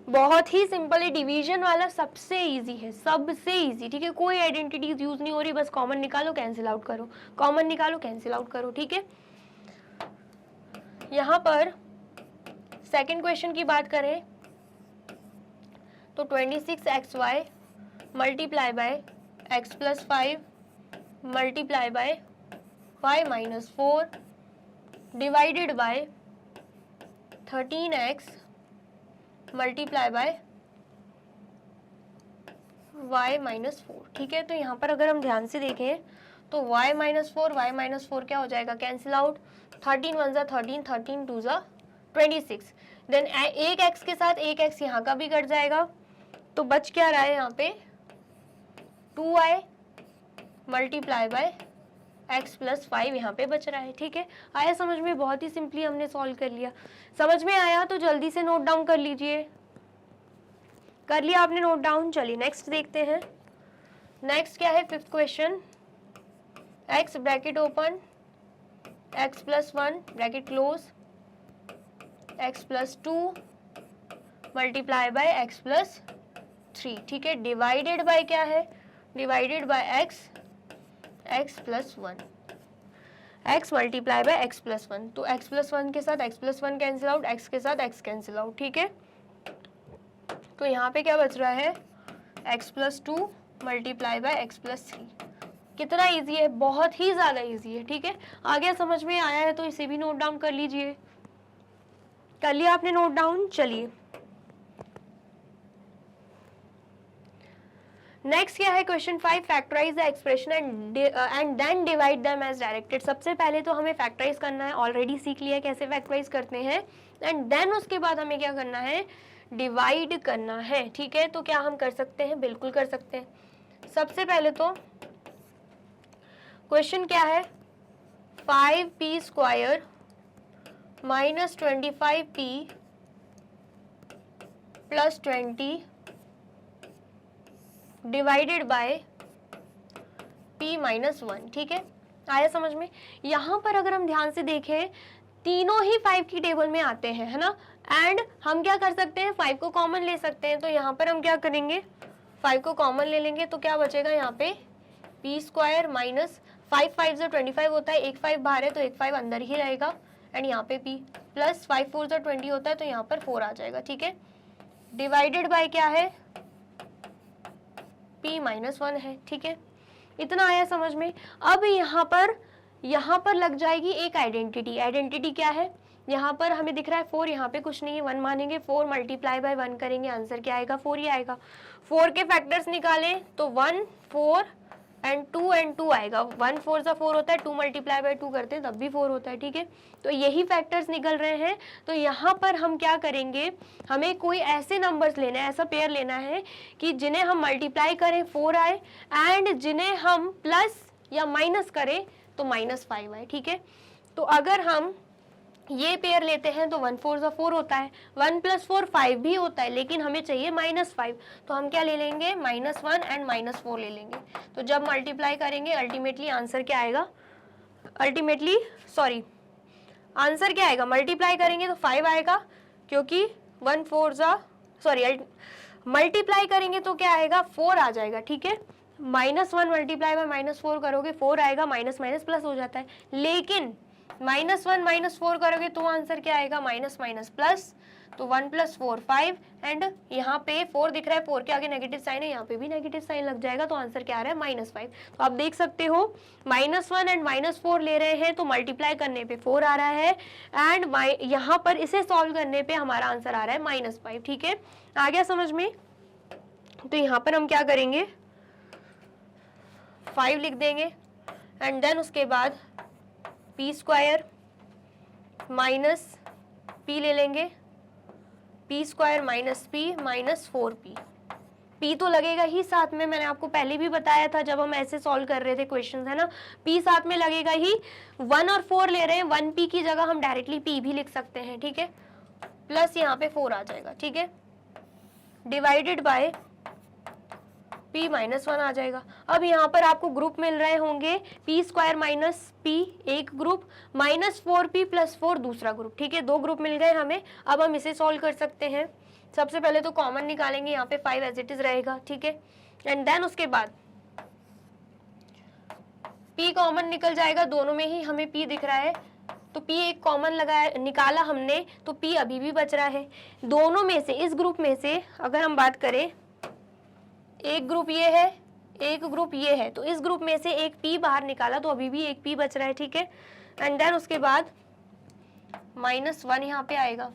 बहुत ही सिंपल है, डिवीजन वाला सबसे इजी है, सबसे इजी, ठीक है। कोई आइडेंटिटीज यूज नहीं हो रही, बस कॉमन निकालो कैंसिल आउट करो, कॉमन निकालो कैंसिल आउट करो, ठीक है। यहाँ पर सेकंड क्वेश्चन की बात करें तो 26xy multiply by x plus 5 multiply by y minus 4 divided by 13x multiply by y minus 4, ठीक है। तो यहाँ पर अगर हम ध्यान से देखें तो y माइनस 4 क्या हो जाएगा, कैंसिल आउट, 13 1 ज़ा 13, 13 2 ज़ा 26। देन एक x के साथ एक x यहाँ का भी कट जाएगा, तो बच क्या रहा है यहाँ पे 2y multiply by x plus 5 यहाँ पे बच रहा है, ठीक है। आया समझ में, बहुत ही सिंपली हमने सॉल्व कर लिया। समझ में आया तो जल्दी से नोट डाउन कर लीजिए। कर लिया आपने नोट डाउन, चलिए नेक्स्ट देखते हैं। नेक्स्ट क्या है, fifth question, x bracket open x plus 1 bracket close x plus 2 multiply by x plus 3, ठीक है, डिवाइडेड बाय क्या है, divided by x plus 1। x multiply by x plus one, तो x प्लस वन के साथ x plus one cancel out, x के साथ x कैंसिल आउट, ठीक है। तो यहाँ पे क्या बच रहा है, x plus two multiply by x plus three. कितना इजी है, बहुत ही ज़्यादा इजी है, ठीक है। आगे समझ में आया है तो इसे भी नोट डाउन कर लीजिए। कर लिया आपने नोट डाउन, चलिए नेक्स्ट क्या है, question 5, factorize the expression and then divide them as directed. सबसे पहले तो हमें फैक्टराइज करना है, ऑलरेडी सीख लिया कैसे फैक्टराइज करते हैं, एंड देन उसके बाद हमें क्या करना है, डिवाइड करना है, ठीक है। तो क्या हम कर सकते हैं, बिल्कुल कर सकते हैं। सबसे पहले तो क्वेश्चन क्या है, 5p square minus 25p plus 20 divided by p minus one, ठीक है। आया समझ में। यहाँ पर अगर हम ध्यान से देखें तीनों ही 5 की टेबल में आते हैं, है ना, एंड हम क्या कर सकते हैं, 5 को कॉमन ले सकते हैं। तो यहाँ पर हम क्या करेंगे, 5 को कॉमन ले लेंगे, तो क्या बचेगा यहाँ पे, p स्क्वायर माइनस 5 5 से 25 होता है, एक 5 बाहर है तो एक 5 अंदर ही रहेगा, एंड यहाँ पे p प्लस 5 4 से 20 होता है तो यहाँ पर 4 आ जाएगा, ठीक है। डिवाइडेड बाय क्या है, p माइनस वन है, ठीक है। इतना आया समझ में। अब यहाँ पर लग जाएगी एक आइडेंटिटी। आइडेंटिटी क्या है, यहाँ पर हमें दिख रहा है 4, यहाँ पे कुछ नहीं है, 1 मानेंगे, 4 मल्टीप्लाई बाय 1 करेंगे, आंसर क्या आएगा, 4 ही आएगा। 4 के फैक्टर्स निकालें तो 1 4 एंड 2 आएगा। 1 4 सा 4 होता है, 2 मल्टीप्लाई बाय 2 करते हैं तब भी 4 होता है, ठीक है। तो यही फैक्टर्स निकल रहे हैं। तो यहाँ पर हम क्या करेंगे, हमें कोई ऐसे नंबर्स लेना है, ऐसा पेयर लेना है कि जिन्हें हम मल्टीप्लाई करें 4 आए, एंड जिन्हें हम प्लस या माइनस करें तो -5 आए, ठीक है। तो अगर हम ये पेयर लेते हैं तो 1 4 सा 4 होता है, 1 प्लस 4 5 भी होता है, लेकिन हमें चाहिए -5, तो हम क्या ले लेंगे, -1 एंड -4 ले लेंगे। तो जब मल्टीप्लाई करेंगे अल्टीमेटली आंसर क्या आएगा, आंसर क्या आएगा, मल्टीप्लाई करेंगे तो 5 आएगा, क्योंकि 1 4 सा मल्टीप्लाई करेंगे तो क्या आएगा, 4 आ जाएगा, ठीक है। -1 मल्टीप्लाई बाय -4 करोगे 4 आएगा, माइनस माइनस प्लस हो जाता है, लेकिन -1 -4 करोगे तो आंसर क्या आएगा, माइनस माइनस प्लस, तो 1 + 4 5, एंड यहाँ पे 4 दिख रहा है, 4 के आगे नेगेटिव साइन है, यहाँ पे भी नेगेटिव साइन लग जाएगा, तो आंसर क्या आ रहा है, -5। तो आप देख सकते हो -1 एंड -4 ले रहे हैं तो मल्टीप्लाई करने पे 4 आ रहा है, एंड यहाँ पर इसे सॉल्व करने पे हमारा आंसर आ रहा है -5, ठीक है। आ गया समझ में। तो यहाँ पर हम क्या करेंगे, 5 लिख देंगे, एंड देन उसके बाद p स्क्वायर माइनस p ले लेंगे, p square minus p minus 4p। p तो लगेगा ही साथ में, मैंने आपको पहले भी बताया था जब हम ऐसे सॉल्व कर रहे थे क्वेश्चंस, है ना, p साथ में लगेगा ही। 1 और 4 ले रहे हैं, 1p की जगह हम डायरेक्टली p भी लिख सकते हैं, ठीक है, प्लस यहाँ पे 4 आ जाएगा, ठीक है, डिवाइडेड बाय p -1 आ जाएगा। अब यहाँ पर आपको ग्रुप मिल रहे होंगे, p स्क्वायर माइनस p एक ग्रुप, -4p + 4 दूसरा ग्रुप, ठीक है, 2 ग्रुप मिल गए हमें। अब हम इसे सॉल्व कर सकते हैं। सबसे पहले तो कॉमन निकालेंगे, यहाँ पे 5 एज इट इज रहेगा, ठीक है, एंड देन उसके बाद p कॉमन निकल जाएगा, दोनों में ही हमें p दिख रहा है, तो p एक कॉमन लगाया, निकाला हमने, तो p अभी भी बच रहा है। दोनों में से, इस ग्रुप में से अगर हम बात करें, एक ग्रुप ये है, एक ग्रुप ये है, तो इस ग्रुप में से एक p बाहर निकाला तो अभी भी एक p बच रहा है, ठीक है, एंड देन उसके बाद -1 यहाँ पे आएगा।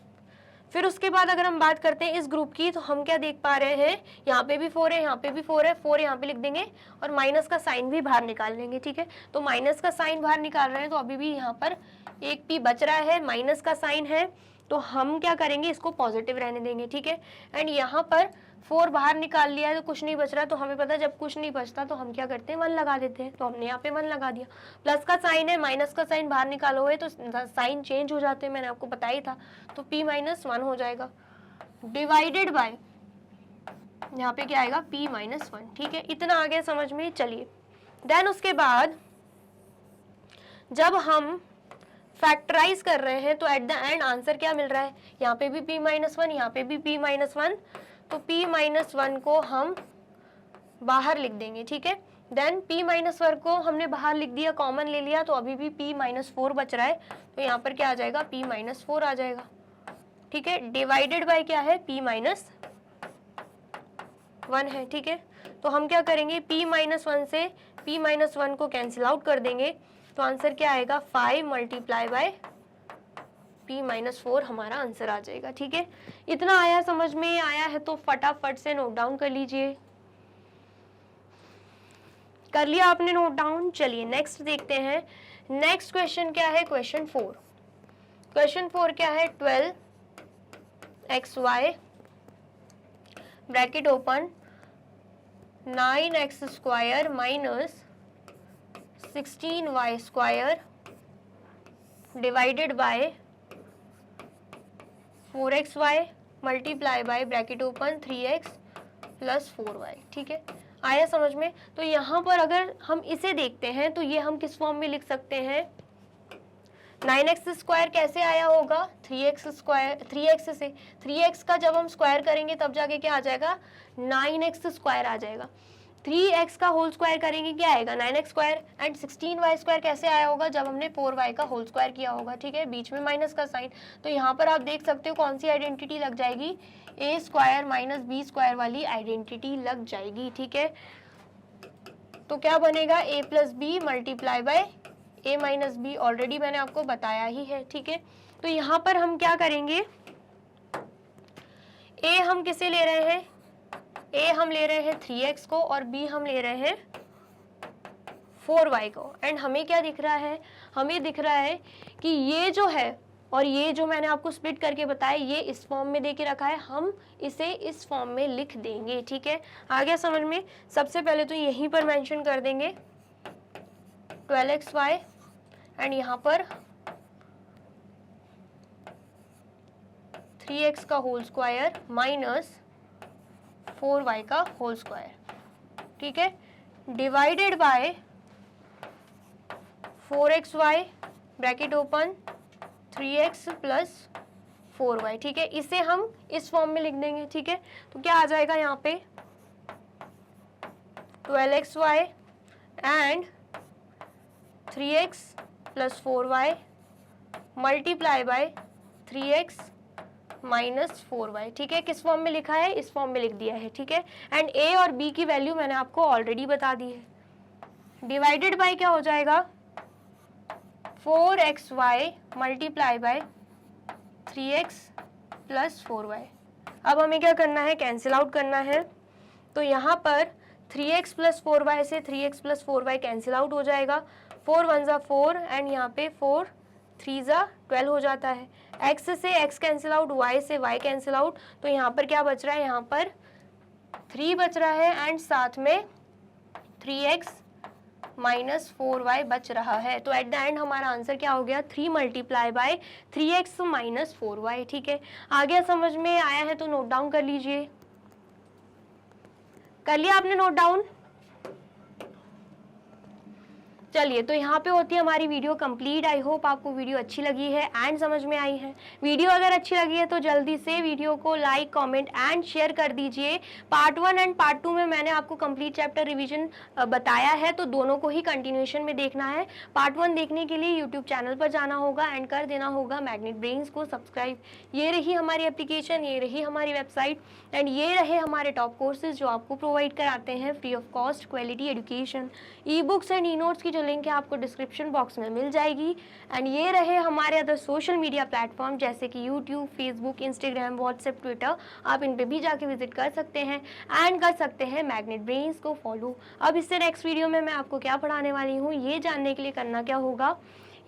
फिर उसके बाद अगर हम बात करते हैं इस ग्रुप की, तो हम क्या देख पा रहे हैं, यहाँ पे भी 4 है, यहाँ पे भी 4 है, 4 यहाँ पे लिख देंगे और माइनस का साइन भी बाहर निकाल लेंगे, ठीक है। तो माइनस का साइन बाहर निकाल रहे हैं तो अभी भी यहाँ पर एक p बच रहा है, माइनस का साइन है, तो हम क्या करेंगे, इसको पॉजिटिव रहने देंगे, ठीक है। एंड यहाँ पर 4 बाहर निकाल लिया है तो कुछ नहीं बच रहा, तो हमें पता है जब कुछ नहीं बचता तो हम क्या करते हैं, 1 लगा देते हैं, तो हमने यहाँ पे 1 लगा दिया। प्लस का साइन है, माइनस का साइन बाहर निकालोगे तो साइन चेंज हो जाते हैं, मैंने आपको बताया था, तो p -1 हो जाएगा, डिवाइडेड बाय यहाँ पे क्या आएगा, p -1, ठीक है। इतना आगे समझ में। चलिए देन उसके बाद जब हम फैक्टराइज कर रहे हैं तो एट द एंड आंसर क्या मिल रहा है, यहाँ पे भी p -1, यहाँ पे भी p -1, तो p -1 को हम बाहर लिख देंगे, ठीक है। देन p-4 को हमने बाहर लिख दिया, कॉमन ले लिया, तो अभी भी p-4 बच रहा है, तो यहाँ पर क्या आ जाएगा, p-4 आ जाएगा, ठीक है। डिवाइडेड बाय क्या है, p-1 है, ठीक है। तो हम क्या करेंगे, p-1 से p-1 को कैंसिल आउट कर देंगे, तो आंसर क्या आएगा, 5 मल्टीप्लाई बाय p-4 हमारा आंसर आ जाएगा, ठीक है। इतना आया, समझ में आया है तो फटाफट से नोट डाउन कर लीजिए। कर लिया आपने नोट डाउन? चलिए नेक्स्ट देखते हैं। नेक्स्ट क्वेश्चन क्या है, क्वेश्चन 4। क्वेश्चन 4 क्या है, 12xy bracket open 9x square minus 16y square divided by 4xy multiply by bracket open 3x plus 4y, ठीक है। आया समझ में? तो यहाँ पर अगर हम इसे देखते हैं तो ये हम किस फॉर्म में लिख सकते हैं, 9x स्क्वायर कैसे आया होगा, 3x स्क्वायर, 3x से 3x का जब हम स्क्वायर करेंगे तब जाके क्या आ जाएगा, 9x स्क्वायर आ जाएगा। 3x का होल स्क्वायर करेंगे क्या आएगा, 9x square. And 16y square कैसे आया होगा, जब हमने 4y का होल स्क्वायर किया होगा, ठीक है, बीच में माइनस का साइन। तो यहाँ पर आप देख सकते हो कौन सी आइडेंटिटी लग जाएगी, a square minus B square वाली आइडेंटिटी लग जाएगी, ठीक है। तो क्या बनेगा, a plus B multiply by a minus B, already मैंने आपको बताया ही है, ठीक है। तो यहाँ पर हम क्या करेंगे, a हम किसे ले रहे हैं, a हम ले रहे हैं 3x को और b हम ले रहे हैं 4y को। एंड हमें क्या दिख रहा है, हमें दिख रहा है कि ये जो है और ये जो मैंने आपको स्प्लिट करके बताया, ये इस फॉर्म में दे के रखा है, हम इसे इस फॉर्म में लिख देंगे, ठीक है। आ गया समझ में? सबसे पहले तो यहीं पर मेंशन कर देंगे 12xy एंड यहाँ पर 3x का होल स्क्वायर माइनस 4y का होल स्क्वायर, ठीक है, divided by 4xy bracket open 3x plus 4y, ठीक है। इसे हम इस फॉर्म में लिख देंगे, ठीक है। तो क्या आ जाएगा यहाँ पे 12xy and 3x plus 4y multiply by 3x minus 4y, ठीक है। किस फॉर्म में लिखा है, इस फॉर्म में लिख दिया है, ठीक है। एंड a और b की वैल्यू मैंने आपको ऑलरेडी बता दी है। डिवाइडेड बाय क्या हो जाएगा, 4xy multiply by 3x plus 4y। अब हमें क्या करना है, कैंसिल आउट करना है। तो यहाँ पर 3x प्लस 4y से 3x plus 4y cancel out हो जाएगा, 4 1 ज़ा 4 एंड यहाँ पे 4 3 ज़ा 12 हो जाता है। x से x कैंसिल आउट, y से y कैंसिल आउट, तो यहाँ पर क्या बच रहा है, यहाँ पर 3 बच रहा है एंड साथ में 3x माइनस 4y बच रहा है। तो एट द एंड हमारा आंसर क्या हो गया, 3 multiply by 3x minus 4y, ठीक है। आ गया समझ में? आया है तो नोट डाउन कर लीजिए। कर लिया आपने नोट डाउन? चलिए, तो यहाँ पे होती है हमारी वीडियो कंप्लीट। आई होप आपको वीडियो अच्छी लगी है एंड समझ में आई है। वीडियो अगर अच्छी लगी है तो जल्दी से वीडियो को लाइक, कमेंट एंड शेयर कर दीजिए। पार्ट 1 एंड पार्ट 2 में मैंने आपको कंप्लीट चैप्टर रिवीजन बताया है, तो दोनों को ही कंटिन्यूएशन में देखना है। पार्ट 1 देखने के लिए यूट्यूब चैनल पर जाना होगा एंड कर देना होगा मैग्नेट ब्रेन्स को सब्सक्राइब। ये रही हमारी एप्लीकेशन, ये रही हमारी वेबसाइट एंड ये रहे हमारे टॉप कोर्सेज जो आपको प्रोवाइड कराते हैं free of cost quality education. E books and e notes की जो लिंक है आपको डिस्क्रिप्शन बॉक्स में मिल जाएगी। एंड ये रहे हमारे अदर सोशल मीडिया प्लेटफॉर्म जैसे कि YouTube, Facebook, Instagram, WhatsApp, Twitter. आप इन पे भी जाके विजिट कर सकते हैं एंड कर सकते हैं मैग्नेट ब्रेन्स को फॉलो। अब इससे नेक्स्ट वीडियो में मैं आपको क्या पढ़ाने वाली हूँ ये जानने के लिए करना क्या होगा,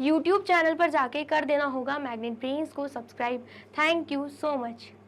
यूट्यूब चैनल पर जाके कर देना होगा मैग्नेट ब्रेन्स को subscribe. Thank you so much.